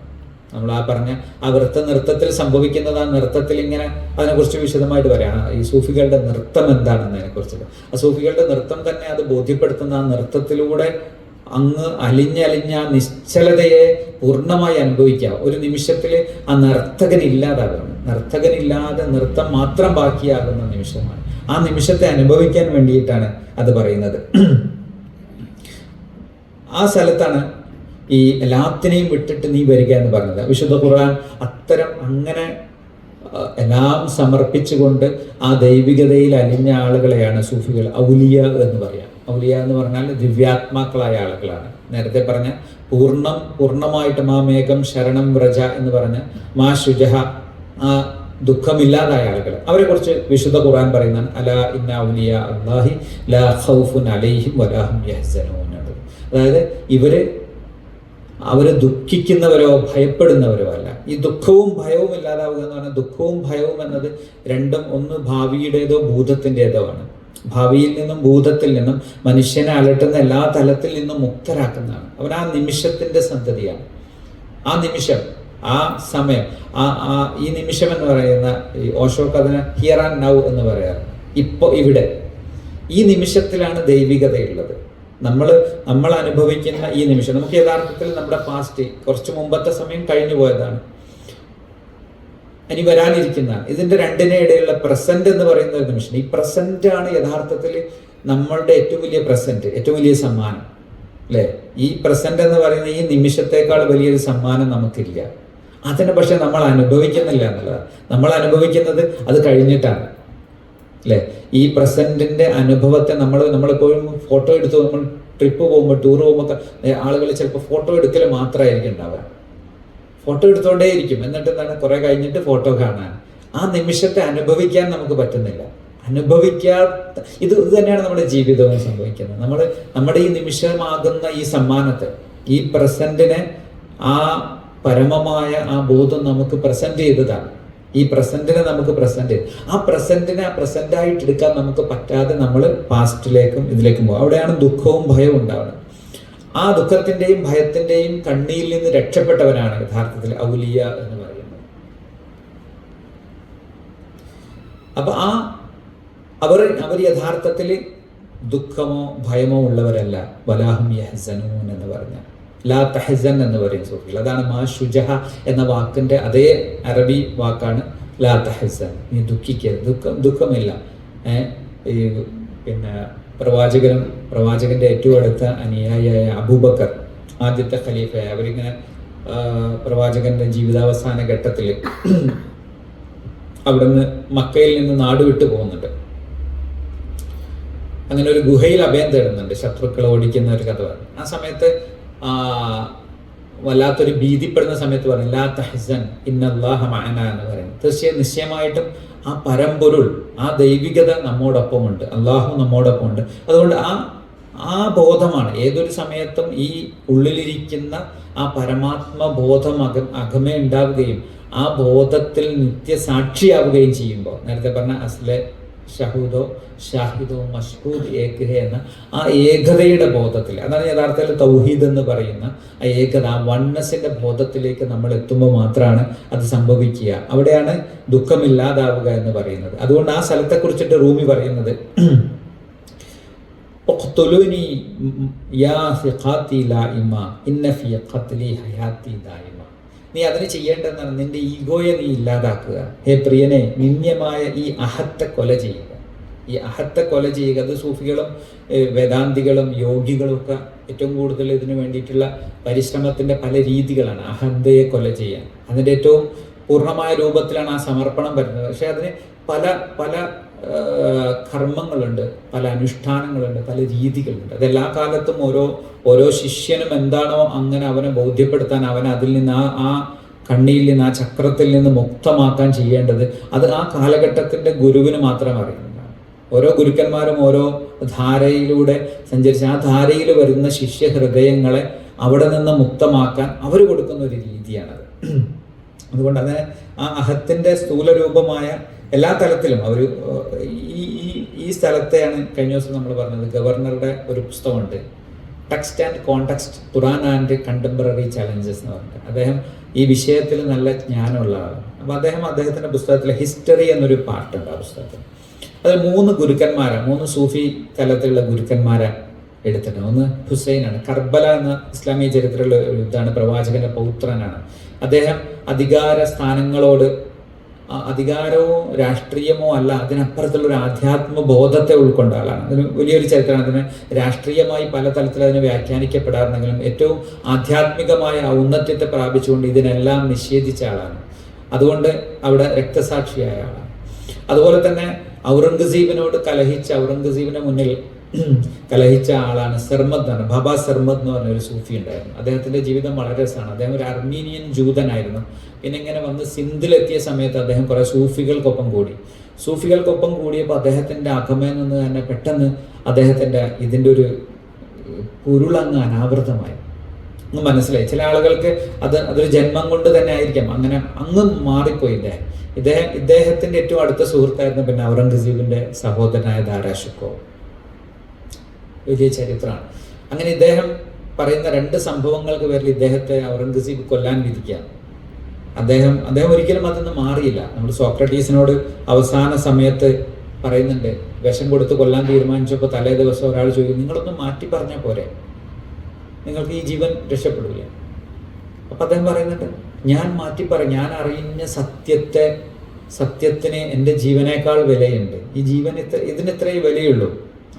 നമ്മൾ പറഞ്ഞ ആ നൃത്തത്തിൽ സംഭവിക്കുന്നത്, ആ നൃത്തത്തിൽ ഇങ്ങനെ അതിനെക്കുറിച്ച് വിശദമായിട്ട് പറയാം. ഈ സൂഫികളുടെ നൃത്തം എന്താണെന്നതിനെ കുറിച്ചിട്ട്. ആ സൂഫികളുടെ നൃത്തം തന്നെ അത് ബോധ്യപ്പെടുത്തുന്ന ആ നൃത്തത്തിലൂടെ അങ്ങ് അലിഞ്ഞ നിശ്ചലതയെ പൂർണ്ണമായി അനുഭവിക്കുക. ഒരു നിമിഷത്തിൽ ആ നർത്തകനില്ലാതെ നൃത്തം മാത്രം ബാക്കിയാകുന്ന നിമിഷമാണ്. ആ നിമിഷത്തെ അനുഭവിക്കാൻ വേണ്ടിയിട്ടാണ് അത് പറയുന്നത്. ആ സ്ഥലത്താണ് ഈ എല്ലാത്തിനെയും വിട്ടിട്ട് നീ വരിക എന്ന് പറഞ്ഞത്. വിശുദ്ധ ഖുർആൻ അങ്ങനെ എല്ലാം സമർപ്പിച്ചുകൊണ്ട് ആ ദൈവികതയിൽ അലിഞ്ഞ ആളുകളെയാണ് സൂഫികൾ ഔലിയ എന്ന് പറയാം. ഔലിയ എന്ന് പറഞ്ഞാൽ ദിവ്യാത്മാക്കളായ ആളുകളാണ്. നേരത്തെ പറഞ്ഞ പൂർണ്ണമായിട്ട് മാ മേഘം ശരണം വ്രജ എന്ന് പറഞ്ഞ് മാ ശുജഹ, ആ ദുഃഖമില്ലാതായ ആളുകൾ, അവരെ കുറിച്ച് വിശുദ്ധ ഖുർആൻ പറയുന്നതാണ് അലാ ഇന്ന ഔലിയ അല്ലാഹി ലാ ഖൗഫുൻ അലൈഹിം വലാ ഹും യഹ്സനൂൻ. അതായത് അവര് ദുഃഖിക്കുന്നവരോ ഭയപ്പെടുന്നവരോ അല്ല. ഈ ദുഃഖവും ഭയവും ഇല്ലാതാവുക എന്ന് പറഞ്ഞാൽ, ദുഃഖവും ഭയവും എന്നത് രണ്ടും ഒന്ന് ഭാവിയുടേതോ ഭൂതത്തിൻ്റെതോ ആണ്. ഭാവിയിൽ നിന്നും ഭൂതത്തിൽ നിന്നും മനുഷ്യനെ അലട്ടുന്ന എല്ലാ തലത്തിൽ നിന്നും മുക്തരാക്കുന്നതാണ്. അവൻ ആ നിമിഷത്തിന്റെ സന്തതിയാണ്. ആ നിമിഷം, ആ സമയം, ഈ നിമിഷം എന്ന് പറയുന്ന ഓഷോക്ക് അതിന് ഹിയർ ആൻഡ് നൗ എന്ന് പറയാറ്. ഇപ്പോൾ ഇവിടെ ഈ നിമിഷത്തിലാണ് ദൈവികതയുള്ളത്. നമ്മൾ അനുഭവിക്കുന്ന ഈ നിമിഷം നമുക്ക് യഥാർത്ഥത്തിൽ നമ്മുടെ പാസ്റ്റ്, കുറച്ച് മുമ്പത്തെ സമയം കഴിഞ്ഞു പോയതാണ്, ഇനി വരാനിരിക്കുന്നതാണ്. ഇതിന്റെ രണ്ടിനെ ഇടയിലുള്ള പ്രസന്റ് എന്ന് പറയുന്ന ഒരു നിമിഷം. ഈ പ്രസന്റ് ആണ് യഥാർത്ഥത്തിൽ നമ്മളുടെ ഏറ്റവും വലിയ പ്രസന്റ്, ഏറ്റവും വലിയ സമ്മാനം, അല്ലേ? ഈ പ്രസന്റ് എന്ന് പറയുന്ന ഈ നിമിഷത്തേക്കാൾ വലിയൊരു സമ്മാനം നമുക്കില്ല. അതിനെ പക്ഷെ നമ്മൾ അനുഭവിക്കുന്നില്ല എന്നുള്ളതാണ്. നമ്മൾ അനുഭവിക്കുന്നത് അത് കഴിഞ്ഞിട്ടാണ്, അല്ലേ? ഈ പ്രസന്റിന്റെ അനുഭവത്തെ നമ്മളെപ്പോഴും ഫോട്ടോ എടുത്ത്, നമ്മൾ ട്രിപ്പ് പോകുമ്പോൾ, ടൂർ പോകുമ്പോൾ ആളുകൾ ചിലപ്പോൾ ഫോട്ടോ എടുക്കൽ മാത്രമായിരിക്കും ഉണ്ടാവുക. ഫോട്ടോ എടുത്തോണ്ടേ ഇരിക്കും. എന്നിട്ട് എന്താണ്, കുറെ കഴിഞ്ഞിട്ട് ഫോട്ടോ കാണാൻ. ആ നിമിഷത്തെ അനുഭവിക്കാൻ നമുക്ക് പറ്റുന്നില്ല. ഇത് തന്നെയാണ് നമ്മുടെ ജീവിതവും സംഭവിക്കുന്നത്. നമ്മുടെ ഈ നിമിഷമാകുന്ന ഈ സമ്മാനത്തെ, ഈ പ്രസന്റിനെ, ആ പരമമായ ആ ബോധം നമുക്ക് പ്രസന്റ് ചെയ്തതാണ്. ഈ പ്രസന്റിനെ നമുക്ക് ആ പ്രസന്റായിട്ട് എടുക്കാൻ നമുക്ക് പറ്റാതെ നമ്മൾ പാസ്റ്റിലേക്കും ഇതിലേക്കും പോകും. അവിടെയാണ് ദുഃഖവും ഭയവും ഉണ്ടാവുന്നത്. ആ ദുഃഖത്തിന്റെയും ഭയത്തിന്റെയും കണ്ണിയിൽ നിന്ന് രക്ഷപ്പെട്ടവനാണ് യഥാർത്ഥത്തിൽ ഔലിയ എന്ന് പറയുന്നത്. അപ്പൊ അവർ യഥാർത്ഥത്തിൽ ദുഃഖമോ ഭയമോ ഉള്ളവരല്ല. വലാഹും യഹ്സനൂൻ എന്ന് പറഞ്ഞ ലാ തഹ്സൻ എന്ന് പറയും സൂഫികൾ. അതാണ് മാ ഷുജഹ എന്ന വാക്കിന്റെ അതേ അറബി വാക്കാണ് ലാ തഹ്സൻ. നീ ദുഃഖിക്കരുത്, ദുഃഖമില്ല. പിന്നെ പ്രവാചകന്റെ ഏറ്റവും അടുത്ത അനുയായിയായ അബൂബക്കർ, ആദ്യത്തെ ഖലീഫയായ, അവരിങ്ങനെ പ്രവാചകന്റെ ജീവിതാവസാന ഘട്ടത്തിൽ അവിടുന്ന് മക്കയിൽ നിന്ന് നാട് വിട്ടു പോകുന്നുണ്ട്. അങ്ങനെ ഒരു ഗുഹയിൽ അഭയം തേടുന്നുണ്ട്, ശത്രുക്കളെ ഓടിക്കുന്ന ഒരു കഥ. ആ സമയത്ത് വല്ലാത്തൊരു ഭീതിപ്പെടുന്ന സമയത്ത് പറഞ്ഞു ലാ തഹ്സൻ ഇന്നല്ലാഹ മഅന എന്ന് പറയുന്നത്. നിശ്ചയമായിട്ടും ആ പരമ്പൊരുൾ, ആ ദൈവികത നമ്മോടൊപ്പമുണ്ട്, അള്ളാഹു നമ്മോടൊപ്പമുണ്ട്. അതുകൊണ്ട് ആ ബോധമാണ് ഏതൊരു സമയത്തും ഈ ഉള്ളിലിരിക്കുന്ന ആ പരമാത്മ ബോധം അകമേ ഉണ്ടാവുകയും ആ ബോധത്തിൽ നിത്യസാക്ഷിയാവുകയും ചെയ്യുമ്പോൾ, നേരത്തെ പറഞ്ഞ അസ്ലെ ഷാഹിദോ മഷ്ഹൂദ് ഏകഹ എന്ന ആ ഏകതയുടെ ബോധത്തിൽ, അതാണ് യഥാർത്ഥത്തിൽ തൗഹീദ് എന്ന് പറയുന്ന ആ ഏകത, ആ വണ്ണസിന്റെ ബോധത്തിലേക്ക് നമ്മൾ എത്തുമ്പോൾ മാത്രമാണ് അത് സംഭവിക്കുക. അവിടെയാണ് ദുഃഖമില്ലാതാവുക എന്ന് പറയുന്നത്. അതുകൊണ്ട് ആ സ്ഥലത്തെ കുറിച്ചിട്ട് റൂമി പറയുന്നത് നീ അതിന് ചെയ്യേണ്ടതെന്നാണ്, നിന്റെ ഈഗോയെ നീ ഇല്ലാതാക്കുക. ഹേ പ്രിയനെ, നിന്യമായ ഈ അഹത്തെ കൊല ചെയ്യുക. ഈ അഹത്തെ കൊല ചെയ്യുക. അത് സൂഫികളും വേദാന്തികളും യോഗികളും ഒക്കെ ഏറ്റവും കൂടുതൽ ഇതിനു വേണ്ടിയിട്ടുള്ള പരിശ്രമത്തിന്റെ പല രീതികളാണ്. അഹന്തയെ കൊല ചെയ്യാൻ അതിൻ്റെ ഏറ്റവും പൂർണ്ണമായ രൂപത്തിലാണ് ആ സമർപ്പണം വരുന്നത്. പക്ഷെ അതിന് പല പല കർമ്മങ്ങളുണ്ട്, പല അനുഷ്ഠാനങ്ങളുണ്ട്, പല രീതികളുണ്ട്. അതെല്ലാ കാലത്തും ഓരോ ശിഷ്യനും എന്താണോ അങ്ങനെ അവനെ ബോധ്യപ്പെടുത്താൻ, അവനെ അതിൽ നിന്ന് ആ കണ്ണിയിൽ നിന്ന്, ആ ചക്രത്തിൽ നിന്ന് മുക്തമാക്കാൻ ചെയ്യേണ്ടത്, അത് ആ കാലഘട്ടത്തിന്റെ ഗുരുവിന് മാത്രം അറിയുന്നതാണ്. ഓരോ ഗുരുക്കന്മാരും ഓരോ ധാരയിലൂടെ സഞ്ചരിച്ച് ആ ധാരയിൽ വരുന്ന ശിഷ്യ ഹൃദയങ്ങളെ അവിടെ നിന്ന് മുക്തമാക്കാൻ അവർ കൊടുക്കുന്ന ഒരു രീതിയാണത്. അതുകൊണ്ട് അതിന് ആ അഹത്തിന്റെ സ്ഥൂലരൂപമായ എല്ലാ തലത്തിലും അവർ ഈ സ്ഥലത്തെയാണ് കഴിഞ്ഞ ദിവസം നമ്മൾ പറഞ്ഞത്. ഗവർണറുടെ ഒരു പുസ്തകമുണ്ട്, text and context, Quran and contemporary challenges എന്ന് പറഞ്ഞിട്ട്. അദ്ദേഹം ഈ വിഷയത്തിൽ നല്ല ജ്ഞാനമുള്ള ആളാണ്. അപ്പോൾ അദ്ദേഹത്തിൻ്റെ പുസ്തകത്തിൽ ഹിസ്റ്ററി എന്നൊരു പാർട്ടുണ്ട്. ആ പുസ്തകത്തിൽ അതിൽ 3 ഗുരുക്കന്മാരാണ്, 3 സൂഫി തലത്തിലുള്ള ഗുരുക്കന്മാരെ എടുത്തിട്ടുണ്ട്. ഒന്ന് ഹുസൈനാണ്. കർബല എന്ന ഇസ്ലാമിക ചരിത്രത്തിലുള്ള ഒരു യുദ്ധമാണ്. പ്രവാചകന്റെ പൗത്രനാണ് അദ്ദേഹം. അധികാര സ്ഥാനങ്ങളോട്, അധികാരമോ രാഷ്ട്രീയമോ അല്ല, അതിനപ്പുറത്തുള്ള ഒരു ആധ്യാത്മ ബോധത്തെ ഉൾക്കൊണ്ട ആളാണ്. അതിന് വലിയൊരു ചരിത്രമാണ്. അതിന് രാഷ്ട്രീയമായി പല തലത്തിൽ അതിന് വ്യാഖ്യാനിക്കപ്പെടാറുണ്ടെങ്കിലും ഏറ്റവും ആധ്യാത്മികമായ ഔന്നത്യത്തെ പ്രാപിച്ചുകൊണ്ട് ഇതിനെല്ലാം നിഷേധിച്ച ആളാണ്. അതുകൊണ്ട് അവിടെ രക്തസാക്ഷിയായ ആളാണ്. അതുപോലെ തന്നെ ഔറംഗസീബിനോട് ഔറംഗസീബിന്റെ മുന്നിൽ കലഹിച്ച ആളാണ് സർമദ് എന്നാണ്. ബാബ സർമദ് എന്ന് പറഞ്ഞ ഒരു സൂഫി ഉണ്ടായിരുന്നു. അദ്ദേഹത്തിന്റെ ജീവിതം വളരെ രസമാണ്. അദ്ദേഹം ഒരു അർമീനിയൻ ജൂതനായിരുന്നു. പിന്നെ ഇങ്ങനെ വന്ന് സിന്ധിലെത്തിയ സമയത്ത് അദ്ദേഹം കുറെ സൂഫികൾക്കൊപ്പം കൂടിയപ്പോൾ അദ്ദേഹത്തിന്റെ അകമയിൽ നിന്ന് തന്നെ പെട്ടെന്ന് അദ്ദേഹത്തിന്റെ ഇതിൻ്റെ ഒരു പൊരുളങ്ങ് അനാവൃതമായി മനസ്സിലായി. ചില ആളുകൾക്ക് അതൊരു ജന്മം കൊണ്ട് തന്നെ ആയിരിക്കാം അങ്ങനെ അങ്ങ് മാറിപ്പോയി. ഇദ്ദേഹത്തിന്റെ ഏറ്റവും അടുത്ത സുഹൃത്തായിരുന്നു പിന്നെ ഔറംഗസീബിന്റെ സഹോദരനായ ദാരാ ഷിക്കോവ്. വലിയ ചരിത്രമാണ്. അങ്ങനെ ഇദ്ദേഹം പറയുന്ന 2 സംഭവങ്ങൾക്ക് പേരിൽ ഇദ്ദേഹത്തെ ഔറംഗസീബ് കൊല്ലാൻ വിധിക്കുകയാണ്. അദ്ദേഹം ഒരിക്കലും അതിന്ന് മാറിയില്ല. നമ്മൾ സോക്രട്ടീസിനോട് അവസാന സമയത്ത് പറയുന്നുണ്ട്, വിഷം കൊടുത്ത് കൊല്ലാൻ തീരുമാനിച്ചപ്പോൾ തലേ ദിവസം ഒരാൾ ചോദിക്കും, നിങ്ങളൊന്ന് മാറ്റി പറഞ്ഞാൽ പോരെ, നിങ്ങൾക്ക് ഈ ജീവൻ രക്ഷപ്പെടില്ല. അപ്പം അദ്ദേഹം പറയുന്നുണ്ട്, ഞാൻ മാറ്റി ഞാൻ അറിയുന്ന സത്യത്തിന് എൻ്റെ ജീവനേക്കാൾ വിലയുണ്ട്. ഈ ജീവൻ ഇതിന് ഇത്രയേ വിലയുള്ളൂ.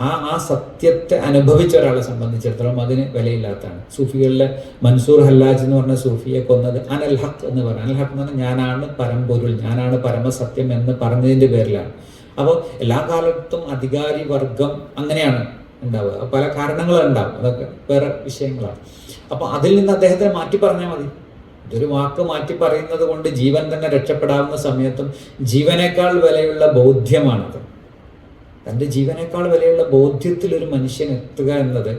ആ സത്യത്തെ അനുഭവിച്ച ഒരാളെ സംബന്ധിച്ചിടത്തോളം അതിന് വിലയില്ലാത്തതാണ്. സൂഫികളിലെ മൻസൂർ ഹല്ലാജ് എന്ന് പറഞ്ഞ സൂഫിയെ കൊന്നത് അനൽ ഹക്ക് എന്ന് പറഞ്ഞു. അനൽ ഹക്ക് എന്ന് പറഞ്ഞാൽ ഞാനാണ് പരമ്പൊരുൾ, ഞാനാണ് പരമസത്യം എന്ന് പറഞ്ഞതിൻ്റെ പേരിലാണ്. അപ്പോൾ എല്ലാ കാലത്തും അധികാരി വർഗം അങ്ങനെയാണ് ഉണ്ടാവുക. പല കാരണങ്ങളുണ്ടാവും, അതൊക്കെ വേറെ വിഷയങ്ങളാണ്. അപ്പോൾ അതിൽ നിന്ന് അദ്ദേഹത്തിനെ മാറ്റി പറഞ്ഞാൽ മതി. ഇതൊരു വാക്ക് മാറ്റി പറയുന്നത് കൊണ്ട് ജീവൻ തന്നെ രക്ഷപ്പെടാവുന്ന സമയത്തും ജീവനേക്കാൾ വിലയുള്ള ബോധ്യമാണത്. തൻ്റെ ജീവനേക്കാൾ വിലയുള്ള ബോധ്യത്തിൽ ഒരു മനുഷ്യൻ എത്തുക എന്നത്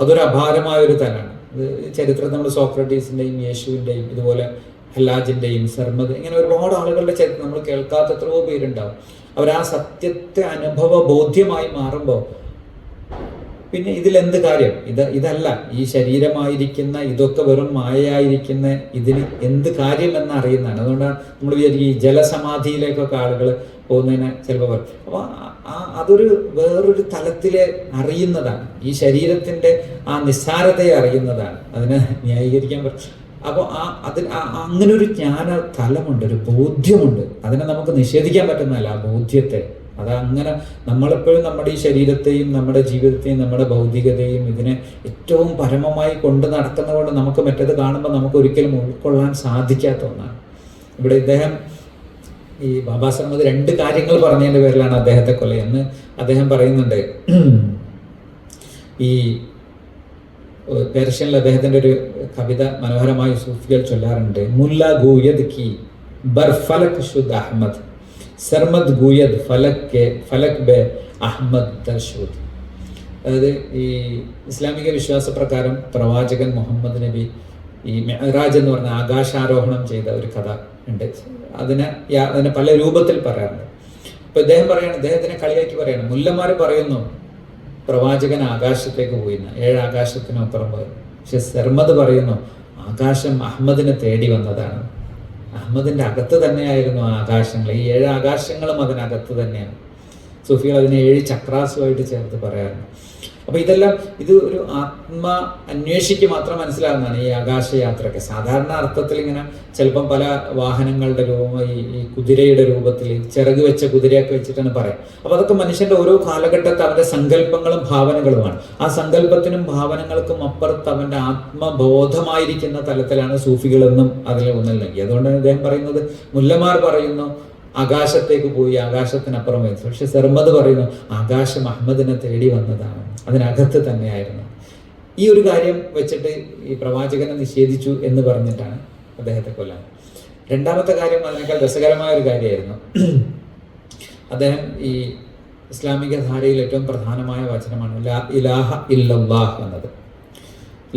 അതൊരു അപാരമായൊരു തലമാണ്. ഇത് ചരിത്രത്തിൽ നമ്മൾ സോക്രട്ടീസിൻ്റെയും യേശുവിൻ്റെയും ഇതുപോലെ ഹല്ലാജിൻ്റെയും സർമദ് ഇങ്ങനെ ഒരുപാട് ആളുകളുടെ ചരിത്രം നമ്മൾ കേൾക്കാത്ത എത്രയോ പേരുണ്ടാവും. അവർ ആ സത്യത്തെ അനുഭവ ബോധ്യമായി മാറുമ്പോൾ പിന്നെ ഇതിലെന്ത് കാര്യം? ഇതല്ല ഈ ശരീരമായിരിക്കുന്ന ഇതൊക്കെ വെറും മായയായിരിക്കുന്ന ഇതിന് എന്ത് കാര്യം എന്ന് അറിയുന്നതാണ്. അതുകൊണ്ടാണ് നമ്മൾ വിചാരിക്കും ഈ ജലസമാധിയിലേക്കൊക്കെ ആളുകൾ പോകുന്നതിന് ചിലപ്പോൾ പറയും. അപ്പോൾ അതൊരു വേറൊരു തലത്തിലെ അറിയുന്നതാണ്. ഈ ശരീരത്തിൻ്റെ ആ നിസ്സാരതയെ അറിയുന്നതാണ്. അതിനെ ന്യായീകരിക്കാൻ പറ്റും. അപ്പോൾ അങ്ങനെ ഒരു ജ്ഞാന തലമുണ്ട്, ഒരു ബോധ്യമുണ്ട്. അതിനെ നമുക്ക് നിഷേധിക്കാൻ പറ്റുന്നതല്ല ആ ബോധ്യത്തെ. അതങ്ങനെ നമ്മളെപ്പോഴും നമ്മുടെ ഈ ശരീരത്തെയും നമ്മുടെ ജീവിതത്തെയും നമ്മുടെ ഭൗതികതയും ഇതിനെ ഏറ്റവും പരമമായി കൊണ്ട് നടക്കുന്നതുകൊണ്ട് നമുക്ക് മറ്റേത് കാണുമ്പോൾ നമുക്ക് ഒരിക്കലും ഉൾക്കൊള്ളാൻ സാധിക്കാത്ത ഒന്നാണ്. ഇവിടെ ഇദ്ദേഹം ഈ ബാബാ സർമദ് 2 കാര്യങ്ങൾ പറഞ്ഞതിൻ്റെ പേരിലാണ് അദ്ദേഹത്തെ കൊലയെന്ന് അദ്ദേഹം പറയുന്നുണ്ട്. ഈ പേർഷ്യനിൽ അദ്ദേഹത്തിൻ്റെ ഒരു കവിത മനോഹരമായി സൂഫികൾ ചൊല്ലാറുണ്ട്. മുല്ല ഗൂയദ് കി ബർ ഫലക് ശുദ് അഹമ്മദ്, സർമദ് ഗൂയദ് ഫലക് ബെ അഹമ്മദ് ദർശൂദ്. അതായത് ഈ ഇസ്ലാമിക വിശ്വാസപ്രകാരം പ്രവാചകൻ മുഹമ്മദ് നബി ഈ മെഹറാജ് എന്ന് പറഞ്ഞ ആകാശാരോഹണം ചെയ്ത ഒരു കഥ ഉണ്ട്. അതിനെ പല രൂപത്തിൽ പറയാറുണ്ട്. അപ്പോൾ ഇദ്ദേഹം പറയാണ്, ഇദ്ദേഹത്തിനെ കളിയാക്കി പറയാണ്, മുല്ലന്മാർ പറയുന്നു പ്രവാചകൻ ആകാശത്തേക്ക് പോയിന്ന്, 7 ആകാശത്തിനപ്പുറം പോയി. പക്ഷെ സർമദ് പറയുന്നു ആകാശം അഹമ്മദിനെ തേടി വന്നതാണ്. അഹമ്മദിൻ്റെ അകത്ത് തന്നെയായിരുന്നു ആ ആകാശങ്ങൾ. ഈ 7 ആകാശങ്ങളും അതിനകത്ത് തന്നെയാണ്. സൂഫികൾ അതിനെ 7 ചക്രാസുമായിട്ട് ചേർത്ത് പറയാറുണ്ട്. അപ്പോൾ ഇതെല്ലാം ഇത് ഒരു ആത്മ അന്വേഷിക്ക് മാത്രം മനസ്സിലാകുന്നതാണ് ഈ ആകാശയാത്രയൊക്കെ. സാധാരണ അർത്ഥത്തിൽ ഇങ്ങനെ ചിലപ്പം പല വാഹനങ്ങളുടെ രൂപം, ഈ കുതിരയുടെ രൂപത്തിൽ ചിറക് വെച്ച കുതിരയൊക്കെ വെച്ചിട്ടാണ് പറയാം. അപ്പോൾ അതൊക്കെ മനുഷ്യൻ്റെ ഓരോ കാലഘട്ടത്തിൽ അവൻ്റെ സങ്കല്പങ്ങളും ഭാവനകളുമാണ്. ആ സങ്കല്പത്തിനും ഭാവനകൾക്കും അപ്പുറത്ത് അവൻ്റെ ആത്മബോധമായിരിക്കുന്ന തലത്തിലാണ് സൂഫികളെന്നും അതിൽ ഊന്നൽ നൽകി. അതുകൊണ്ടാണ് ഇദ്ദേഹം പറയുന്നത്, മുല്ലമാർ പറയുന്നു ആകാശത്തേക്ക് പോയി ആകാശത്തിനപ്പുറം വരുന്നു. പക്ഷെ സർമദ് പറയുന്നു ആകാശം അഹമ്മദിനെ തേടി വന്നതാണ്, അതിനകത്ത് തന്നെയായിരുന്നു. ഈ ഒരു കാര്യം വെച്ചിട്ട് ഈ പ്രവാചകനെ നിഷേധിച്ചു എന്ന് പറഞ്ഞിട്ടാണ് അദ്ദേഹത്തെ കൊല്ലാൻ. 2ാമത്തെ കാര്യം അതിനേക്കാൾ രസകരമായ ഒരു കാര്യമായിരുന്നു. അദ്ദേഹം ഈ ഇസ്ലാമിക ധാരയിൽ ഏറ്റവും പ്രധാനമായ വചനമാണ് ലാ ഇലാഹ ഇല്ലല്ലാഹ് എന്നത്.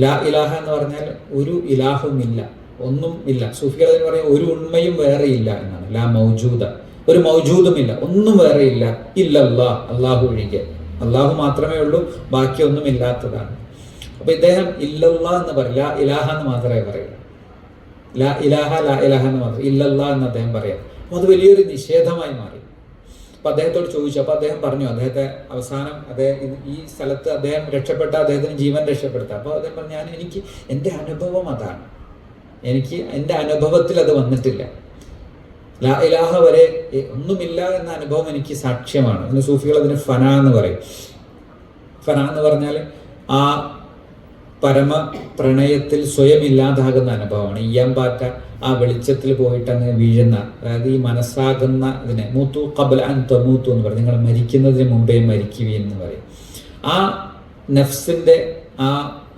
ലാ ഇലാഹ എന്ന് പറഞ്ഞാൽ ഒരു ഇലാഹുമില്ല, ഒന്നും ഇല്ല. സൂഫികൾ എന്ന് പറയുന്നത് ഒരു ഉണ്മയും വേറെ ഇല്ല എന്നാണ്. ലാ മൗജൂദ, ഒരു മൗജൂദുമില്ല, ഒന്നും വേറെ ഇല്ല. ഇല്ലല്ലാഹ്, അള്ളാഹു ഒഴികെ, അള്ളാഹു മാത്രമേ ഉള്ളൂ, ബാക്കിയൊന്നും ഇല്ലാത്തതാണ്. അപ്പൊ ഇദ്ദേഹം ഇല്ലല്ലാഹ് എന്ന് പറയും, ലാ ഇലാഹ എന്ന് മാത്രമേ പറയൂ. ലാ ഇലാഹ എന്ന് മാത്രം, ഇല്ലല്ലാഹ് എന്ന് അദ്ദേഹം പറയാം. അപ്പോൾ അത് വലിയൊരു നിഷേധമായി മാറി. അപ്പൊ അദ്ദേഹത്തോട് ചോദിച്ചു. അപ്പൊ അദ്ദേഹം പറഞ്ഞു, അദ്ദേഹത്തെ അവസാനം ഈ സ്ഥലത്ത് അദ്ദേഹം രക്ഷപ്പെട്ട, അദ്ദേഹത്തിന് ജീവൻ രക്ഷപ്പെടുത്താം. അപ്പോൾ അദ്ദേഹം പറഞ്ഞു, എനിക്ക് എൻ്റെ അനുഭവം അതാണ്, എനിക്ക് എൻ്റെ അനുഭവത്തിൽ അത് വന്നിട്ടില്ല. ലാ ഇലാഹ വരെ ഒന്നുമില്ല എന്ന അനുഭവം എനിക്ക് സാക്ഷ്യമാണ്. ഇന്ന് സൂഫികൾ അതിന് ഫന എന്ന് പറയും. ഫന എന്ന് പറഞ്ഞാൽ ആ പരമ പ്രണയത്തിൽ സ്വയം ഇല്ലാതാകുന്ന അനുഭവമാണ്. ഇയ്യാമ്പാറ്റ ആ വെളിച്ചത്തിൽ പോയിട്ട് അങ്ങ് വീഴുന്ന, അതായത് ഈ മനസ്സാകുന്ന ഇതിനെ മൂത്തു ഖബ്ല അൻ തമൂത്തു എന്ന് പറയും, നിങ്ങൾ മരിക്കുന്നതിന് മുമ്പേ മരിക്കുകയും എന്ന് പറയും. ആ നഫ്സിൻ്റെ ആ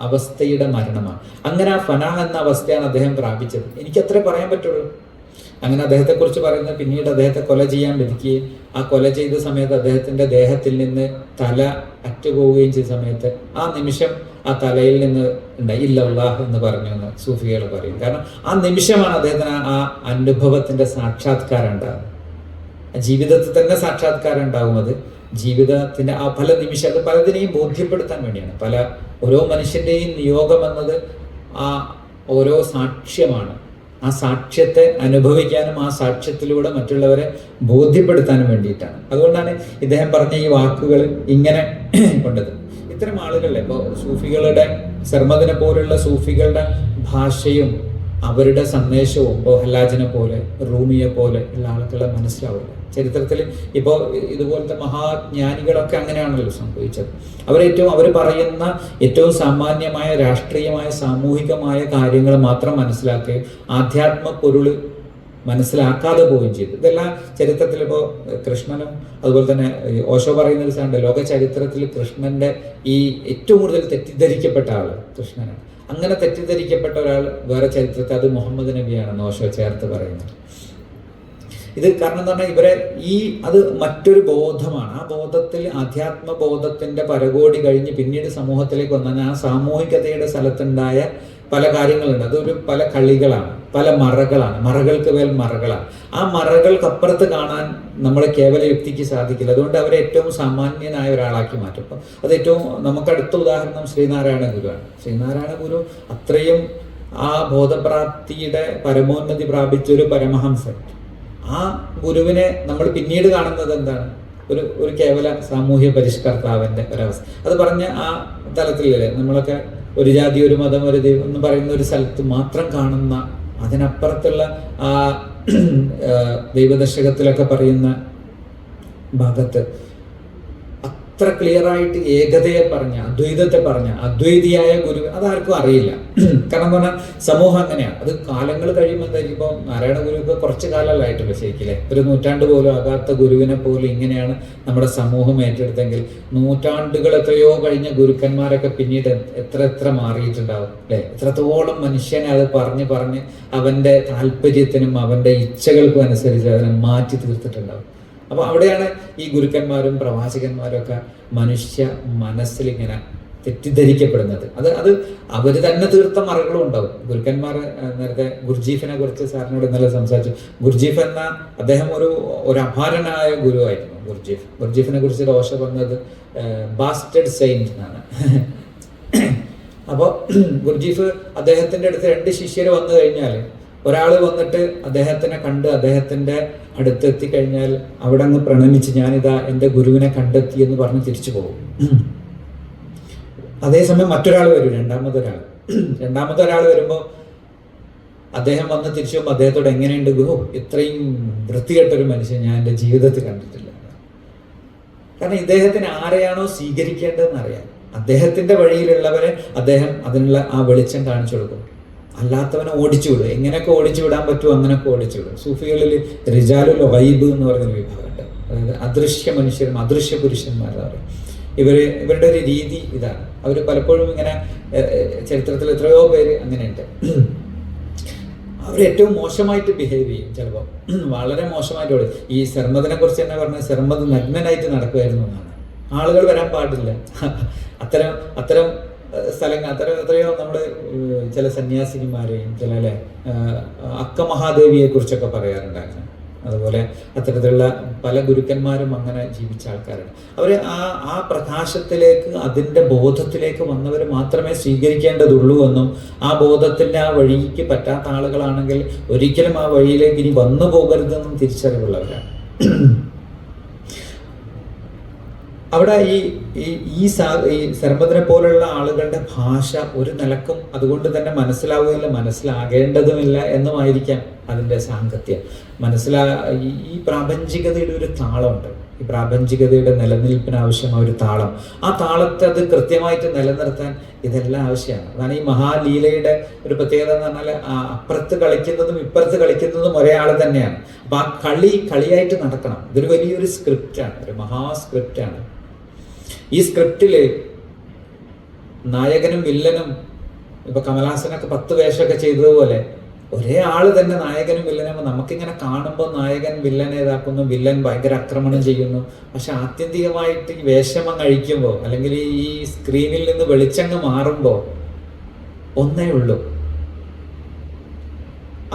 അവസ്ഥയുടെ മരണമാണ്. അങ്ങനെ ആ ഫനാഹ് എന്ന അവസ്ഥയാണ് അദ്ദേഹം പ്രാപിച്ചത്. എനിക്കത്രേ പറയാൻ പറ്റുള്ളൂ. അങ്ങനെ അദ്ദേഹത്തെക്കുറിച്ച് പറയുന്നത്, പിന്നീട് അദ്ദേഹത്തെ കൊല ചെയ്യാൻ വിധിക്കുകയും ആ കൊല ചെയ്ത സമയത്ത് അദ്ദേഹത്തിൻ്റെ ദേഹത്തിൽ നിന്ന് തല അറ്റുപോവുകയും ചെയ്ത സമയത്ത് ആ നിമിഷം ആ തലയിൽ നിന്ന് ഉണ്ടായി ഇല്ലല്ലാഹ് എന്ന് പറഞ്ഞു എന്ന് സൂഫികൾ പറയും. കാരണം ആ നിമിഷമാണ് അദ്ദേഹത്തിന് ആ അനുഭവത്തിന്റെ സാക്ഷാത്കാരം ഉണ്ടാകുന്നത്. ജീവിതത്തിൽ തന്നെ സാക്ഷാത്കാരം ഉണ്ടാകും. അത് ജീവിതത്തിന്റെ ആ പല നിമിഷം, അത് പലതിനെയും ബോധ്യപ്പെടുത്താൻ വേണ്ടിയാണ്. ഓരോ മനുഷ്യന്റെയും നിയോഗം എന്നത് ആ ഓരോ സാക്ഷ്യമാണ്. ആ സാക്ഷ്യത്തെ അനുഭവിക്കാനും ആ സാക്ഷ്യത്തിലൂടെ മറ്റുള്ളവരെ ബോധ്യപ്പെടുത്താനും വേണ്ടിയിട്ടാണ്. അതുകൊണ്ടാണ് ഇദ്ദേഹം പറഞ്ഞ ഈ വാക്കുകൾ ഇങ്ങനെ കൊണ്ടത്. ഇത്തരം ആളുകളെ ഇപ്പോൾ സൂഫികളുടെ, സർമദിനെ പോലുള്ള സൂഫികളുടെ ഭാഷയും അവരുടെ സന്ദേശവും ഇപ്പോൾ ഹല്ലാജിനെ പോലെ, റൂമിയെ പോലെ ഉള്ള ആളുകളെ മനസ്സിലാവില്ല. ചരിത്രത്തിൽ ഇപ്പോൾ ഇതുപോലത്തെ മഹാജ്ഞാനികളൊക്കെ അങ്ങനെയാണല്ലോ സംഭവിച്ചത്. അവർ പറയുന്ന ഏറ്റവും സാമാന്യമായ രാഷ്ട്രീയമായ സാമൂഹികമായ കാര്യങ്ങൾ മാത്രം മനസ്സിലാക്കുകയും ആധ്യാത്മ പൊരുൾ മനസ്സിലാക്കാതെ പോവുകയും ചെയ്തു. ഇതെല്ലാം ചരിത്രത്തിൽ ഇപ്പോൾ കൃഷ്ണനും അതുപോലെ തന്നെ ഓഷോ പറയുന്ന ഒരു സാധനം, ലോക ചരിത്രത്തിൽ കൃഷ്ണന്റെ ഈ ഏറ്റവും കൂടുതൽ തെറ്റിദ്ധരിക്കപ്പെട്ട ആള് കൃഷ്ണനാണ്. അങ്ങനെ തെറ്റിദ്ധരിക്കപ്പെട്ട ഒരാൾ വേറെ ചരിത്രത്തിൽ അത് മുഹമ്മദ് നബിയാണെന്ന് ഓഷോ ചേർത്ത് പറയുന്നത്. ഇത് കാരണം എന്ന് പറഞ്ഞാൽ അത് മറ്റൊരു ബോധമാണ്. ആ ബോധത്തിൽ ആധ്യാത്മ ബോധത്തിന്റെ പരകോടി കഴിഞ്ഞ് പിന്നീട് സമൂഹത്തിലേക്ക് വന്നാൽ ആ സാമൂഹികതയുടെ സ്ഥലത്തുണ്ടായ പല കാര്യങ്ങളുണ്ട്. അതൊരു പല കളികളാണ്, പല മറകളാണ്, മറകൾക്ക് മേൽ മറകളാണ്. ആ മറകൾക്കപ്പുറത്ത് കാണാൻ നമ്മളെ കേവല യുക്തിക്ക് സാധിക്കില്ല. അതുകൊണ്ട് അവരെ ഏറ്റവും സാമാന്യനായ ഒരാളാക്കി മാറ്റും. അപ്പം അത് ഏറ്റവും നമുക്കടുത്ത ഉദാഹരണം ശ്രീനാരായണ ഗുരുവാണ്. ശ്രീനാരായണ ഗുരു അത്രയും ആ ബോധപ്രാപ്തിയുടെ പരമോന്നതി പ്രാപിച്ചൊരു പരമഹംസൻ. ആ ഗുരുവിനെ നമ്മൾ പിന്നീട് കാണുന്നത് എന്താണ്? ഒരു കേവല സാമൂഹ്യ പരിഷ്കർത്താവിന്റെ ഒരവസ്ഥ. അത് പറഞ്ഞ ആ തലത്തിലല്ലേ നമ്മളൊക്കെ ഒരു ജാതി, ഒരു മതം, ഒരു ദൈവം എന്ന് പറയുന്ന ഒരു സ്ഥലത്ത് മാത്രം കാണുന്ന, അതിനപ്പുറത്തുള്ള ആ ദൈവദശകത്തിലൊക്കെ പറയുന്ന ഭാഗത്ത് അത്ര ക്ലിയർ ആയിട്ട് ഏകതയെ പറഞ്ഞ, അദ്വൈതത്തെ പറഞ്ഞ അദ്വൈതിയായ ഗുരു അതാർക്കും അറിയില്ല. കാരണം എന്ന് പറഞ്ഞാൽ സമൂഹം അങ്ങനെയാണ്. അത് കാലങ്ങൾ കഴിയുമ്പോൾ എന്തായിരിക്കും, ഇപ്പോൾ നാരായണ ഗുരു ഇപ്പോൾ കുറച്ച് കാലമല്ലായിട്ടുള്ളൂ ശരിക്കില്ലേ, ഒരു നൂറ്റാണ്ട് പോലും ആകാത്ത ഗുരുവിനെ പോലും ഇങ്ങനെയാണ് നമ്മുടെ സമൂഹം ഏറ്റെടുത്തെങ്കിൽ നൂറ്റാണ്ടുകൾ എത്രയോ കഴിഞ്ഞ ഗുരുക്കന്മാരൊക്കെ പിന്നീട് എത്ര മാറിയിട്ടുണ്ടാവും അല്ലെ? എത്രത്തോളം മനുഷ്യനെ അത് പറഞ്ഞ് അവന്റെ താല്പര്യത്തിനും അവന്റെ ഇച്ഛകൾക്കും അനുസരിച്ച് അതിനെ മാറ്റി തീർത്തിട്ടുണ്ടാവും. അപ്പൊ അവിടെയാണ് ഈ ഗുരുക്കന്മാരും പ്രവാചകന്മാരും ഒക്കെ മനുഷ്യ മനസ്സിലിങ്ങനെ തെറ്റിദ്ധരിക്കപ്പെടുന്നത്. അത് അവര് തന്നെ തീർത്ത മറകളും ഉണ്ടാവും. ഗുരുക്കന്മാർ, നേരത്തെ ഗുർജീഫിനെ കുറിച്ച് സാറിനോട് ഇന്നലെ സംസാരിച്ചു. ഗുർജീഫ് എന്ന അദ്ദേഹം ഒരു അപാരനായ ഗുരുവായിരുന്നു. ഗുർജീഫിനെ കുറിച്ച് ദോഷ പറഞ്ഞത് ബാസ്റ്റഡ് സെയിന്റ് എന്നാണ്. അപ്പോൾ ഗുർജീഫ് അദ്ദേഹത്തിന്റെ അടുത്ത് 2 ശിഷ്യർ വന്നു കഴിഞ്ഞാൽ, ഒരാൾ വന്നിട്ട് അദ്ദേഹത്തിനെ കണ്ട് അദ്ദേഹത്തിന്റെ അടുത്തെത്തി കഴിഞ്ഞാൽ അവിടെ അങ്ങ് പ്രണമിച്ച് ഞാനിതാ എൻ്റെ ഗുരുവിനെ കണ്ടെത്തി എന്ന് പറഞ്ഞ് തിരിച്ചു പോകും. അതേസമയം മറ്റൊരാൾ വരും, രണ്ടാമത്തെ ഒരാൾ വരുമ്പോൾ അദ്ദേഹം വന്ന് തിരിച്ചു പോകുമ്പോൾ അദ്ദേഹത്തോട് എങ്ങനെയുണ്ട് ഗുരു, ഇത്രയും വൃത്തികെട്ടൊരു മനുഷ്യൻ ഞാൻ എൻ്റെ ജീവിതത്തിൽ കണ്ടിട്ടില്ല. കാരണം ഇദ്ദേഹത്തിന് ആരെയാണോ സ്വീകരിക്കേണ്ടതെന്ന് അറിയാം. അദ്ദേഹത്തിന്റെ വഴിയിലുള്ളവരെ അദ്ദേഹം അതിനുള്ള ആ വെളിച്ചം കാണിച്ചു കൊടുക്കും. അല്ലാത്തവനെ ഓടിച്ചുവിടും. എങ്ങനെയൊക്കെ ഓടിച്ചുവിടാൻ പറ്റുമോ അങ്ങനെയൊക്കെ ഓടിച്ചുവിടും. സൂഫികളിൽ റിജാലുൽ ഗൈബ് എന്ന് പറയുന്ന വിഭാഗമുണ്ട്. അതായത് അദൃശ്യ മനുഷ്യരും അദൃശ്യ പുരുഷന്മാരെന്ന് പറയും. ഇവരുടെ ഒരു രീതി ഇതാണ്. അവർ പലപ്പോഴും ഇങ്ങനെ ചരിത്രത്തിൽ എത്രയോ പേര് അങ്ങനെയുണ്ട്. അവർ ഏറ്റവും മോശമായിട്ട് ബിഹേവ് ചെയ്യും. ചിലപ്പോൾ വളരെ മോശമായിട്ട്. ഈ സർമദിനെ കുറിച്ച് തന്നെ പറഞ്ഞത് സർമദ് നഗ്നനായിട്ട് നടക്കുമായിരുന്നു എന്നാണ്. ആളുകൾ വരാൻ പാടില്ല. അത്തരം സ്ഥലങ്ങൾ എത്രയോ നമ്മുടെ ചില സന്യാസിനിമാരെയും ചില അക്ക മഹാദേവിയെ കുറിച്ചൊക്കെ പറയാറുണ്ടായിരുന്നു. അതുപോലെ അത്തരത്തിലുള്ള പല ഗുരുക്കന്മാരും അങ്ങനെ ജീവിച്ച ആൾക്കാരാണ്. അവർ ആ പ്രകാശത്തിലേക്ക്, അതിൻ്റെ ബോധത്തിലേക്ക് വന്നവർ മാത്രമേ സ്വീകരിക്കേണ്ടതുള്ളൂ എന്നും ആ ബോധത്തിൻ്റെ ആ വഴിക്ക് പറ്റാത്ത ആളുകളാണെങ്കിൽ ഒരിക്കലും ആ വഴിയിലേക്ക് ഇനി വന്നു പോകരുതെന്നും തിരിച്ചറിവുള്ളവരാണ്. അവിടെ ഈ സർമദിനെ പോലുള്ള ആളുകളുടെ ഭാഷ ഒരു നിലക്കും അതുകൊണ്ട് തന്നെ മനസ്സിലാവുകയില്ല, മനസ്സിലാകേണ്ടതുമില്ല എന്നുമായിരിക്കാം അതിൻ്റെ സാങ്കത്യം. ഈ പ്രാപഞ്ചികതയുടെ ഒരു താളമുണ്ട്. ഈ പ്രാപഞ്ചികതയുടെ നിലനിൽപ്പിന് ആവശ്യമായ ഒരു താളം. ആ താളത്തെ അത് കൃത്യമായിട്ട് നിലനിർത്താൻ ഇതെല്ലാം ആവശ്യമാണ്. അതാണ് ഈ മഹാലീലയുടെ ഒരു പ്രത്യേകത എന്ന് പറഞ്ഞാൽ അപ്പുറത്ത് കളിക്കുന്നതും ഇപ്പുറത്ത് കളിക്കുന്നതും ഒരേ ആൾ തന്നെയാണ്. അപ്പൊ ആ കളിയായിട്ട് നടക്കണം. ഇതൊരു വലിയൊരു സ്ക്രിപ്റ്റാണ്, ഒരു മഹാസ്ക്രിപ്റ്റാണ്. ഈ സ്ക്രിപ്റ്റില് നായകനും വില്ലനും ഇപ്പൊ കമലഹാസനൊക്കെ 10 വേഷമൊക്കെ ചെയ്തതുപോലെ ഒരേ ആള് തന്നെ നായകനും വില്ലനും. നമുക്കിങ്ങനെ കാണുമ്പോൾ നായകൻ വില്ലനെ ഇതാക്കുന്നു, വില്ലൻ ഭയങ്കര ആക്രമണം ചെയ്യുന്നു. പക്ഷെ ആത്യന്തികമായിട്ട് ഈ വേഷമം കഴിക്കുമ്പോൾ, അല്ലെങ്കിൽ ഈ സ്ക്രീനിൽ നിന്ന് വെളിച്ചങ്ങ് മാറുമ്പോൾ ഒന്നേ ഉള്ളൂ.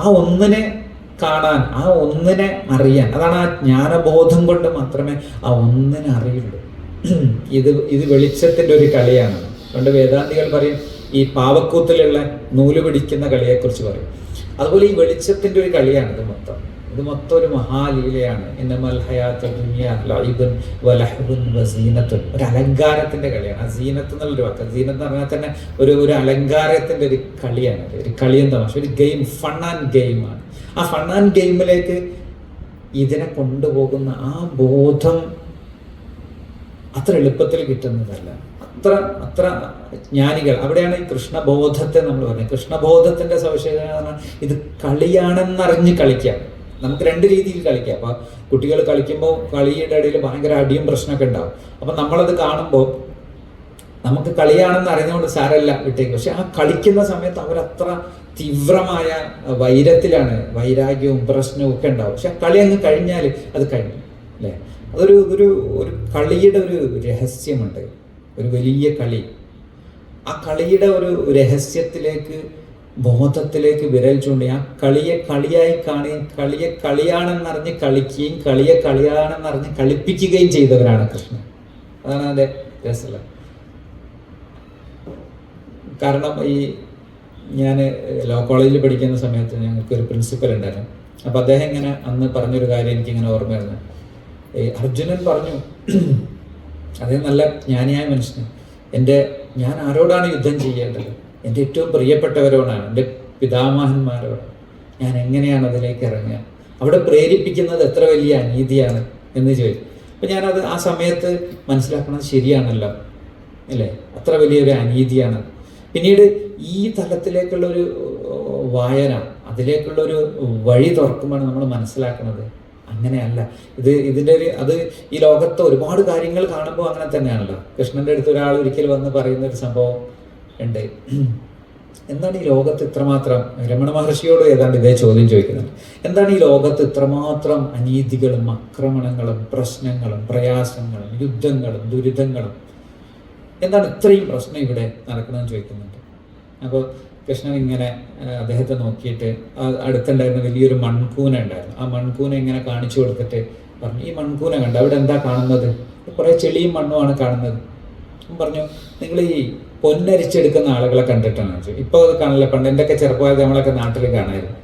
ആ ഒന്നിനെ കാണാൻ, ആ ഒന്നിനെ അറിയാൻ, അതാണ് ആ ജ്ഞാനബോധം കൊണ്ട് മാത്രമേ ആ ഒന്നിനെ അറിയുള്ളൂ. ഇത് വെളിച്ചത്തിന്റെ ഒരു കളിയാണ്. അതുകൊണ്ട് വേദാന്തികൾ പറയും, ഈ പാവക്കൂത്തിലുള്ള നൂല് പിടിക്കുന്ന കളിയെക്കുറിച്ച് പറയും. അതുപോലെ ഈ വെളിച്ചത്തിന്റെ ഒരു കളിയാണ് ഇത് മൊത്തം ഒരു മഹാലീലയാണ്. ഇന്നമൽ ഹയാത്തു ദുനിയ ലഇബുൻ വലഹ്ബുൻ വസീനത്തുൻ. ഒരു അലങ്കാരത്തിന്റെ കളിയാണ്. ആ സീനത്ത് എന്നുള്ളൊരു വാക്ക്, സീനത്ത് എന്ന് പറഞ്ഞാൽ തന്നെ ഒരു അലങ്കാരത്തിന്റെ ഒരു കളിയാണ്. ഒരു കളിയും തമാശ, ഒരു ഗെയിം, ഫൺ ആൻഡ് ഗെയിമാണ്. ആ ഫൺ ആൻഡ് ഗെയിമിലേക്ക് ഇതിനെ കൊണ്ടുപോകുന്ന ആ ബോധം അത്ര എളുപ്പത്തിൽ കിട്ടുന്നതല്ല. അത്ര ജ്ഞാനികൾ, അവിടെയാണ് ഈ കൃഷ്ണബോധത്തെ നമ്മൾ പറയുന്നത്. കൃഷ്ണബോധത്തിന്റെ സവിശേഷത എന്ന് പറഞ്ഞാൽ ഇത് കളിയാണെന്നറിഞ്ഞ് കളിക്കാം. നമുക്ക് രണ്ട് രീതിയിൽ കളിക്കാം. അപ്പൊ കുട്ടികൾ കളിക്കുമ്പോൾ കളിയുടെ ഇടയിൽ ഭയങ്കര അടിയും പ്രശ്നമൊക്കെ ഉണ്ടാവും. അപ്പൊ നമ്മളത് കാണുമ്പോൾ നമുക്ക് കളിയാണെന്ന് അറിഞ്ഞുകൊണ്ട് സാരല്ല വിട്ടേക്കും. പക്ഷെ ആ കളിക്കുന്ന സമയത്ത് അവരത്ര തീവ്രമായ വൈരത്തിലാണ്, വൈരാഗ്യവും പ്രശ്നവും ഒക്കെ ഉണ്ടാവും. പക്ഷെ കളി അങ്ങ് കഴിഞ്ഞാൽ അത് കഴിഞ്ഞു അല്ലേ. ഒരു കളിയുടെ ഒരു രഹസ്യമുണ്ട്, ഒരു വലിയ കളി. ആ കളിയുടെ ഒരു രഹസ്യത്തിലേക്ക്, ബോധത്തിലേക്ക് വിരൽ ചൂണ്ടി ആ കളിയെ കളിയായി കാണുകയും കളിയെ കളിയാണെന്നറിഞ്ഞ് കളിക്കുകയും കളിയെ കളിയാണെന്നറിഞ്ഞ് കളിപ്പിക്കുകയും ചെയ്തവരാണ് കൃഷ്ണൻ. അതാണ് അതിൻ്റെ രസമുള്ളത്. കാരണം ഞാൻ ലോ കോളേജിൽ പഠിക്കുന്ന സമയത്ത് ഞങ്ങൾക്കൊരു പ്രിൻസിപ്പൽ ഉണ്ടായിരുന്നു. അപ്പം അദ്ദേഹം ഇങ്ങനെ അന്ന് പറഞ്ഞൊരു കാര്യം എനിക്കിങ്ങനെ ഓർമ്മയായിരുന്നു. അർജുനൻ പറഞ്ഞു, അദ്ദേഹം നല്ല ജ്ഞാനിയായ മനുഷ്യൻ, ഞാൻ ആരോടാണ് യുദ്ധം ചെയ്യേണ്ടത്? എൻ്റെ ഏറ്റവും പ്രിയപ്പെട്ടവരോടാണ്, എൻ്റെ പിതാമഹന്മാരോടാണ്. ഞാൻ എങ്ങനെയാണ് അതിലേക്ക് ഇറങ്ങുക? അവിടെ പ്രേരിപ്പിക്കുന്നത് എത്ര വലിയ അനീതിയാണ് എന്ന് ചോദിച്ചു. അപ്പം ഞാനത് ആ സമയത്ത് മനസ്സിലാക്കുന്നത് ശരിയാണല്ലോ അല്ലേ, അത്ര വലിയൊരു അനീതിയാണ്. പിന്നീട് ഈ തലത്തിലേക്കുള്ളൊരു വായന, അതിലേക്കുള്ളൊരു വഴി തുറക്കുമ്പോൾ നമ്മൾ മനസ്സിലാക്കുന്നത് അങ്ങനെയല്ല. ഇതിൻ്റെ ഈ ലോകത്ത് ഒരുപാട് കാര്യങ്ങൾ കാണുമ്പോൾ അങ്ങനെ തന്നെയാണല്ലോ. കൃഷ്ണൻ്റെ അടുത്ത് ഒരാൾ ഒരിക്കൽ വന്ന് പറയുന്ന ഒരു സംഭവം ഉണ്ട്. എന്താണ് ഈ ലോകത്ത് ഇത്രമാത്രം, രമണ മഹർഷിയോട് ഏതാണ്ട് ഇതേ ചോദ്യം ചോദിക്കുന്നുണ്ട്, എന്താണ് ഈ ലോകത്ത് ഇത്രമാത്രം അനീതികളും ആക്രമണങ്ങളും പ്രശ്നങ്ങളും പ്രയാസങ്ങളും യുദ്ധങ്ങളും ദുരിതങ്ങളും, എന്താണ് ഇത്രയും പ്രശ്നം ഇവിടെ നടക്കണമെന്ന് ചോദിക്കുന്നുണ്ട്. അപ്പോൾ കൃഷ്ണൻ ഇങ്ങനെ അദ്ദേഹത്തെ നോക്കിയിട്ട് അടുത്തുണ്ടായിരുന്ന വലിയൊരു മൺകൂന ഉണ്ടായിരുന്നു. ആ മൺകൂന ഇങ്ങനെ കാണിച്ചു കൊടുത്തിട്ട് പറഞ്ഞു, ഈ മൺകൂന കണ്ട അവിടെ എന്താ കാണുന്നത്? കുറേ ചെളിയും മണ്ണുമാണ് കാണുന്നത്. പറഞ്ഞു, നിങ്ങൾ ഈ പൊന്നരിച്ചെടുക്കുന്ന ആളുകളെ കണ്ടിട്ടാണ് ചോദിച്ചു. ഇപ്പോൾ അത് കാണില്ല, പണ്ട് എൻ്റെയൊക്കെ ചെറുപ്പകാലത്ത് നമ്മളൊക്കെ നാട്ടിൽ കാണായിരുന്നു.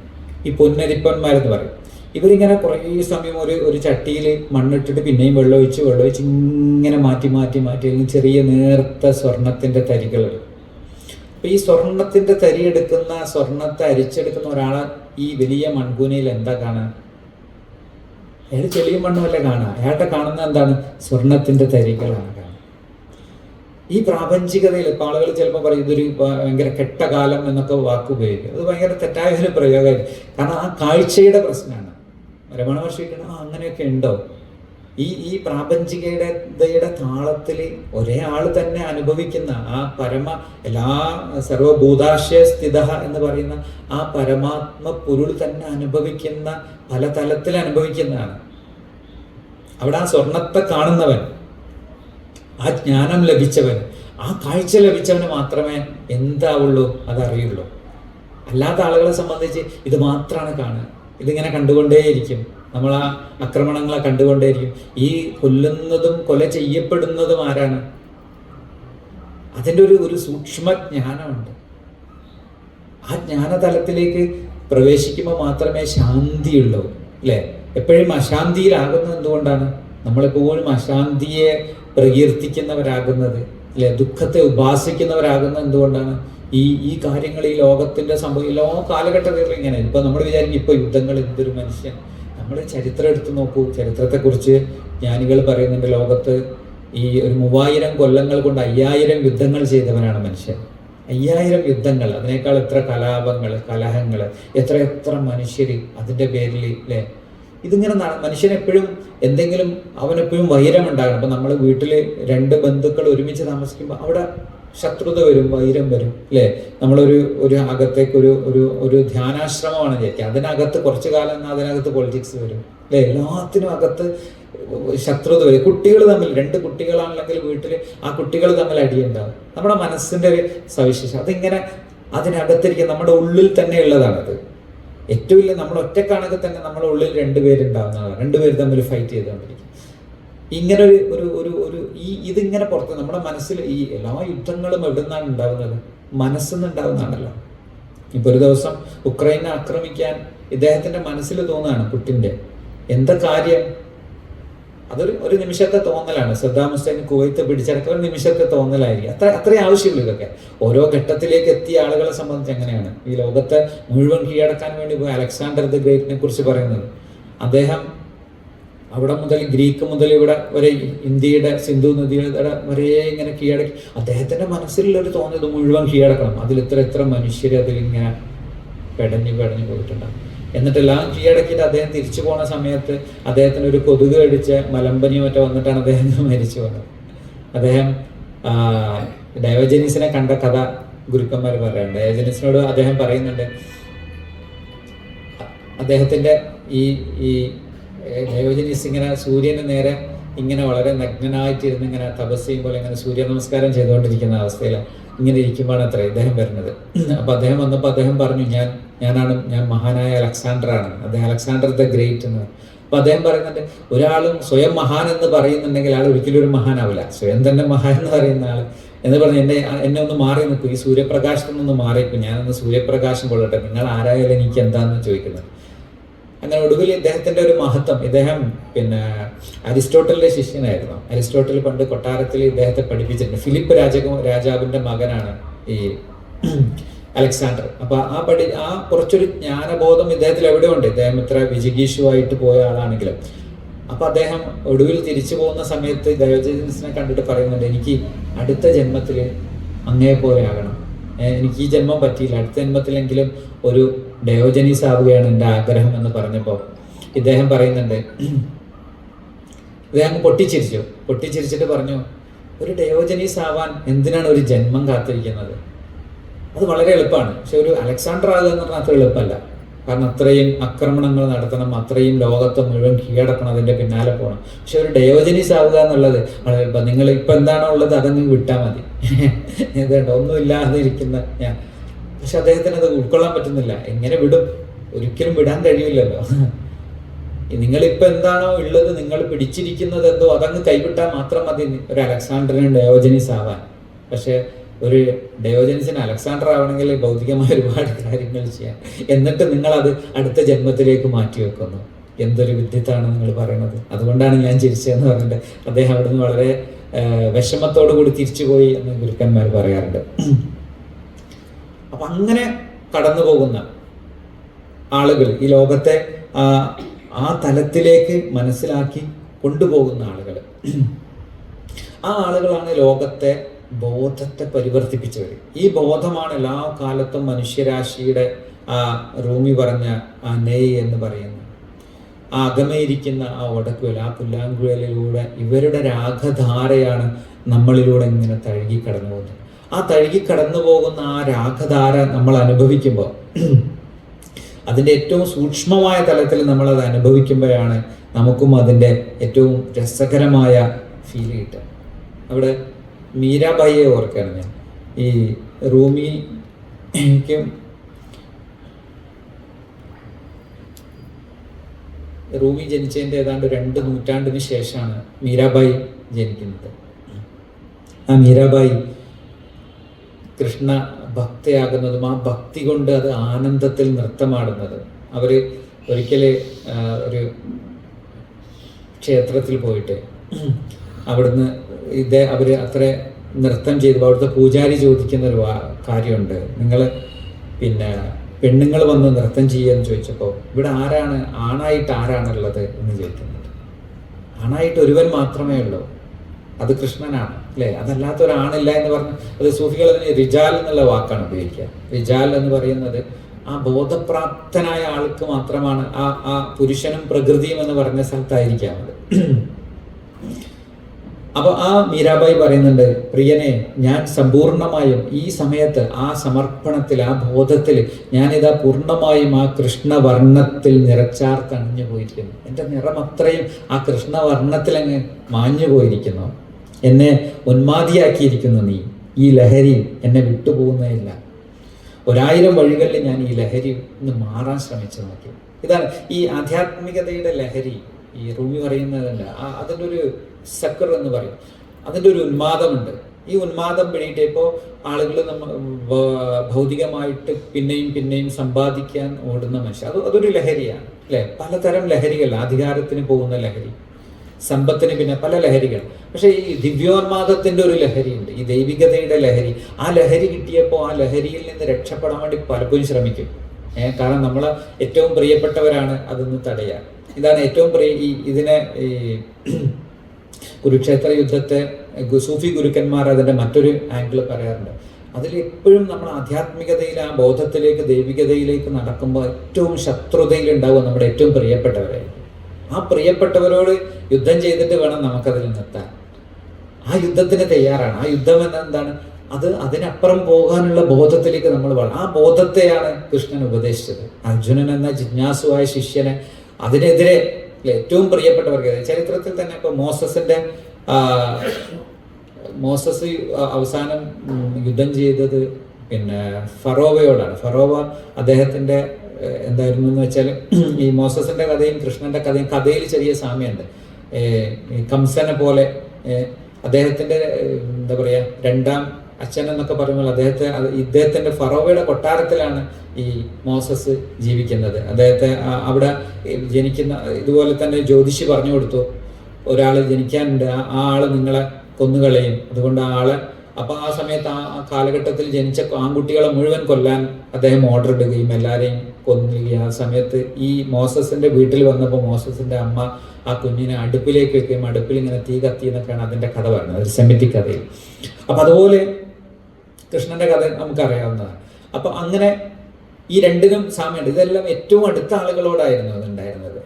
ഈ പൊന്നരിപ്പന്മാരെന്ന് പറയും. ഇവരിങ്ങനെ കുറേ സമയം ഒരു ചട്ടിയിൽ മണ്ണിട്ടിട്ട് പിന്നെയും വെള്ളമൊഴിച്ച് ഇങ്ങനെ മാറ്റി ചെറിയ നേർത്ത സ്വർണത്തിൻ്റെ തരികൾ. അപ്പം ഈ സ്വർണത്തിൻ്റെ തരി എടുക്കുന്ന, സ്വർണത്തെ അരിച്ചെടുക്കുന്ന ഒരാളെ ഈ വലിയ മൺകൂനയിൽ എന്താ കാണാൻ? അയാൾ ചെളിയും മണ്ണുമല്ലേ കാണാം. അയാളുടെ കാണുന്ന എന്താണ്? സ്വർണത്തിൻ്റെ തരികളാണ് കാണുന്നത്. ഈ പ്രാപഞ്ചികതയിൽ ഇപ്പം ആളുകൾ ചിലപ്പോൾ പറയും ഇതൊരു ഭയങ്കര കെട്ടകാലം എന്നൊക്കെ വാക്ക് ഉപയോഗിക്കും. അത് ഭയങ്കര തെറ്റായ ഒരു പ്രയോഗമായിരിക്കും. കാരണം ആ കാഴ്ചയുടെ പ്രശ്നമാണ്. രമണ മഹർഷി അങ്ങനെയൊക്കെ ഉണ്ടോ? ഈ പ്രാപഞ്ചികതയുടെ താളത്തിൽ ഒരേ ആൾ തന്നെ അനുഭവിക്കുന്ന ആ എല്ലാ സർവഭൂതാശയ സ്ഥിത എന്ന് പറയുന്ന ആ പരമാത്മ പൊരുൾ തന്നെ അനുഭവിക്കുന്ന, പല തലത്തിൽ അനുഭവിക്കുന്നതാണ്. അവിടെ ആ സ്വർണത്തെ കാണുന്നവൻ, ആ ജ്ഞാനം ലഭിച്ചവൻ, ആ കാഴ്ച ലഭിച്ചവന് മാത്രമേ എന്താവുള്ളൂ, അതറിയുള്ളൂ. അല്ലാത്ത ആളുകളെ സംബന്ധിച്ച് ഇത് മാത്രമാണ് കാണുക. ഇതിങ്ങനെ കണ്ടുകൊണ്ടേയിരിക്കും. നമ്മൾ ആ ആക്രമണങ്ങളെ കണ്ടുകൊണ്ടേയിരിക്കും. ഈ കൊല്ലുന്നതും കൊല ചെയ്യപ്പെടുന്നതും ആരാണ്? അതിൻ്റെ ഒരു സൂക്ഷ്മ ജ്ഞാനമുണ്ട്. ആ ജ്ഞാനതലത്തിലേക്ക് പ്രവേശിക്കുമ്പോൾ മാത്രമേ ശാന്തിയുള്ളൂ അല്ലേ. എപ്പോഴും അശാന്തിയിലാകുന്നത് എന്തുകൊണ്ടാണ്? നമ്മളെപ്പോഴും അശാന്തിയെ പ്രകീർത്തിക്കുന്നവരാകുന്നത് അല്ലെ, ദുഃഖത്തെ ഉപാസിക്കുന്നവരാകുന്നത് എന്തുകൊണ്ടാണ്? ഈ കാര്യങ്ങൾ, ഈ ലോകത്തിന്റെ സംഭവം എല്ലാ കാലഘട്ടത്തിലും ഇങ്ങനെ. ഇപ്പൊ നമ്മൾ വിചാരിക്കും ഇപ്പൊ യുദ്ധങ്ങൾ, എന്തൊരു മനുഷ്യൻ. നമ്മൾ ചരിത്രം എടുത്തു നോക്കൂ. ചരിത്രത്തെക്കുറിച്ച് ജ്ഞാനികൾ പറയുന്നുണ്ട്, ലോകത്ത് ഈ ഒരു 3000 കൊല്ലങ്ങൾ കൊണ്ട് 5000 യുദ്ധങ്ങൾ ചെയ്തവനാണ് മനുഷ്യൻ. 5000 യുദ്ധങ്ങൾ, അതിനേക്കാൾ എത്ര കലാപങ്ങൾ, കലഹങ്ങൾ, എത്ര മനുഷ്യർ അതിൻ്റെ പേരിൽ അല്ലേ. ഇതിങ്ങനെ മനുഷ്യനെപ്പോഴും അവനെപ്പോഴും വൈരമുണ്ടാകണം. അപ്പം നമ്മൾ വീട്ടിൽ 2 ബന്ധുക്കൾ ഒരുമിച്ച് താമസിക്കുമ്പോൾ അവിടെ ശത്രുത വരും, വൈരം വരും, അല്ലേ? ഒരു അകത്തേക്ക് ഒരു ധ്യാനാശ്രമമാണ് വിചാരിക്കുക, അതിനകത്ത് കുറച്ചു കാലം എന്നാൽ അതിനകത്ത് പൊളിറ്റിക്സ് വരും, അല്ലേ? എല്ലാത്തിനും അകത്ത് ശത്രുത വരും. കുട്ടികൾ തമ്മിൽ, രണ്ട് കുട്ടികളാണെങ്കിൽ വീട്ടിൽ ആ കുട്ടികൾ തമ്മിൽ അടിയുണ്ടാവും. നമ്മുടെ മനസ്സിൻ്റെ ഒരു സവിശേഷം അതിങ്ങനെ അതിനകത്തിരിക്കും, നമ്മുടെ ഉള്ളിൽ തന്നെ ഉള്ളതാണത്. ഏറ്റവും ഇല്ല നമ്മൾ ഒറ്റക്കാണെങ്കിൽ തന്നെ നമ്മുടെ ഉള്ളിൽ രണ്ടുപേരുണ്ടാവുന്നതാണ്, രണ്ടുപേർ തമ്മിൽ ഫൈറ്റ് ചെയ്തുകൊണ്ടിരിക്കും. ഇങ്ങനെ ഇതിങ്ങനെ പുറത്ത് നമ്മുടെ മനസ്സിൽ ഈ എല്ലാ യുദ്ധങ്ങളും എവിടെ നിന്നാണ് ഉണ്ടാകുന്നത്? മനസ്സിന്ന് ഉണ്ടാകുന്നതാണല്ലോ. ഇപ്പൊ ഒരു ദിവസം ഉക്രൈനെ ആക്രമിക്കാൻ ഇദ്ദേഹത്തിന്റെ മനസ്സിൽ തോന്നുകയാണ് പുട്ടിന്റെ. എന്താ കാര്യം? ഒരു നിമിഷത്തെ തോന്നലാണ്. സദ്ദാം ഹുസൈൻ കുവൈത്ത് പിടിച്ചടക്കം ഒരു നിമിഷത്തെ തോന്നലായിരിക്കും. അത്രയും ആവശ്യമില്ല ഇതൊക്കെ. ഓരോ ഘട്ടത്തിലേക്ക് എത്തിയ ആളുകളെ സംബന്ധിച്ച് എങ്ങനെയാണ് ഈ ലോകത്തെ മുഴുവൻ കീഴടക്കാൻ വേണ്ടി പോയി അലക്സാണ്ടർ ദ ഗ്രേറ്റിനെ കുറിച്ച് പറയുന്നത്. അദ്ദേഹം അവിടെ മുതൽ ഗ്രീക്ക് മുതൽ ഇവിടെ വരെ ഇന്ത്യയുടെ സിന്ധു നദിയുടെ വരെ ഇങ്ങനെ കീഴടക്കി. അദ്ദേഹത്തിന്റെ മനസ്സിലൊരു തോന്നിയത് മുഴുവൻ കീഴടക്കണം. അതിൽ എത്ര മനുഷ്യർ അതിലിങ്ങനെ പെടഞ്ഞു പോയിട്ടുണ്ടാകും. എന്നിട്ടെല്ലാം കീഴടക്കിയിട്ട് അദ്ദേഹം തിരിച്ചു പോണ സമയത്ത് അദ്ദേഹത്തിന് ഒരു കൊതുക് കടിച്ച് മലമ്പനി മറ്റോ വന്നിട്ടാണ് അദ്ദേഹം മരിച്ചു പോകുന്നത്. അദ്ദേഹം ഡയോജനീസിനെ കണ്ട കഥ ഗുരുക്കന്മാർ പറയാറുണ്ട്. ഡയോജനീസിനോട് അദ്ദേഹം പറയുന്നുണ്ട്, അദ്ദേഹത്തിന്റെ ഈ ഡയോജനീസ് ഇങ്ങനെ സൂര്യന് നേരെ ഇങ്ങനെ വളരെ നഗ്നനായിട്ടിരുന്ന് ഇങ്ങനെ തപസ് ചെയ്യുമ്പോൾ ഇങ്ങനെ സൂര്യ നമസ്കാരം ചെയ്തുകൊണ്ടിരിക്കുന്ന അവസ്ഥയിൽ ഇങ്ങനെ ഇരിക്കുമ്പോഴാണ് അത്ര ഇദ്ദേഹം വരുന്നത്. അപ്പൊ അദ്ദേഹം വന്നപ്പോൾ അദ്ദേഹം പറഞ്ഞു, ഞാൻ മഹാനായ അലക്സാണ്ടറാണ്. അദ്ദേഹം അലക്സാണ്ടർ ദ ഗ്രേറ്റ് എന്ന്. അപ്പൊ അദ്ദേഹം പറയുന്നുണ്ട്, ഒരാളും സ്വയം മഹാൻ എന്ന് പറയുന്നുണ്ടെങ്കിൽ ആൾ ഒരിക്കലും ഒരു മഹാനാവില്ല. സ്വയം തന്നെ മഹാൻ എന്ന് പറയുന്ന ആൾ എന്ന് പറഞ്ഞ് എന്നെ ഒന്ന് മാറി നിൽക്കും, ഈ സൂര്യപ്രകാശത്തിൽ നിന്ന് മാറിക്കും, ഞാനൊന്ന് സൂര്യപ്രകാശം കൊള്ളട്ടെ, നിങ്ങൾ ആരായാലും എനിക്ക് എന്താണെന്ന് ചോദിക്കുന്നത്. അങ്ങനെ ഒടുവിൽ ഇദ്ദേഹത്തിന്റെ ഒരു മഹത്വം, ഇദ്ദേഹം അരിസ്റ്റോട്ടലിന്റെ ശിഷ്യനായിരുന്നു. അരിസ്റ്റോട്ടൽ പണ്ട് കൊട്ടാരത്തിൽ ഇദ്ദേഹത്തെ പഠിപ്പിച്ചിട്ടുണ്ട്. ഫിലിപ്പ് രാജാവിന്റെ മകനാണ് ഈ അലക്സാണ്ടർ. അപ്പൊ ആ കുറച്ചൊരു ജ്ഞാനബോധം ഇദ്ദേഹത്തിൽ എവിടെ ഉണ്ട്. ഇദ്ദേഹം ഇത്ര വിജിഗീഷുവായിട്ട് പോയ ആളാണെങ്കിലും. അപ്പൊ അദ്ദേഹം ഒടുവിൽ തിരിച്ചു പോകുന്ന സമയത്ത് ഡയോജനീസിനെ കണ്ടിട്ട് പറയുന്നുണ്ട്, എനിക്ക് അടുത്ത ജന്മത്തിൽ അങ്ങേ പോലെ ആകണം, എനിക്ക് ഈ ജന്മം പറ്റിയില്ല, അടുത്ത ജന്മത്തിലെങ്കിലും ഒരു ഡയോജനീസ് ആവുകയാണ് എൻ്റെ ആഗ്രഹം എന്ന് പറഞ്ഞപ്പോൾ ഇദ്ദേഹം പറയുന്നുണ്ട്, ഇദ്ദേഹം പൊട്ടിച്ചിരിച്ചിട്ട് പറഞ്ഞു, ഒരു ഡയോജനീസ് ആവാൻ എന്തിനാണ് ഒരു ജന്മം കാത്തിരിക്കുന്നത്? അത് വളരെ എളുപ്പമാണ്. പക്ഷെ ഒരു അലക്സാണ്ടർ ആകുക എന്ന് പറഞ്ഞാൽ അത്ര എളുപ്പമല്ല. കാരണം അത്രയും ആക്രമണങ്ങൾ നടത്തണം, അത്രയും ലോകത്തെ മുഴുവൻ കീഴടക്കണം, അതിൻ്റെ പിന്നാലെ പോകണം. പക്ഷെ ഒരു ഡയോജനീസ് ആവുക എന്നുള്ളത് വളരെ എളുപ്പം. നിങ്ങൾ ഇപ്പം എന്താണോ ഉള്ളത് അതങ്ങ് വിട്ടാൽ മതി. ഇതുണ്ട് ഒന്നുമില്ലാതെ ഇരിക്കുന്ന ഞാൻ. പക്ഷെ അദ്ദേഹത്തിന് അത് ഉൾക്കൊള്ളാൻ പറ്റുന്നില്ല. എങ്ങനെ വിടും? ഒരിക്കലും വിടാൻ കഴിയില്ലല്ലോ. നിങ്ങളിപ്പോൾ എന്താണോ ഉള്ളത്, നിങ്ങൾ പിടിച്ചിരിക്കുന്നത് എന്തോ അതങ്ങ് കൈവിട്ടാൽ മാത്രം മതി ഒരു അലക്സാണ്ടറിന് ഡയോജനീസ് ആവാൻ. പക്ഷെ ഒരു ഡയോജനീസിന് അലക്സാണ്ടർ ആവണമെങ്കിൽ ഭൗതികമായ ഒരുപാട് കാര്യങ്ങൾ ചെയ്യാൻ. എന്നിട്ട് നിങ്ങളത് അടുത്ത ജന്മത്തിലേക്ക് മാറ്റി വെക്കുന്നു. എന്തൊരു വിദ്യത്താണ് നിങ്ങൾ പറയുന്നത്. അതുകൊണ്ടാണ് ഞാൻ ചിരിച്ചതെന്ന് പറഞ്ഞിട്ട് അദ്ദേഹം അവിടുന്ന് വളരെ വിഷമത്തോടു കൂടി തിരിച്ചുപോയി എന്ന് ഗുരുക്കന്മാർ പറയാറുണ്ട്. അപ്പൊ അങ്ങനെ കടന്നു പോകുന്ന ആളുകൾ, ഈ ലോകത്തെ ആ തലത്തിലേക്ക് മനസ്സിലാക്കി കൊണ്ടുപോകുന്ന ആളുകൾ, ആ ആളുകളാണ് ലോകത്തെ ബോധത്തെ പരിവർത്തിപ്പിച്ചവർ. ഈ ബോധമാണ് എല്ലാ കാലത്തും മനുഷ്യരാശിയുടെ റൂമി പറഞ്ഞ ആ നെയ് എന്ന് പറയുന്നത്. ആ അകമയിരിക്കുന്ന ആ ഒടക്കുഴൽ, ആ പുല്ലാങ്കുഴലിലൂടെ ഇവരുടെ രാഗധാരയാണ് നമ്മളിലൂടെ ഇങ്ങനെ തഴുകി കടന്നു പോകുന്നത്. ആ തഴുകി കടന്നു പോകുന്ന ആ രാഗധാര നമ്മൾ അനുഭവിക്കുമ്പോൾ, അതിൻ്റെ ഏറ്റവും സൂക്ഷ്മമായ തലത്തിൽ നമ്മളത് അനുഭവിക്കുമ്പോഴാണ് നമുക്കും അതിൻ്റെ ഏറ്റവും രസകരമായ ഫീൽ കിട്ടുക. അവിടെ മീരാബായിയെ ഓർക്കുകയാണ് ഞാൻ. ഈ റൂമി ജനിച്ചതിൻ്റെ ഏതാണ്ട് 2 നൂറ്റാണ്ടിന് ശേഷമാണ് മീരാബായി ജനിക്കുന്നത്. ആ മീരാബായി കൃഷ്ണ ഭക്തയാകുന്നതും ആ ഭക്തി കൊണ്ട് അത് ആനന്ദത്തിൽ നൃത്തമാടുന്നതും. അവർ ഒരിക്കൽ ഒരു ക്ഷേത്രത്തിൽ പോയിട്ട് അവിടുന്ന് അവർ അത്ര നൃത്തം ചെയ്തു. അവിടുത്തെ പൂജാരി ചോദിക്കുന്നൊരു കാര്യമുണ്ട്, നിങ്ങൾ പെണ്ണുങ്ങൾ വന്ന് നൃത്തം ചെയ്യുമെന്ന് ചോദിച്ചപ്പോൾ ഇവിടെ ആണായിട്ട് ആരാണുള്ളത് എന്ന് ചോദിക്കുന്നുണ്ട്. ആണായിട്ട് ഒരുവൻ മാത്രമേ ഉള്ളൂ, അത് കൃഷ്ണനാണ്, അല്ലേ? അതല്ലാത്ത ഒരാണില്ല എന്ന് പറഞ്ഞ് അത് സൂഫികൾ അതിന് റിജാൽ എന്നുള്ള വാക്കാണ് ഉപയോഗിക്കുക. റിജാൽ എന്ന് പറയുന്നത് ആ ബോധപ്രാപ്തനായ ആൾക്ക് മാത്രമാണ്. ആ പുരുഷനും പ്രകൃതിയും എന്ന് പറഞ്ഞ സ്ഥലത്തായിരിക്കാം അത്. അപ്പൊ ആ മീരാബായി പറയുന്നുണ്ട്, പ്രിയനെ, ഞാൻ സമ്പൂർണമായും ഈ സമയത്ത് ആ സമർപ്പണത്തിൽ, ആ ബോധത്തിൽ ഞാനിതാ പൂർണ്ണമായും ആ കൃഷ്ണവർണ്ണത്തിൽ നിറച്ചാർത്തണിഞ്ഞു പോയിരിക്കുന്നു. എൻ്റെ നിറം അത്രയും ആ കൃഷ്ണവർണ്ണത്തിൽ അങ്ങ് മാഞ്ഞു പോയിരിക്കുന്നു. എന്നെ ഉന്മാദിയാക്കിയിരിക്കുന്നു നീ. ഈ ലഹരി എന്നെ വിട്ടുപോകുന്നതില്ല. 1000 വഴികളിൽ ഞാൻ ഈ ലഹരി ഒന്ന് മാറാൻ ശ്രമിച്ചു നോക്കി. ഇതാണ് ഈ ആധ്യാത്മികതയുടെ ലഹരി. ഈ റൂമി പറയുന്നതല്ല, അതിൻ്റെ ഒരു സക്കർ എന്ന് പറയും, അതിൻ്റെ ഒരു ഉന്മാദമുണ്ട്. ഈ ഉന്മാദം പിന്നീട് ഇപ്പോൾ ആളുകൾ ഭൗതികമായിട്ട് പിന്നെയും പിന്നെയും സമ്പാദിക്കാൻ ഓടുന്ന മനുഷ്യർ, അതൊരു ലഹരിയാണ് അല്ലേ? പലതരം ലഹരികൾ, അധികാരത്തിന് പോകുന്ന ലഹരി, സമ്പത്തിന് പിന്നെ പല ലഹരികൾ. പക്ഷെ ഈ ദിവ്യോന്മാദത്തിന്റെ ഒരു ലഹരിയുണ്ട്, ഈ ദൈവികതയുടെ ലഹരി. ആ ലഹരി കിട്ടിയപ്പോൾ ആ ലഹരിയിൽ നിന്ന് രക്ഷപ്പെടാൻ വേണ്ടി പലപ്പോഴും ശ്രമിക്കും. കാരണം നമ്മളെ ഏറ്റവും പ്രിയപ്പെട്ടവരാണ് അതൊന്ന് തടയാൻ. ഇതാണ് ഏറ്റവും ഇതിനെ ഈ കുരുക്ഷേത്ര യുദ്ധത്തെ സൂഫി ഗുരുക്കന്മാർ അതിന്റെ മറ്റൊരു ആംഗിൾ പറയാറുണ്ട്. അതിൽ എപ്പോഴും നമ്മൾ ആധ്യാത്മികതയിൽ, ആ ബോധത്തിലേക്ക്, ദൈവികതയിലേക്ക് നടക്കുമ്പോൾ ഏറ്റവും ശത്രുതയിൽ ഉണ്ടാവുക നമ്മുടെ ഏറ്റവും പ്രിയപ്പെട്ടവരായിരിക്കും. ആ പ്രിയപ്പെട്ടവരോട് യുദ്ധം ചെയ്തിട്ട് വേണം നമുക്കതിൽ നിർത്താൻ. ആ യുദ്ധത്തിന് തയ്യാറാണ്. ആ യുദ്ധം എന്താണ്? അതിനപ്പുറം പോകാനുള്ള ബോധത്തിലേക്ക് നമ്മൾ ആ ബോധത്തെയാണ് കൃഷ്ണൻ ഉപദേശിച്ചത്. അർജുനൻ എന്ന ജിജ്ഞാസുവായ ശിഷ്യനെ അതിനെതിരെ ഏറ്റവും പ്രിയപ്പെട്ടവർക്ക്, ചരിത്രത്തിൽ തന്നെ ഇപ്പൊ മോസസ് അവസാനം യുദ്ധം ചെയ്തത് പിന്നെ ഫറോവയോടാണ്. ഫറോവ അദ്ദേഹത്തിന്റെ എന്തായിരുന്നു എന്ന് വെച്ചാൽ, ഈ മോസസിന്റെ കഥയും കൃഷ്ണന്റെ കഥയിൽ ചെറിയ സാമ്യമുണ്ട്. കംസനെ പോലെ അദ്ദേഹത്തിന്റെ എന്താ പറയാ രണ്ടാം അച്ഛൻ എന്നൊക്കെ പറയുമ്പോൾ ഇദ്ദേഹത്തിന്റെ ഫറോവയുടെ കൊട്ടാരത്തിലാണ് ഈ മോസസ് ജീവിക്കുന്നത്. അദ്ദേഹത്തെ അവിടെ ജനിക്കുന്ന ഇതുപോലെ തന്നെ ജ്യോതിഷി പറഞ്ഞു കൊടുത്തു, ഒരാൾ ജനിക്കാനുണ്ട്, ആ ആള് നിങ്ങളെ കൊന്നുകളയും, അതുകൊണ്ട് ആ ആളെ അപ്പൊ ആ സമയത്ത് ആ കാലഘട്ടത്തിൽ ജനിച്ച ആൺകുട്ടികളെ മുഴുവൻ കൊല്ലാൻ അദ്ദേഹം ഓർഡർ ഇടുകയും എല്ലാവരെയും കൊന്നുകയും. ആ സമയത്ത് ഈ മോസസിന്റെ വീട്ടിൽ വന്നപ്പോൾ മോസസിന്റെ അമ്മ ആ കുഞ്ഞിനെ അടുപ്പിലേക്ക് വെക്കുകയും അടുപ്പിൽ ഇങ്ങനെ തീ കത്തി എന്നൊക്കെയാണ് അതിന്റെ കഥ പറയുന്നത്, ഒരു സെമിറ്റിക് കഥയിൽ. അപ്പൊ അതുപോലെ കൃഷ്ണന്റെ കഥ നമുക്കറിയാവുന്നതാണ്. അപ്പൊ അങ്ങനെ ഈ രണ്ടിനും സാമ്യമുണ്ട്. ഇതെല്ലാം ഏറ്റവും അടുത്ത ആളുകളോടായിരുന്നു അതുണ്ടായിരുന്നത്,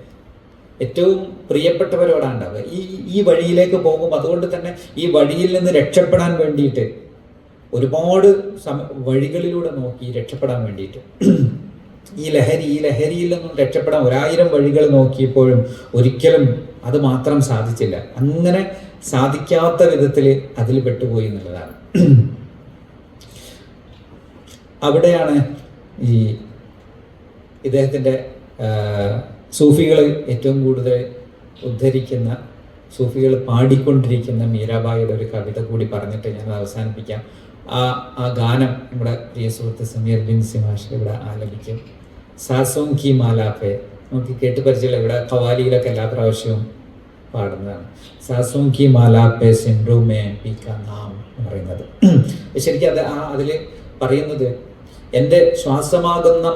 ഏറ്റവും പ്രിയപ്പെട്ടവരോടാണ് ഉണ്ടാവുക. ഈ വഴിയിലേക്ക് പോകും. അതുകൊണ്ട് തന്നെ ഈ വഴിയിൽ നിന്ന് രക്ഷപ്പെടാൻ വേണ്ടിയിട്ട് ഒരുപാട് വഴികളിലൂടെ നോക്കി രക്ഷപ്പെടാൻ വേണ്ടിയിട്ട് ഈ ലഹരിയിൽ നിന്നും രക്ഷപ്പെടാൻ 1000 വഴികൾ നോക്കിയപ്പോഴും ഒരിക്കലും അത് മാത്രം സാധിച്ചില്ല. അങ്ങനെ സാധിക്കാത്ത വിധത്തിൽ അതിൽ പെട്ടുപോയി എന്നുള്ളതാണ്. അവിടെയാണ് ഈ ഇദ്ദേഹത്തിൻ്റെ സൂഫികൾ ഏറ്റവും കൂടുതൽ ഉദ്ധരിക്കുന്ന, സൂഫികൾ പാടിക്കൊണ്ടിരിക്കുന്ന മീരാബായിയുടെ ഒരു കവിത കൂടി പറഞ്ഞിട്ട് ഞാൻ അവസാനിപ്പിക്കാം. ആ ഗാനം നമ്മുടെ പ്രിയ സുഹൃത്ത് സമീർ ബിൻ സിമാഷ് ഇവിടെ ആലപിക്കും. സാസോം കി മാലാപ്പെ നമുക്ക് കേട്ട് പരിചയമില്ല, ഇവിടെ ഖവാലിയിലൊക്കെ എല്ലാ പ്രാവശ്യവും പാടുന്നതാണ്. സാസോം കി മാലാപ്പെ സിൻഡ്രോമേ പീക്ക നാം എന്ന് പറയുന്നത്. ശരിക്കും അതിൽ പറയുന്നത്, എൻ്റെ ശ്വാസമാകുന്ന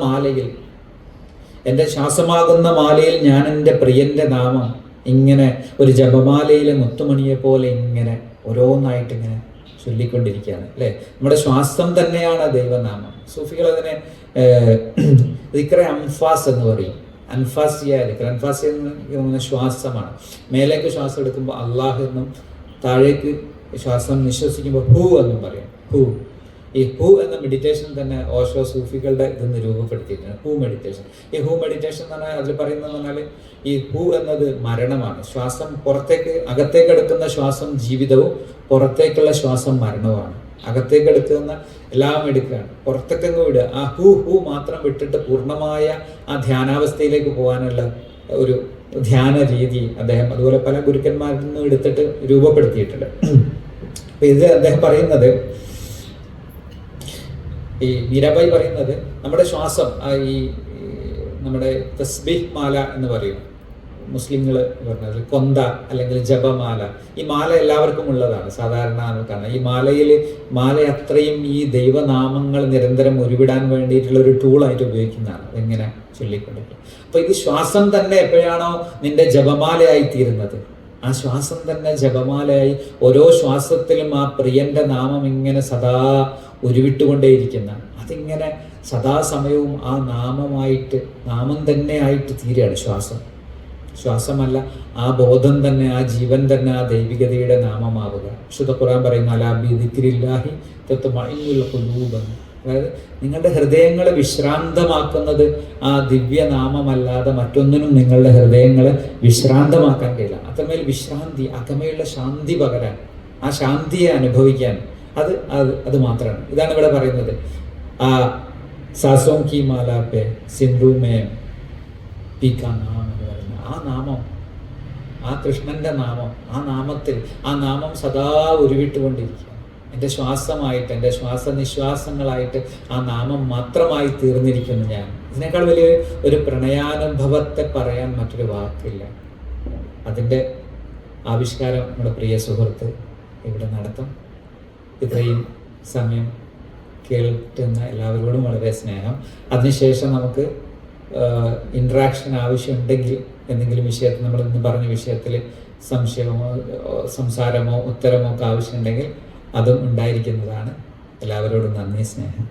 മാലയിൽ ഞാൻ എൻ്റെ പ്രിയൻ്റെ നാമം ഇങ്ങനെ ഒരു ജപമാലയിലെ മുത്തുമണിയെ പോലെ ഇങ്ങനെ ഓരോന്നായിട്ട് ഇങ്ങനെ ചൊല്ലിക്കൊണ്ടിരിക്കുകയാണ് അല്ലേ. നമ്മുടെ ശ്വാസം തന്നെയാണ് ദൈവനാമം. സൂഫികൾ അതിനെ ദിക്ര അൻഫാസ് എന്ന് പറയും. അൻഫാസിയ എന്ന് ശ്വാസമാണ്. മേലേക്ക് ശ്വാസം എടുക്കുമ്പോൾ അള്ളാഹ് എന്നും, താഴേക്ക് ശ്വാസം നിശ്വസിക്കുമ്പോൾ ഹു എന്നും പറയും. ഈ ഹു എന്ന മെഡിറ്റേഷൻ തന്നെ ഓഷോ സൂഫികളുടെ ഇതെന്ന് രൂപപ്പെടുത്തിയിട്ടുണ്ട്, ഹു മെഡിറ്റേഷൻ. ഈ ഹു മെഡിറ്റേഷൻ എന്ന് പറഞ്ഞാൽ അതിൽ പറയുന്നതെന്ന് പറഞ്ഞാൽ ഈ ഹു എന്നത് മരണമാണ്. ശ്വാസം അകത്തേക്ക് എടുക്കുന്ന ശ്വാസം ജീവിതവും പുറത്തേക്കുള്ള ശ്വാസം മരണവുമാണ്. അകത്തേക്ക് എടുക്കുന്ന എല്ലാം എടുക്കുകയാണ്, പുറത്തേക്കങ്ങ് വിടുക. ആ ഹു മാത്രം വിട്ടിട്ട് പൂർണ്ണമായ ആ ധ്യാനാവസ്ഥയിലേക്ക് പോകാനുള്ള ഒരു ധ്യാന രീതി അദ്ദേഹം അതുപോലെ പല ഗുരുക്കന്മാരിൽ നിന്നും എടുത്തിട്ട് രൂപപ്പെടുത്തിയിട്ടുണ്ട്. അപ്പൊ ഇത് അദ്ദേഹം പറയുന്നത്, ഈ മീരാബായി പറയുന്നത്, നമ്മുടെ ശ്വാസം ഈ നമ്മുടെ തസ്ബീഹ് മാല എന്ന് പറയും മുസ്ലിങ്ങൾ പറഞ്ഞത്, കൊന്ത അല്ലെങ്കിൽ ജപമാല. ഈ മാല എല്ലാവർക്കും ഉള്ളതാണ്, സാധാരണ നമുക്കാണ്. ഈ മാല അത്രയും ഈ ദൈവനാമങ്ങൾ നിരന്തരം ഉരുവിടാൻ വേണ്ടിയിട്ടുള്ള ഒരു ടൂളായിട്ട് ഉപയോഗിക്കുന്നതാണ്, എങ്ങനെ ചൊല്ലിക്കൊണ്ടിരിക്കും. അപ്പൊ ഇത് ശ്വാസം തന്നെ എപ്പോഴാണോ നിന്റെ ജപമാലയായി തീരുന്നത്, ആ ശ്വാസം തന്നെ ജപമാലയായി ഓരോ ശ്വാസത്തിലും ആ പ്രിയന്റെ നാമം ഇങ്ങനെ സദാ ഉരുവിട്ടുകൊണ്ടേയിരിക്കുന്ന, അതിങ്ങനെ സദാസമയവും ആ നാമം തന്നെ ആയിട്ട് തീരുകയാണ് ശ്വാസം. ശ്വാസമല്ല, ആ ബോധം തന്നെ, ആ ജീവൻ തന്നെ ആ ദൈവികതയുടെ നാമമാവുക. വിശുദ്ധ ഖുർആൻ പറയുന്ന അലാ ബിദിക്രില്ലാഹി തത്മഇന്നുൽ ഖുലൂബ്, അതായത് നിങ്ങളുടെ ഹൃദയങ്ങളെ വിശ്രാന്തമാക്കുന്നത് ആ ദിവ്യനാമമല്ലാതെ മറ്റൊന്നിനും നിങ്ങളുടെ ഹൃദയങ്ങളെ വിശ്രാന്തമാക്കാൻ കഴിയില്ല. അത്രമേൽ വിശ്രാന്തി, അകമയുള്ള ശാന്തി പകരാൻ, ആ ശാന്തിയെ അനുഭവിക്കാൻ അത് അത് അത് മാത്രമാണ്. ഇതാണ് ഇവിടെ പറയുന്നത്. ആ സാസോം കി മാലാപ്പെ സിന്ധുമേ പീക്കാ നാം എന്ന് പറയുന്ന ആ നാമം, ആ കൃഷ്ണന്റെ നാമം, ആ നാമത്തിൽ, ആ നാമം സദാ ഉരുവിട്ടുകൊണ്ടിരിക്കുക. എൻ്റെ ശ്വാസമായിട്ട്, എൻ്റെ ശ്വാസനിശ്വാസങ്ങളായിട്ട് ആ നാമം മാത്രമായി തീർന്നിരിക്കുന്നു ഞാൻ. ഇതിനേക്കാൾ വലിയ ഒരു പ്രണയാനുഭവത്തെ പറയാൻ മറ്റൊരു വാക്കില്ല. അതിൻ്റെ ആവിഷ്കാരം നമ്മുടെ പ്രിയ സുഹൃത്ത് ഇവിടെ നടത്തും. ഇത്രയും സമയം കേൾക്കുന്ന എല്ലാവരോടും വളരെ സ്നേഹം. അതിനുശേഷം നമുക്ക് ഇൻട്രാക്ഷൻ ആവശ്യമുണ്ടെങ്കിൽ, എന്തെങ്കിലും വിഷയത്തിൽ, നമ്മൾ ഇന്ന് പറഞ്ഞ വിഷയത്തിൽ സംശയമോ സംസാരമോ ഉത്തരമോ ഒക്കെ ആവശ്യമുണ്ടെങ്കിൽ അതും ഉണ്ടായിരിക്കുന്നതാണ്. എല്ലാവരോടും നന്ദി, സ്നേഹം.